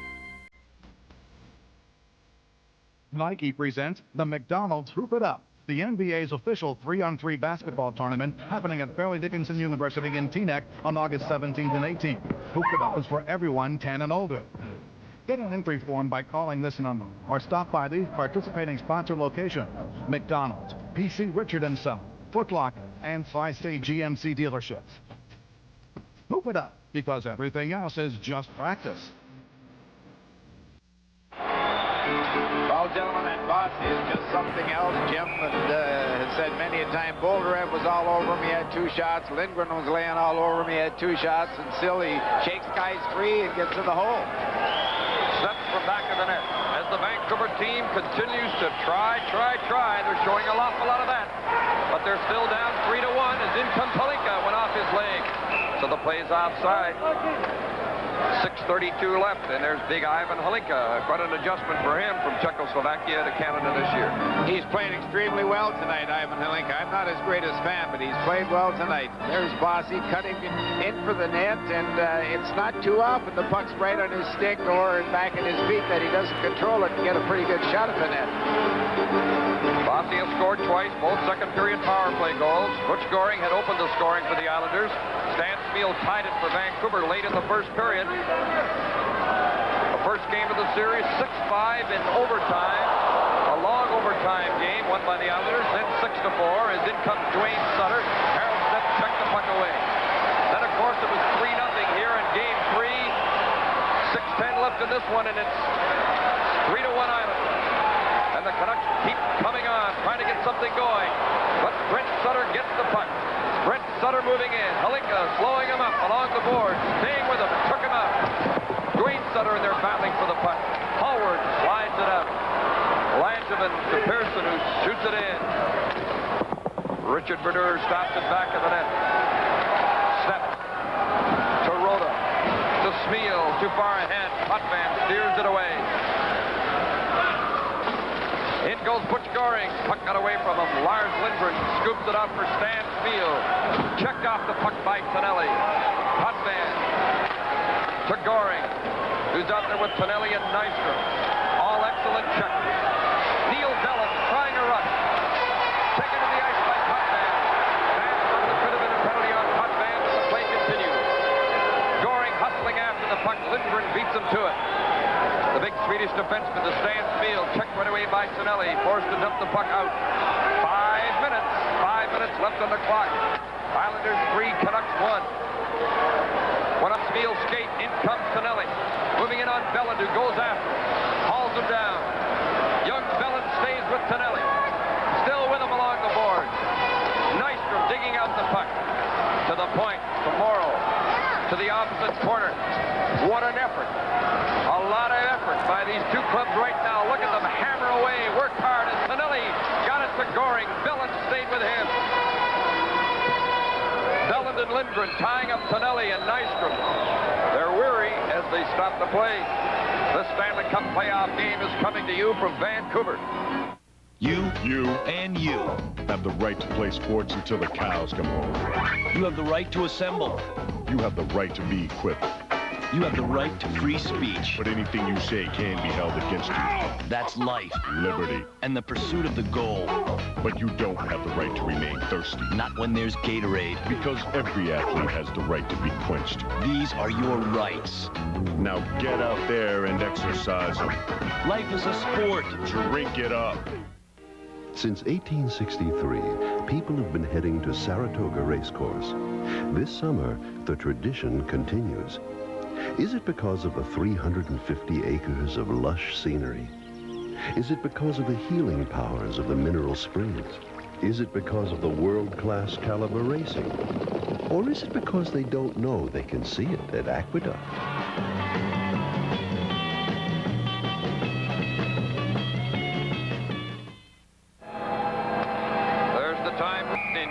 Nike presents the McDonald's Hoop It Up, the NBA's official 3-on-3 basketball tournament happening at Fairleigh Dickinson University in Teaneck on August 17th and 18th. Hoop It Up is for everyone 10 and older. Get an entry form by calling this number or stop by the participating sponsor location: McDonald's, PC Richard & Son, Foot Locker, and Tri-State GMC dealerships. Hoop It Up, because everything else is just practice. Well, gentlemen, that Bossy is just something else. Jim has said many a time, Boldurev was all over him. He had 2 shots. Lindgren was laying all over him. He had 2 shots. And still he shakes guys free and gets to the hole. Steps from back of the net. As the Vancouver team continues to try. They're showing an awful lot of that. But they're still down 3-1 as in comes Halinka, went off his leg. So the play's offside. 6:32 left, and there's big Ivan Halinka. Quite an adjustment for him from Czechoslovakia to Canada this year. He's playing extremely well tonight, Ivan Halinka. I'm not his greatest fan, but he's played well tonight. There's Bossy cutting in for the net, and it's not too often the puck's right on his stick or back at his feet that he doesn't control it and get a pretty good shot at the net. Bossy has scored twice, both second-period power play goals. Butch Goring had opened the scoring for the Islanders. Stan Smyl tied it for Vancouver late in the first period. The first game of the series, 6-5 in overtime. A long overtime game won by the Islanders, then 6-4 as in comes Dwayne Sutter. Harold Smith checked the puck away. Then, of course, it was 3-0 here in Game 3. 6:10 left in this one, and it's 3-1 Islanders. And the Canucks keep coming on, trying to get something going. But Brent Sutter gets the puck. Brent Sutter moving in. Halinka slowing him up along the board, staying with him, and took him out. Dwayne Sutter, and they're battling for the puck. Hallward slides it out. Langevin to Pearson, who shoots it in. Richard Brodeur stops it back of the net. Snap to Rhoda. To Smyl, too far ahead. Potvin steers it away. In goes Butch Goring. Puck got away from him. Lars Lindgren scoops it up for Stan Smyl. Checked off the puck by Tonelli. Potvin to Goring, who's out there with Tonelli and Nystrom. All excellent checkers. Neil Dellin trying to rush. Taken to the ice by Potvin. There could have been a penalty on Potvin, but the play continues. Goring hustling after the puck. Lindgren beats him to it. The big Swedish defenseman to Stan Smyl, checked right away by Tonelli, forced to dump the puck out. 5 minutes left on the clock. Islanders 3, Canucks 1. One up Smeel skate, in comes Tonelli. Moving in on Belland, who goes after him. Hauls him down. Young Belland stays with Tonelli. Still with him along the boards. Nystrom digging out the puck. To the point, to Morrow. To the opposite corner. What an effort. A lot of effort by these two clubs right now. Look at them hammer away, work hard, and Tonelli got it to Goring. Belland stayed with him. Belland and Lindgren tying up Tonelli and Nystrom. They're weary as they stop the play. The Stanley Cup playoff game is coming to you from Vancouver. You, and you have the right to play sports until the cows come home. You have the right to assemble. You have the right to be equipped. You have the right to free speech. But anything you say can be held against you. That's life. Liberty. And the pursuit of the goal. But you don't have the right to remain thirsty. Not when there's Gatorade. Because every athlete has the right to be quenched. These are your rights. Now get out there and exercise them. Life is a sport. Drink it up. Since 1863, people have been heading to Saratoga Racecourse. This summer, the tradition continues. Is it because of the 350 acres of lush scenery? Is it because of the healing powers of the mineral springs? Is it because of the world-class caliber racing? Or is it because they don't know they can see it at Aqueduct?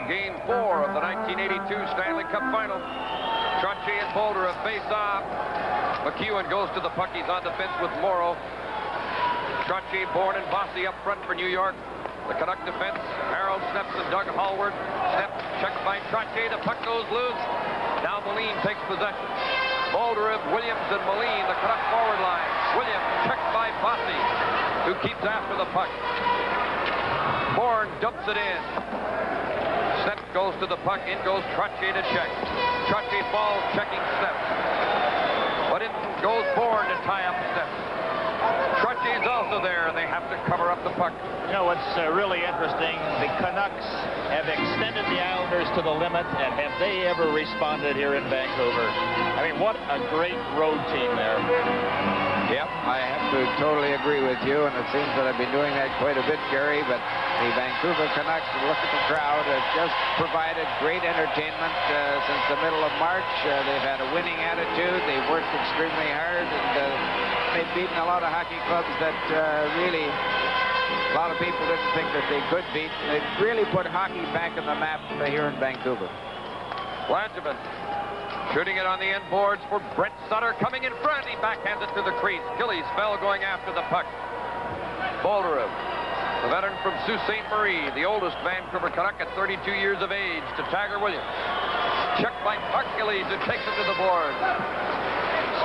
Game 4 of the 1982 Stanley Cup Final. Trottier and Boulder have faced off. McEwen goes to the puck. He's on defense with Morrow. Trottier, Bourne, and Bossy up front for New York. The Canuck defense, Harold Steps and Doug Hallward. Steps checked by Trottier. The puck goes loose. Now Moline takes possession. Boulder, Williams, and Moline, the Canuck forward line. Williams checked by Bossy, who keeps after the puck. Bourne dumps it in. Steps goes to the puck. In goes Trottier to check. Trottier falls, checking Steps. But in goes Bourne to tie up Steps. Trottier's also there, and they have to cover up the puck. You know what's really interesting? The Canucks have extended the Islanders to the limit, and have they ever responded here in Vancouver? I mean, what a great road team there. Yep, I have to totally agree with you, and it seems that I've been doing that quite a bit, Gary, but the Vancouver Canucks, look at the crowd, have just provided great entertainment since the middle of March. They've had a winning attitude, they've worked extremely hard, and they've beaten a lot of hockey clubs that really a lot of people didn't think that they could beat. They've really put hockey back on the map here in Vancouver. Langevin shooting it on the end boards for Brent Sutter, coming in front. He backhands it to the crease. Gillies fell going after the puck. Bolderev, the veteran from Sault Ste. Marie, the oldest Vancouver Canuck at 32 years of age, to Tiger Williams. Checked by Puck Gillies, who takes it to the board.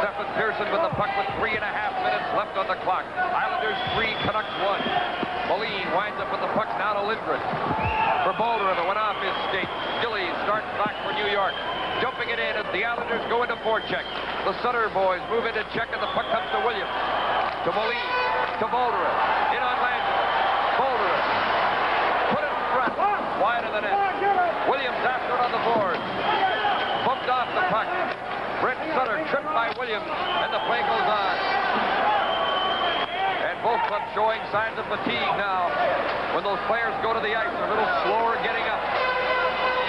Stephen Pearson with the puck with 3.5 minutes left on the clock. Islanders 3, Canucks 1. Moline winds up with the puck now to Lindgren. For Bolderev, it went off his skate. Gillies starts back for New York. Jumping it in as the Islanders go into forecheck. The Sutter boys move into check, and the puck comes to Williams. To Moline. To Bolderev. In on Langevin. Bolderev. Put it in front. Wide of the net. Williams after it on the board. Bumped off the puck. Brent Sutter tripped by Williams, and the play goes on. And both clubs showing signs of fatigue now. When those players go to the ice, they're a little slower getting up.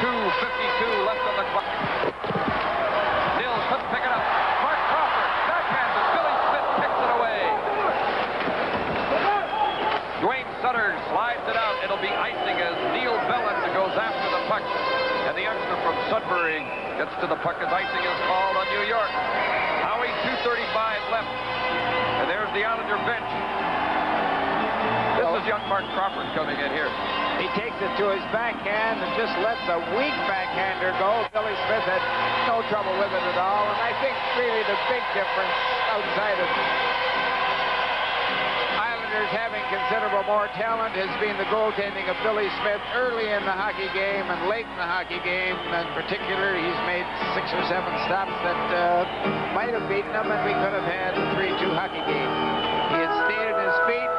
2:52 left on the clock. Nils couldn't pick it up. Mark Crawford backhands it. Billy Smith kicks it away. Dwayne Sutter slides it out. It'll be icing as Neil Belland goes after the puck. And the youngster from Sudbury gets to the puck as icing is called on New York. Howie, 2:35 left. And there's the Islander bench. This is young Mark Crawford coming in here. He takes it to his backhand and just lets a weak backhander go. Billy Smith had no trouble with it at all. And I think really the big difference outside of Islanders having considerable more talent has been the goaltending of Billy Smith early in the hockey game and late in the hockey game. In particular, he's made 6 or 7 stops that might have beaten him, and we could have had a 3-2 hockey game. He has stayed at his feet.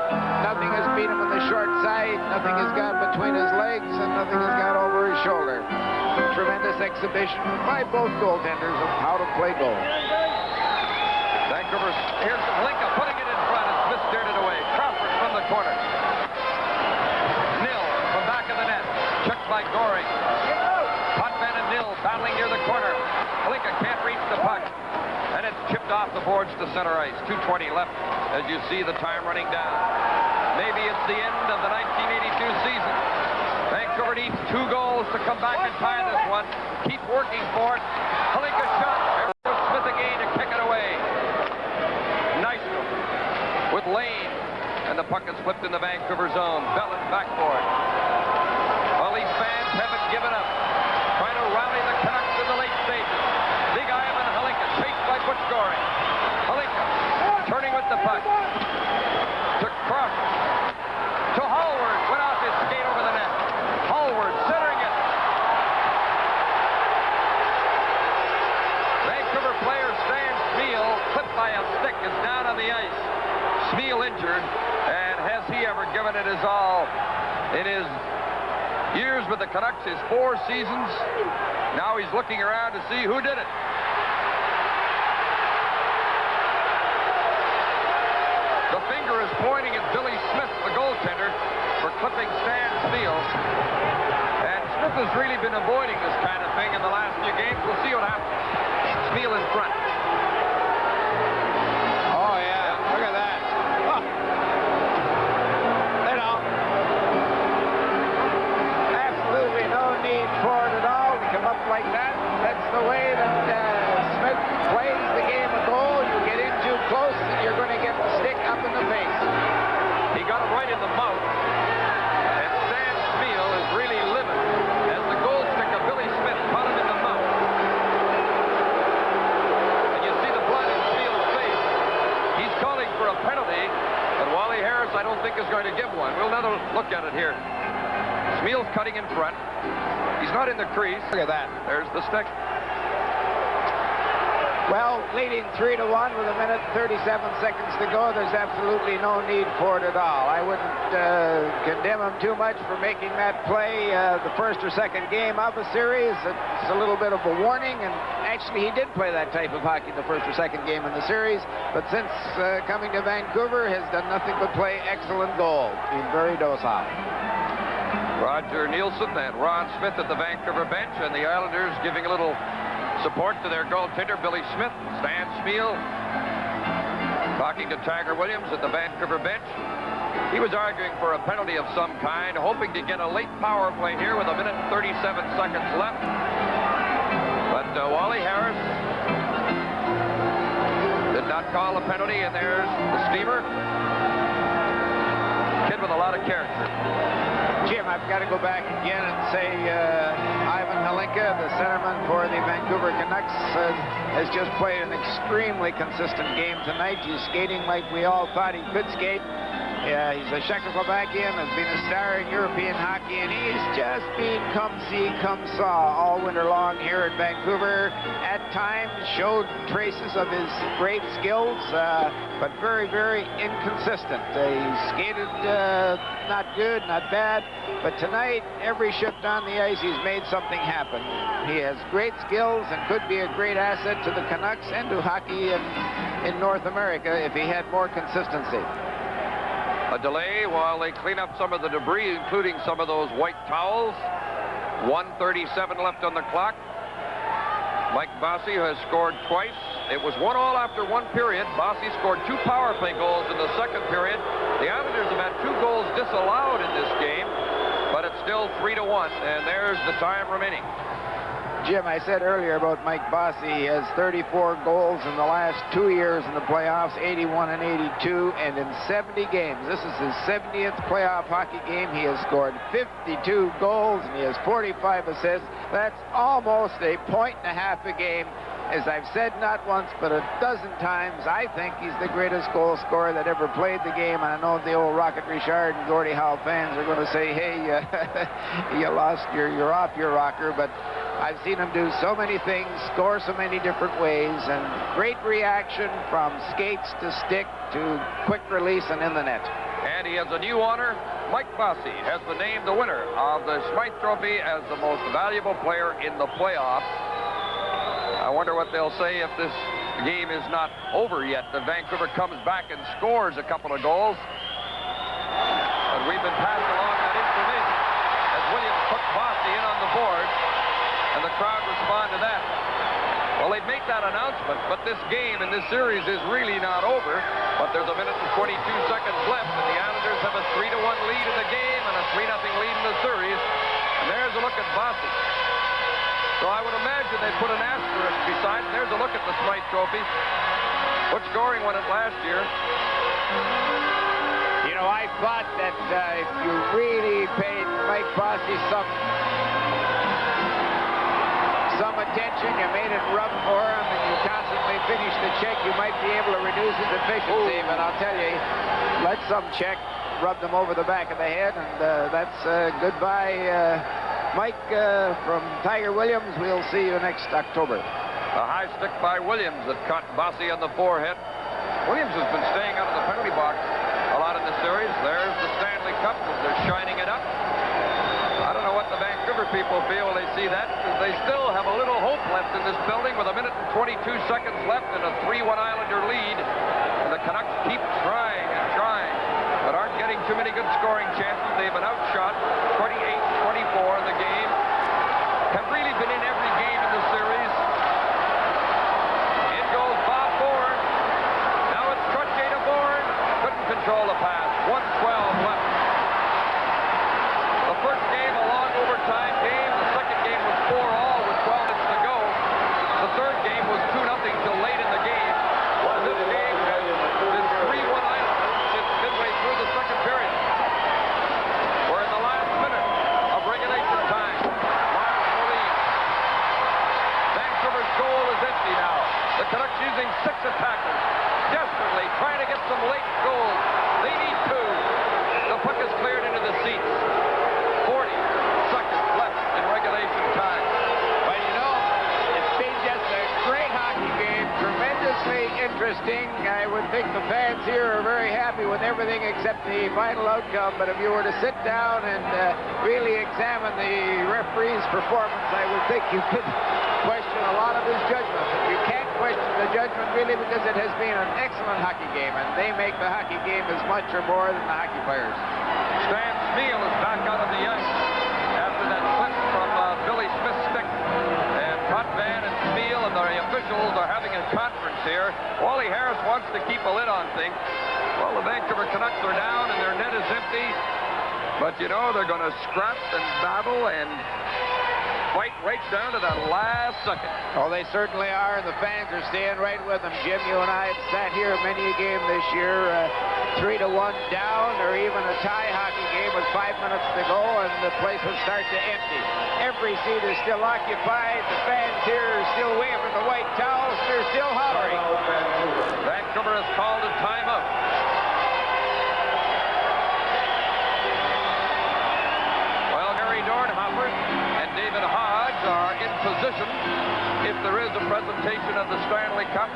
Nothing has beat him on the short side. Nothing has got between his legs, and nothing has got over his shoulder. Tremendous exhibition by both goaltenders of how to play goal. Vancouver, here's Linka putting it in front and Smith steered it away. Crawford from the corner. Nil from back of the net. Checked by Goring. Potvin and Nil battling near the corner. Linka can't reach the puck. And it's chipped off the boards to center ice. 2:20 left as you see the time running down. Maybe it's the end of the 1982 season. Vancouver needs 2 goals to come back and tie this one. Keep working for it. Halinka shot. There's Smith again to kick it away. Nice with Lane. And the puck is flipped in the Vancouver zone. Bellin backboard. Well, these fans haven't given up. Trying to rally the Canucks in the late stages. Big Ivan Halinka chased by Butch Goring. Halinka turning with the puck. To Crawford. To Hallward. Went off his skate over the net. Hallward centering it. Vancouver player Stan Smeal, clipped by a stick, is down on the ice. Smeal injured, and has he ever given it his all in his years with the Canucks, his 4 seasons? Now he's looking around to see who did it. The finger is pointing at Billy Smith, the goaltender, for clipping Stan Smeal. And Smith has really been avoiding this kind of thing in the last few games. We'll see what happens. Smeal in front. Oh, yeah. Look at that. Oh. You know, absolutely no need for it at all to come up like that. That's the way that Smith plays the game of goal. You get in too close and you're going to get the stick up in the face. He got it right in the mouth. And Stan Smeal is really livid as the goal stick of Billy Smith caught him in the mouth. And you see the blood in Smeal's face. He's calling for a penalty, but Wally Harris I don't think is going to give one. We'll another look at it here. Smeal's cutting in front. He's not in the crease. Look at that. There's the stick. Well, leading 3-1 with 1 minute 37 seconds to go, there's absolutely no need for it at all. I wouldn't condemn him too much for making that play the first or second game of a series. It's a little bit of a warning, and actually he did play that type of hockey the first or second game in the series, but since coming to Vancouver has done nothing but play excellent goal. He's very docile. Roger Nielsen and Ron Smith at the Vancouver bench, and the Islanders giving a little support to their goaltender, Billy Smith. Stan Smeal talking to Tiger Williams at the Vancouver bench. He was arguing for a penalty of some kind, hoping to get a late power play here with 1 minute and 37 seconds left. But Wally Harris did not call a penalty, and there's the steamer. Kid with a lot of character. Jim, I've got to go back again and say Ivan Halinka, the centerman for the Vancouver Canucks, has just played an extremely consistent game tonight. He's skating like we all thought he could skate. He's a Czechoslovakian, has been a star in European hockey, and he's just been come see, come saw all winter long here in Vancouver. At times showed traces of his great skills, but very, very inconsistent. He skated not good, not bad, but tonight, every shift on the ice, he's made something happen. He has great skills and could be a great asset to the Canucks and to hockey in North America if he had more consistency. A delay while they clean up some of the debris, including some of those white towels. 1:37 left on the clock. Mike Bossy has scored twice. It was 1-1 after 1 period. Bossy scored 2 power play goals in the second period. The Islanders have had 2 goals disallowed in this game, but it's still 3-1, and there's the time remaining. Jim, I said earlier about Mike Bossy. He has 34 goals in the last 2 years in the playoffs, 81 and 82, and in 70 games. This is his 70th playoff hockey game. He has scored 52 goals, and he has 45 assists. That's almost a point and a half a game. As I've said not once, but a dozen times, I think he's the greatest goal scorer that ever played the game. And I know the old Rocket Richard and Gordie Howe fans are going to say, hey, you're off your rocker, but I've seen him do so many things, score so many different ways, and great reaction from skates to stick to quick release and in the net. And he has a new honor, Mike Bossy has been named the winner of the Smythe Trophy as the most valuable player in the playoffs. I wonder what they'll say if this game is not over yet. The Vancouver comes back and scores a couple of goals. But we've been passed along that information as Williams put Bossy in on the board, and the crowd respond to that. Well, they've made that announcement, but this game in this series is really not over. But there's a minute and 22 seconds left, and the Islanders have a 3-1 lead in the game and a 3-0 lead in the series. And there's a look at Bossy. So I would imagine they put an asterisk beside it. There's a look at the Smythe Trophy. What scoring won it last year? You know, I thought that if you really paid Mike Bossy some attention, you made it rough for him, and you constantly finished the check, you might be able to reduce his efficiency. But I'll tell you, let some check rub them over the back of the head, and that's goodbye, Mike, from Tiger Williams. We'll see you next October. A high stick by Williams that caught Bossy on the forehead. Williams has been staying out of the penalty box a lot in the series. There's the Stanley Cup as they're shining it up. I don't know what the Vancouver people feel when they see that, because they still have a little hope left in this building with a minute and 22 seconds left and a 3-1 Islander lead. And the Canucks keep trying and trying, but aren't getting too many good scoring chances. They've been outshot 28-24 in the game. Have really been in every game in the series. In goes Bob Bourne. Now it's Trottier to Bourne. Couldn't control the pass. 1:12 left. The first game, a long overtime game. The second game was 4-all with 12 minutes to go. The third game was 2-0 till late in the game. This game has been 3-1 Islanders since midway through the second period. We're in the last minute of regulation time. Vancouver's goal is empty now. The Canucks using 6 attackers, desperately trying to get some late goals. They need 2. The puck is cleared into the seats. 40 seconds left in regulation time. Well, you know, it's been just a great hockey game, tremendously interesting. I would think the fans here are very happy with everything except the final outcome. But if you were to sit down and really examine the referee's performance, I would think you could question a lot of his judgment. You can't question the judgment really, because it has been an excellent hockey game, and they make the hockey game as much or more than the hockey players. Stan Smeel is back out of the ice after that flip from Billy Smith's stick. And Potvin and Smeel and the officials are having a conference here. Wally Harris wants to keep a lid on things. Well, the Vancouver Canucks are down and their net is empty. But, you know, they're going to scrap and battle and fight right down to that last second. Oh, they certainly are, and the fans are staying right with them. Jim, you and I have sat here many a game this year, 3-1 down, or even a tie hockey game with 5 minutes to go, and the place would start to empty. Every seat is still occupied. The fans here are still waving the white towels. They're still hollering. Vancouver has called a timeout. Well, Harry Dornhofer and David Hodge are in position if there is a presentation of the Stanley Cup,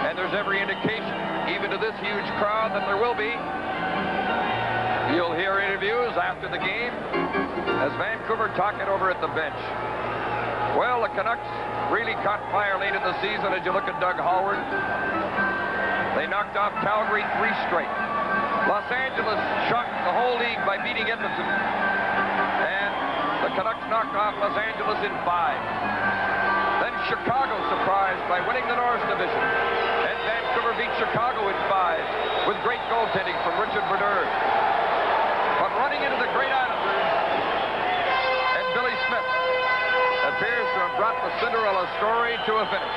and there's every indication, even to this huge crowd, that there will be. You'll hear interviews after the game as Vancouver talk it over at the bench. Well, the Canucks really caught fire late in the season as you look at Doug Howard. They knocked off Calgary 3 straight. Los Angeles shocked the whole league by beating Edmonton. And the Canucks knocked off Los Angeles in 5. Then Chicago surprised by winning the North Division. And Vancouver beat Chicago in 5 with great goaltending from Richard Brodeur. But running into the great Islanders, and Billy Smith appears to have brought the Cinderella story to a finish.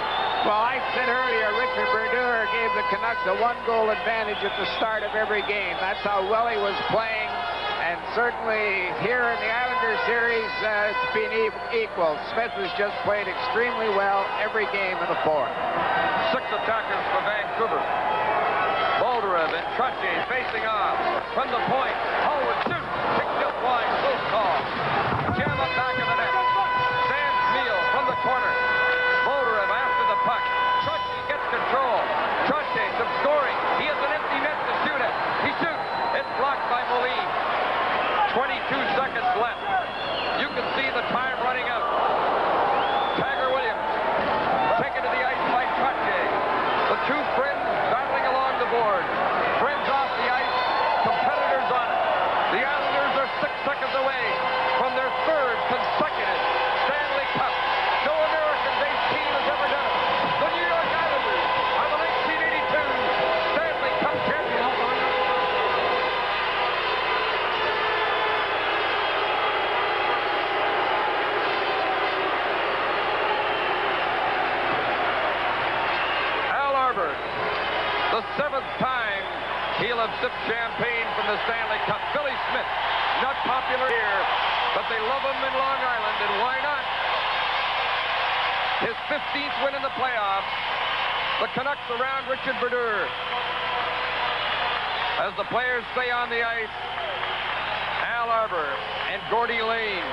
Well, I said earlier, Richard Brodeur gave the Canucks a 1-goal advantage at the start of every game. That's how well he was playing. And certainly here in the Islanders series, it's been equal. Smith has just played extremely well every game in the 4th. 6 attackers for Vancouver. Bolderev and Trottier facing off. From the point, Howard shoots. Kicked up wide, close call. Jam up back of the net. Stan Smeel from the corner. Bolderev after the puck. Trottier gets control. Trottier some scoring. He has an empty net to shoot at. He shoots. It's blocked by Moline. have sipped champagne from the Stanley Cup. Billy Smith, not popular here, but they love him in Long Island, and why not? His 15th win in the playoffs. The Canucks around Richard Brodeur. As the players stay on the ice, Al Arbour and Gordie Lane.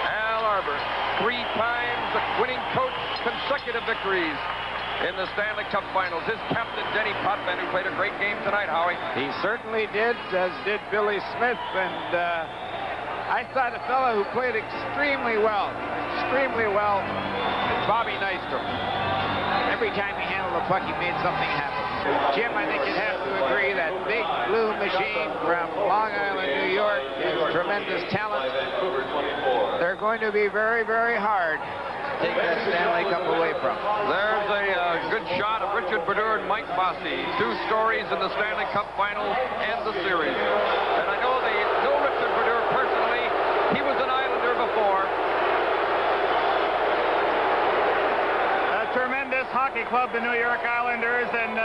Al Arbour, 3 times the winning coach, consecutive victories in the Stanley Cup Finals. His captain, Denny Potvin, who played a great game tonight, Howie. He certainly did, as did Billy Smith, and I thought a fellow who played extremely well, is Bobby Nystrom. Every time he handled the puck, he made something happen. Jim, I think you'd have to agree that big blue machine from Long Island, New York, has tremendous talent. They're going to be very, very hard to take that Stanley Cup away from. There's a good shot of Richard Brodeur and Mike Bossy. 2 stories in the Stanley Cup final and the series. And I know they know Richard Brodeur personally. He was an Islander before. Tremendous hockey club, the New York Islanders, and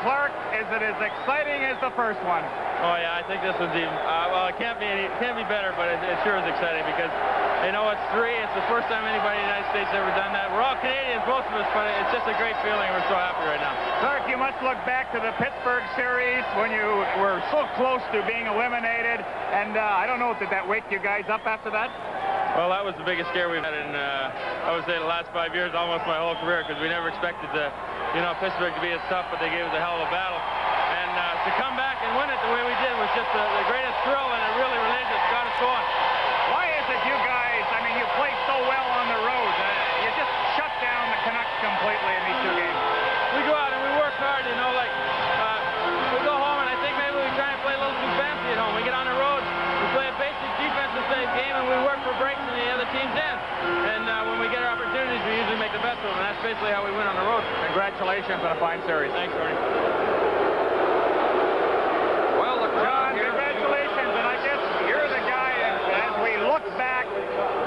Clark, is it as exciting as the first one? Oh yeah, I think this one's even. Well, it can't be better, but it sure is exciting because it's 3. It's the first time anybody in the United States has ever done that. We're all Canadians, most of us, but it's just a great feeling. We're so happy right now. Clark, you must look back to the Pittsburgh series when you were so close to being eliminated, and I don't know, did that wake you guys up after that? Well, that was the biggest scare we've had in, I would say, the last 5 years, almost my whole career, because we never expected Pittsburgh to be as tough, but they gave us a hell of a battle. And to come back and win it the way we did was just the greatest thrill, and it really religious, got us going. Why is it you guys, you played so well on the road, you just shut down the Canucks completely in these 2 games? We go out and we work hard, we go home, and I think maybe we try and play a little too fancy at home. We get on the road, we play a basic defensive game, and we work for breaks in the other team's end. And when we get our opportunities, we usually make the best of them, and that's basically how we win on the road. Congratulations on a fine series. Thanks, Ernie. Well, John, congratulations, and I guess you're the guy, as we look back,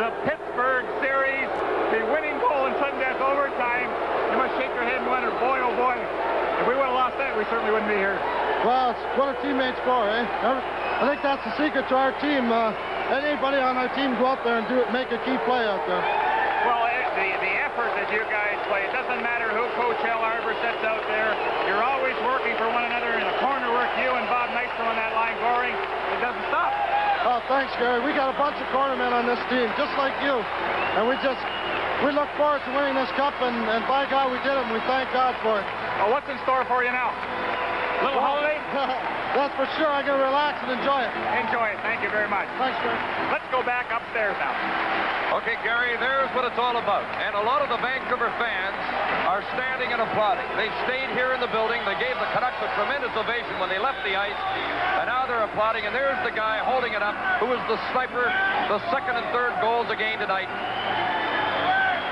the Pittsburgh series, the winning goal in sudden death overtime, you must shake your head and wonder, boy, oh boy, if we would have lost that, we certainly wouldn't be here. Well, it's what a teammate score, eh? I think that's the secret to our team. Anybody on our team go out there and make a key play out there. Well, the effort that you guys play, it doesn't matter who Coach Al Arbour sets out there. You're always working for one another in the corner work. You and Bob Nystrom on that line goring. It doesn't stop. Oh, thanks, Gary. We got a bunch of cornermen on this team, just like you. And we look forward to winning this cup, and by God, we did it, and we thank God for it. Well, what's in store for you now? Little holiday? That's for sure. I'm going to relax and enjoy it. Enjoy it. Thank you very much. Thanks, Gary. Let's go back upstairs now. Okay, Gary, there's what it's all about. And a lot of the Vancouver fans are standing and applauding. They stayed here in the building. They gave the Canucks a tremendous ovation when they left the ice. And now they're applauding. And there's the guy holding it up, who was the sniper, the 2nd and 3rd goals again tonight.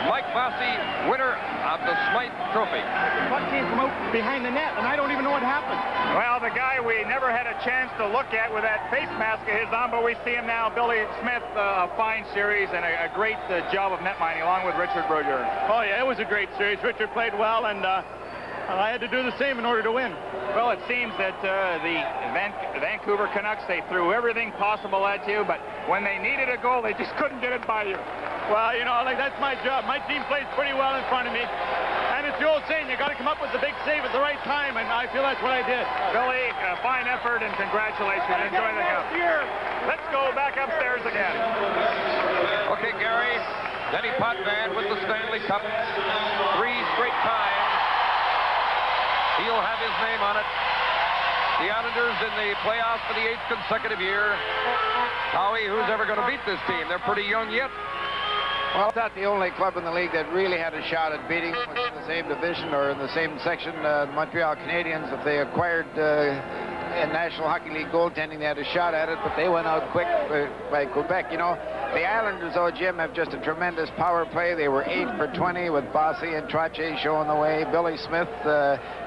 Mike Bossy, winner of the Smythe Trophy. Puck came from out behind the net, and I don't even know what happened. Well, the guy we never had a chance to look at with that face mask of his on, but we see him now. Billy Smith, a fine series and a great job of net mining, along with Richard Brodeur. Oh, yeah, it was a great series. Richard played well, and I had to do the same in order to win. Well, it seems that the Vancouver Canucks, they threw everything possible at you, but when they needed a goal, they just couldn't get it by you. Well, that's my job. My team plays pretty well in front of me. And it's the old saying, you got to come up with the big save at the right time, and I feel that's what I did. Billy, a fine effort, and congratulations. Enjoy the cup. Let's go back upstairs again. Okay, Gary, Denny Potvin with the Stanley Cup. 3 straight times. He'll have his name on it. The Islanders in the playoffs for the 8th consecutive year. Howie, who's ever going to beat this team? They're pretty young yet. Well, it's not the only club in the league that really had a shot at beating in the same division or in the same section. Montreal Canadiens, if they acquired in National Hockey League goaltending, they had a shot at it, but they went out quick by Quebec. The Islanders, though, Jim, have just a tremendous power play. They were 8 for 20 with Bossy and Trottier showing the way. Billy Smith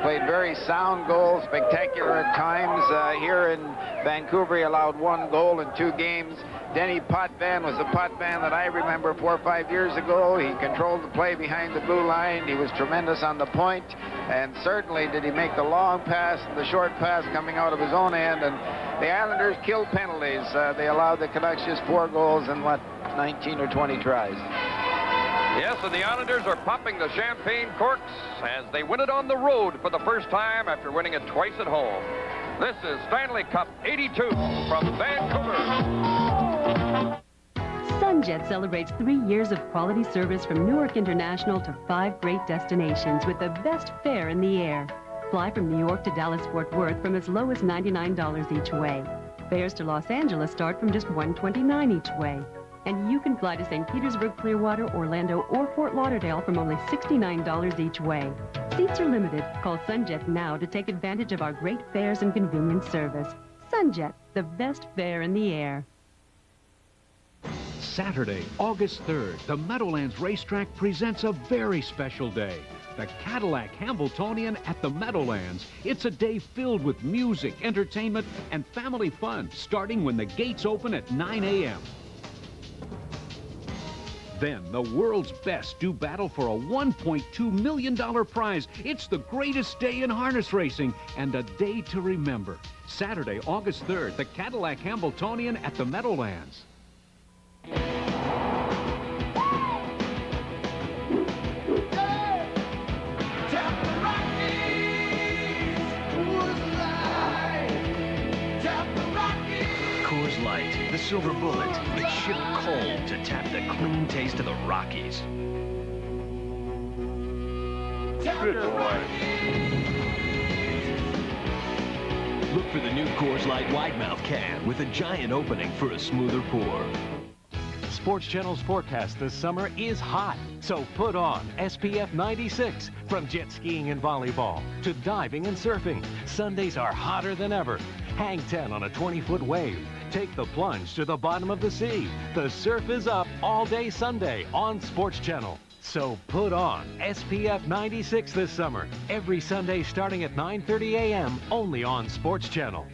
played very sound goals, spectacular at times. Here in Vancouver, he allowed 1 goal in 2 games. Denny Potvin was the Potvin that I remember 4 or 5 years ago. He controlled the play behind the blue line. He was tremendous on the point, and certainly did he make the long pass and the short pass coming out of his own end. And the Islanders killed penalties. They allowed the Canucks just 4 goals in, 19 or 20 tries. Yes, and the Islanders are popping the champagne corks as they win it on the road for the first time after winning it twice at home. This is Stanley Cup 82 from Vancouver. Sunjet celebrates 3 years of quality service from Newark International to 5 great destinations with the best fare in the air. Fly from New York to Dallas-Fort Worth from as low as $99 each way. Fares to Los Angeles start from just $129 each way. And you can fly to St. Petersburg, Clearwater, Orlando, or Fort Lauderdale from only $69 each way. Seats are limited. Call Sunjet now to take advantage of our great fares and convenient service. Sunjet, the best fare in the air. Saturday, August 3rd, the Meadowlands Racetrack presents a very special day. The Cadillac Hambletonian at the Meadowlands. It's a day filled with music, entertainment, and family fun, starting when the gates open at 9 a.m. Then, the world's best do battle for a $1.2 million prize. It's the greatest day in harness racing and a day to remember. Saturday, August 3rd, the Cadillac Hambletonian at the Meadowlands. Coors Light, the silver bullet. It's shipped cold to tap the clean taste of the Rockies. Good boy. Look for the new Coors Light wide mouth can with a giant opening for a smoother pour. Sports Channel's forecast this summer is hot, so put on SPF 96. From jet skiing and volleyball to diving and surfing, Sundays are hotter than ever. Hang 10 on a 20-foot wave. Take the plunge to the bottom of the sea. The surf is up all day Sunday on Sports Channel. So put on SPF 96 this summer, every Sunday starting at 9:30 a.m. only on Sports Channel.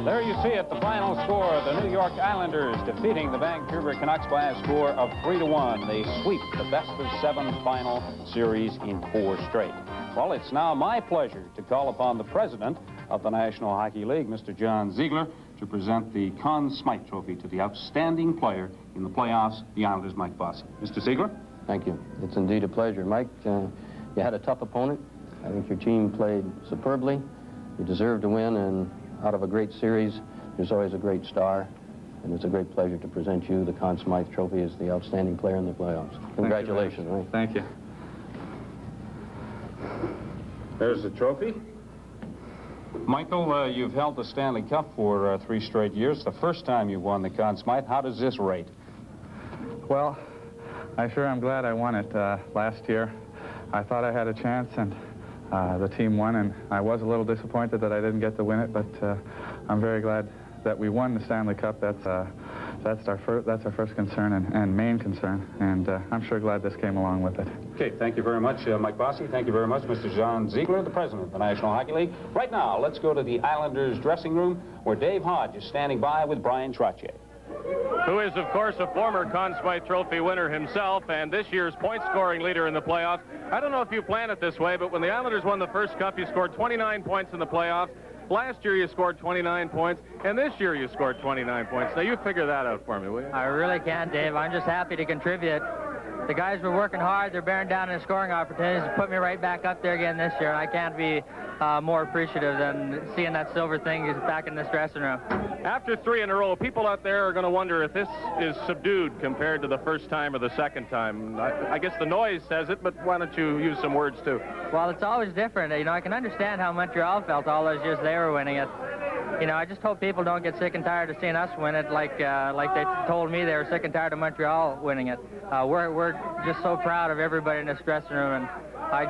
There you see it, the final score. The New York Islanders defeating the Vancouver Canucks by a score of 3-1. They sweep the best-of-7 final series in 4 straight. Well, it's now my pleasure to call upon the president of the National Hockey League, Mr. John Ziegler, to present the Conn Smythe Trophy to the outstanding player in the playoffs, the Islanders' Mike Bossy. Mr. Ziegler? Thank you. It's indeed a pleasure. Mike, you had a tough opponent. I think your team played superbly. You deserved to win, and out of a great series, there's always a great star, and it's a great pleasure to present you the Conn Smythe Trophy as the outstanding player in the playoffs. Congratulations, Mike. Thank you. There's the trophy. Michael, you've held the Stanley Cup for 3 straight years. The first time you won the Conn Smythe. How does this rate? Well, I sure am glad I won it last year. I thought I had a chance, and the team won, and I was a little disappointed that I didn't get to win it, but I'm very glad that we won the Stanley Cup. That's our first concern and main concern, and I'm sure glad this came along with it. Okay, thank you very much, Mike Bossy. Thank you very much, Mr. John Ziegler, the president of the National Hockey League. Right now, let's go to the Islanders' dressing room, where Dave Hodge is standing by with Brian Trottier. Who is, of course, a former Conn Smythe Trophy winner himself and this year's point-scoring leader in the playoffs. I don't know if you planned it this way, but when the Islanders won the first cup, you scored 29 points in the playoffs. Last year, you scored 29 points, and this year, you scored 29 points. Now, you figure that out for me, will you? I really can't, Dave. I'm just happy to contribute. The guys were working hard. They're bearing down in scoring opportunities to put me right back up there again this year, and I can't be more appreciative than seeing that silver thing is back in this dressing room. After 3 in a row, people out there are going to wonder if this is subdued compared to the first time or the second time. I guess the noise says it, but why don't you use some words, too? Well, it's always different. You know, I can understand how Montreal felt all those years they were winning it. You know, I just hope people don't get sick and tired of seeing us win it like they told me they were sick and tired of Montreal winning it. We're just so proud of everybody in this dressing room, and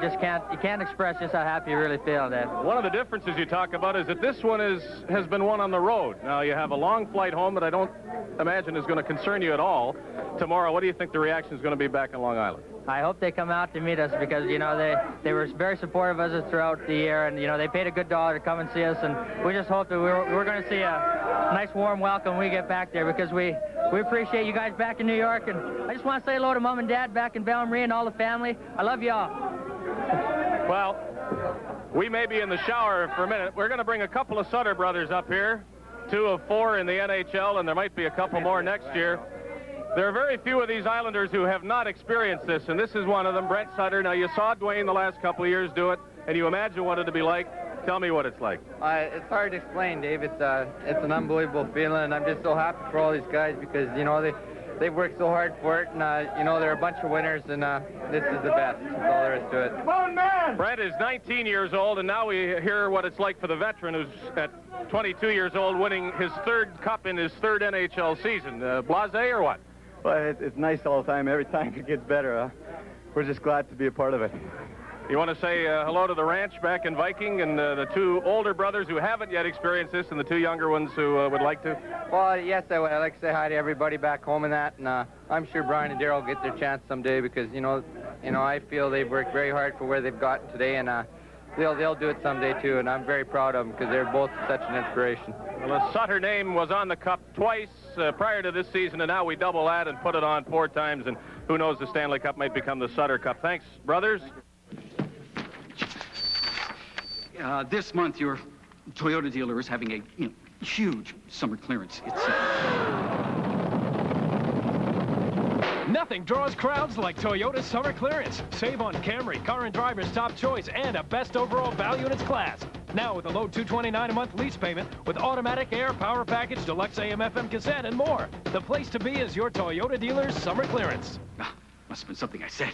you can't express just how happy you really feel that. One of the differences you talk about is that this one has been won on the road. Now, you have a long flight home that I don't imagine is going to concern you at all. Tomorrow, what do you think the reaction is going to be back in Long Island? I hope they come out to meet us because, you know, they were very supportive of us throughout the year, and, you know, they paid a good dollar to come and see us, and we just hope that we're going to see a nice warm welcome when we get back there because we appreciate you guys back in New York, and I just want to say hello to Mom and Dad back in Belle Marie and all the family. I love you all. Well, we may be in the shower for a minute. We're going to bring a couple of Sutter brothers up here, 2 of 4 in the NHL, and there might be a couple more next year. There are very few of these Islanders who have not experienced this, and this is one of them, Brent Sutter. Now, you saw Dwayne the last couple of years do it, and you imagine what it'd be like. Tell me what it's like. It's hard to explain, Dave. It's an unbelievable feeling, and I'm just so happy for all these guys because, you know, they've worked so hard for it, and, you know, they're a bunch of winners, and this is the best. That's all there is to it. Come on, man! Brent is 19 years old, and now we hear what it's like for the veteran who's at 22 years old winning his 3rd cup in his 3rd NHL season. Blasé or what? Well, it's nice all the time. Every time it gets better. We're just glad to be a part of it. You want to say hello to the ranch back in Viking and the 2 older brothers who haven't yet experienced this and the 2 younger ones who would like to? Well, yes, I would. I'd like to say hi to everybody back home and that, and I'm sure Brian and Darryl will get their chance someday because, you know, I feel they've worked very hard for where they've gotten today, and they'll do it someday too, and I'm very proud of them because they're both such an inspiration. Well, the Sutter name was on the cup twice prior to this season, and now we double that and put it on 4 times, and who knows, the Stanley Cup might become the Sutter Cup. Thanks, brothers. This month, your Toyota dealer is having a huge summer clearance. It's Nothing draws crowds like Toyota's summer clearance. Save on Camry, car and driver's top choice, and a best overall value in its class. Now with a low $229 a month lease payment with automatic air, power package, deluxe AM/FM cassette, and more. The place to be is your Toyota dealer's summer clearance. Must have been something I said.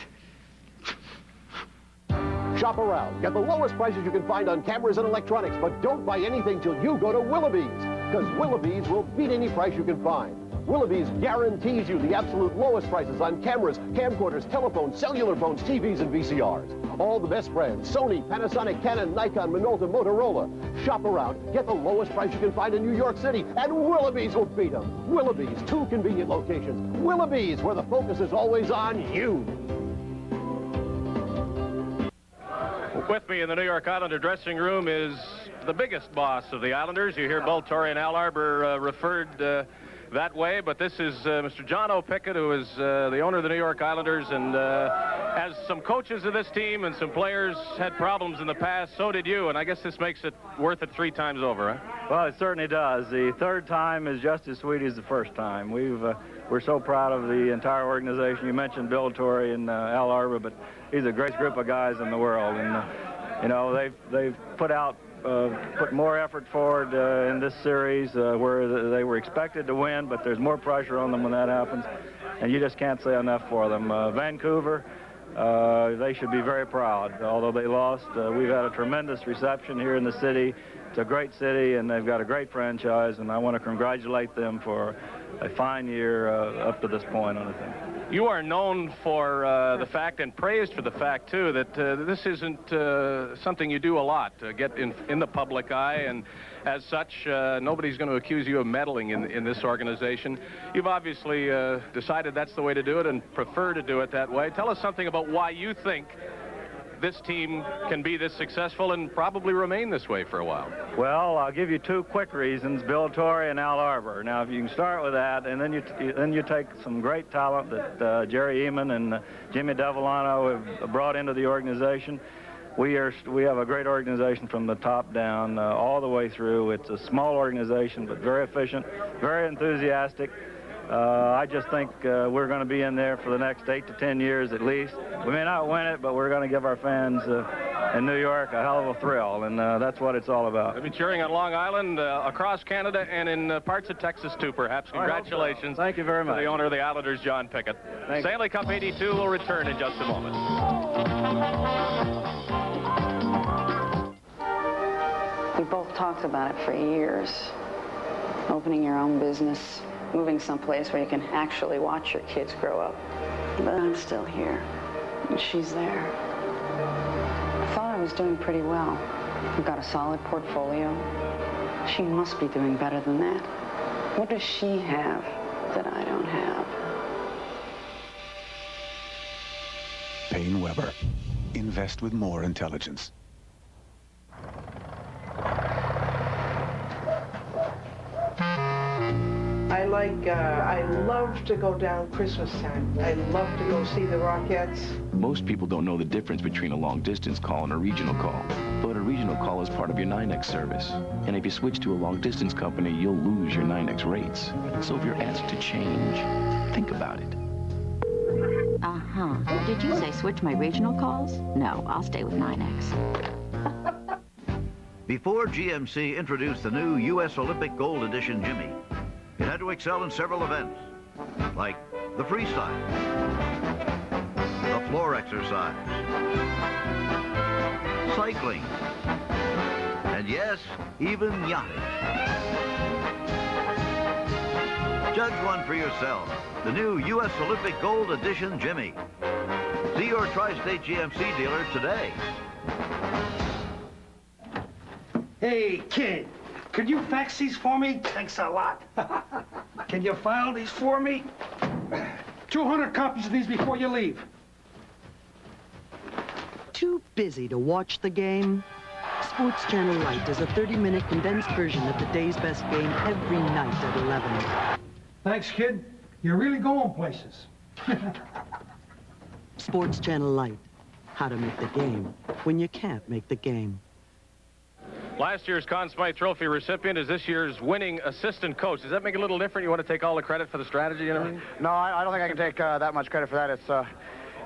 Shop around. Get the lowest prices you can find on cameras and electronics, but don't buy anything till you go to Willoughby's, because Willoughby's will beat any price you can find. Willoughby's guarantees you the absolute lowest prices on cameras, camcorders, telephones, cellular phones, TVs, and VCRs. All the best brands: Sony, Panasonic, Canon, Nikon, Minolta, Motorola. Shop around. Get the lowest price you can find in New York City, and Willoughby's will beat them. Willoughby's, 2 convenient locations. Willoughby's, where the focus is always on you. With me in the New York Islander dressing room is the biggest boss of the Islanders. You hear Bill Torrey and Al Arbour referred that way, but this is Mr. John O. Pickett, who is the owner of the New York Islanders, and as some coaches of this team and some players had problems in the past, so did you, and I guess this makes it worth it 3 times over, huh? Well, it certainly does. The 3rd time is just as sweet as the 1st time. We're so proud of the entire organization. You mentioned Bill Torrey and Al Arbour, but he's a great group of guys in the world, and you know, they've put more effort forward in this series where they were expected to win, but there's more pressure on them when that happens, and you just can't say enough for them. Vancouver, they should be very proud. Although they lost, we've had a tremendous reception here in the city. It's a great city, and they've got a great franchise, and I want to congratulate them for a fine year up to this point on the thing. You are known for the fact, and praised for the fact, too, that this isn't something you do a lot, to get in the public eye, and as such, nobody's going to accuse you of meddling in this organization. You've obviously decided that's the way to do it and prefer to do it that way. Tell us something about why you think this team can be this successful and probably remain this way for a while. Well, I'll give you 2 quick reasons: Bill Torrey and Al Arbour. Now, if you can start with that, and then you take some great talent that Jerry Eman and Jimmy Devellano have brought into the organization. We have a great organization from the top down, all the way through. It's a small organization, but very efficient, very enthusiastic. I just think we're going to be in there for the next 8 to 10 years at least. We may not win it, but we're going to give our fans in New York a hell of a thrill, and that's what it's all about. I've been cheering on Long Island, across Canada, and in parts of Texas, too, perhaps. Congratulations. Thank you very much. To the owner of the Islanders, John Pickett. Stanley Cup 82 will return in just a moment. We both talked about it for years. Opening your own business, moving someplace where you can actually watch your kids grow up. But I'm still here, and she's there. I thought I was doing pretty well. We've got a solid portfolio. She must be doing better than that. What does she have that I don't have? Payne Weber. Invest with more intelligence. I love to go down Christmas time. I love to go see the Rockettes. Most people don't know the difference between a long-distance call and a regional call. But a regional call is part of your NYNEX service. And if you switch to a long-distance company, you'll lose your NYNEX rates. So if you're asked to change, think about it. Uh-huh. Did you say switch my regional calls? No, I'll stay with NYNEX. Before GMC introduced the new U.S. Olympic Gold Edition Jimmy, it had to excel in several events, like the freestyle, the floor exercise, cycling, and yes, even yachting. Judge one for yourself, the new U.S. Olympic Gold Edition Jimmy. See your Tri-State GMC dealer today. Hey, kid, could you fax these for me? Thanks a lot. Can you file these for me? 200 copies of these before you leave. Too busy to watch the game? Sports Channel Light is a 30-minute condensed version of the day's best game every night at 11. Thanks, kid. You're really going places. Sports Channel Light. How to make the game when you can't make the game. Last year's Conn Smythe Trophy recipient is this year's winning assistant coach. Does that make it a little different? You want to take all the credit for the strategy and everything? No, I don't think I can take that much credit for that.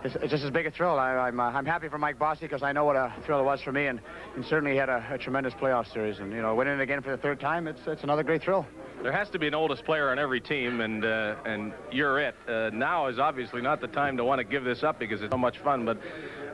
It's just as big a thrill. I'm happy for Mike Bossy because I know what a thrill it was for me, and certainly he had a tremendous playoff series. And, you know, winning it again for the third time, it's another great thrill. There has to be an oldest player on every team, and you're it. Now is obviously not the time to want to give this up because it's so much fun, but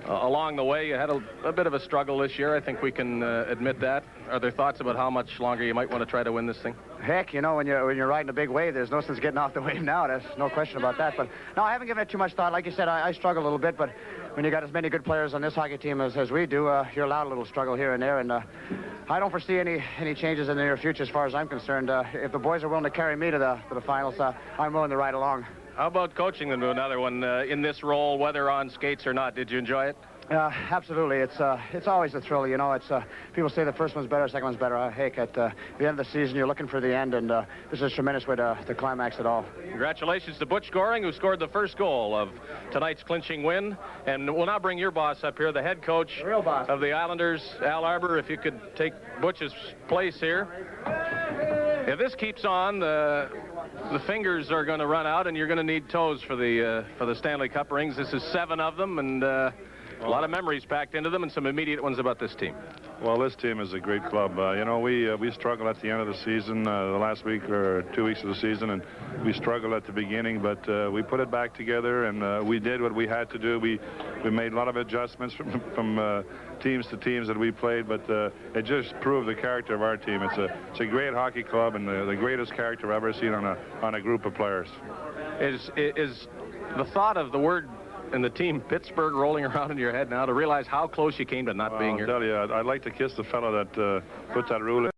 along the way, you had a bit of a struggle this year. I think we can admit that. Are there thoughts about how much longer you might want to try to win this thing? Heck, you know, when you're riding a big wave, there's no sense getting off the wave now. There's no question about that. But no, I haven't given it too much thought. Like you said, I struggle a little bit, but when you got as many good players on this hockey team as we do, you're allowed a little struggle here and there. And I don't foresee any changes in the near future as far as I'm concerned. If the boys are willing to carry me to the finals, I'm willing to ride along. How about coaching them to another one in this role, whether on skates or not? Did you enjoy it? Absolutely. It's always a thrill, you know. It's people say the first one's better, second one's better. Heck, at the end of the season, you're looking for the end, and this is a tremendous way to climax it all. Congratulations to Butch Goring, who scored the first goal of tonight's clinching win. And we'll now bring your boss up here, the head coach of the Islanders, Al Arbour. If you could take Butch's place here. If this keeps on, the fingers are going to run out, and you're going to need toes for the Stanley Cup rings. This is 7 of them, and a lot of memories packed into them and some immediate ones about this team. Well, this team is a great club. You know, we struggled at the end of the season, the last week or 2 weeks of the season, and we struggled at the beginning, but we put it back together, and we did what we had to do. We made a lot of adjustments from teams to teams that we played, but it just proved the character of our team. It's a great hockey club and the greatest character I've ever seen on a group of players. Is the thought of the word and the team Pittsburgh rolling around in your head now to realize how close you came to not being here? I'll tell you, I'd like to kiss the fellow that put that rule in.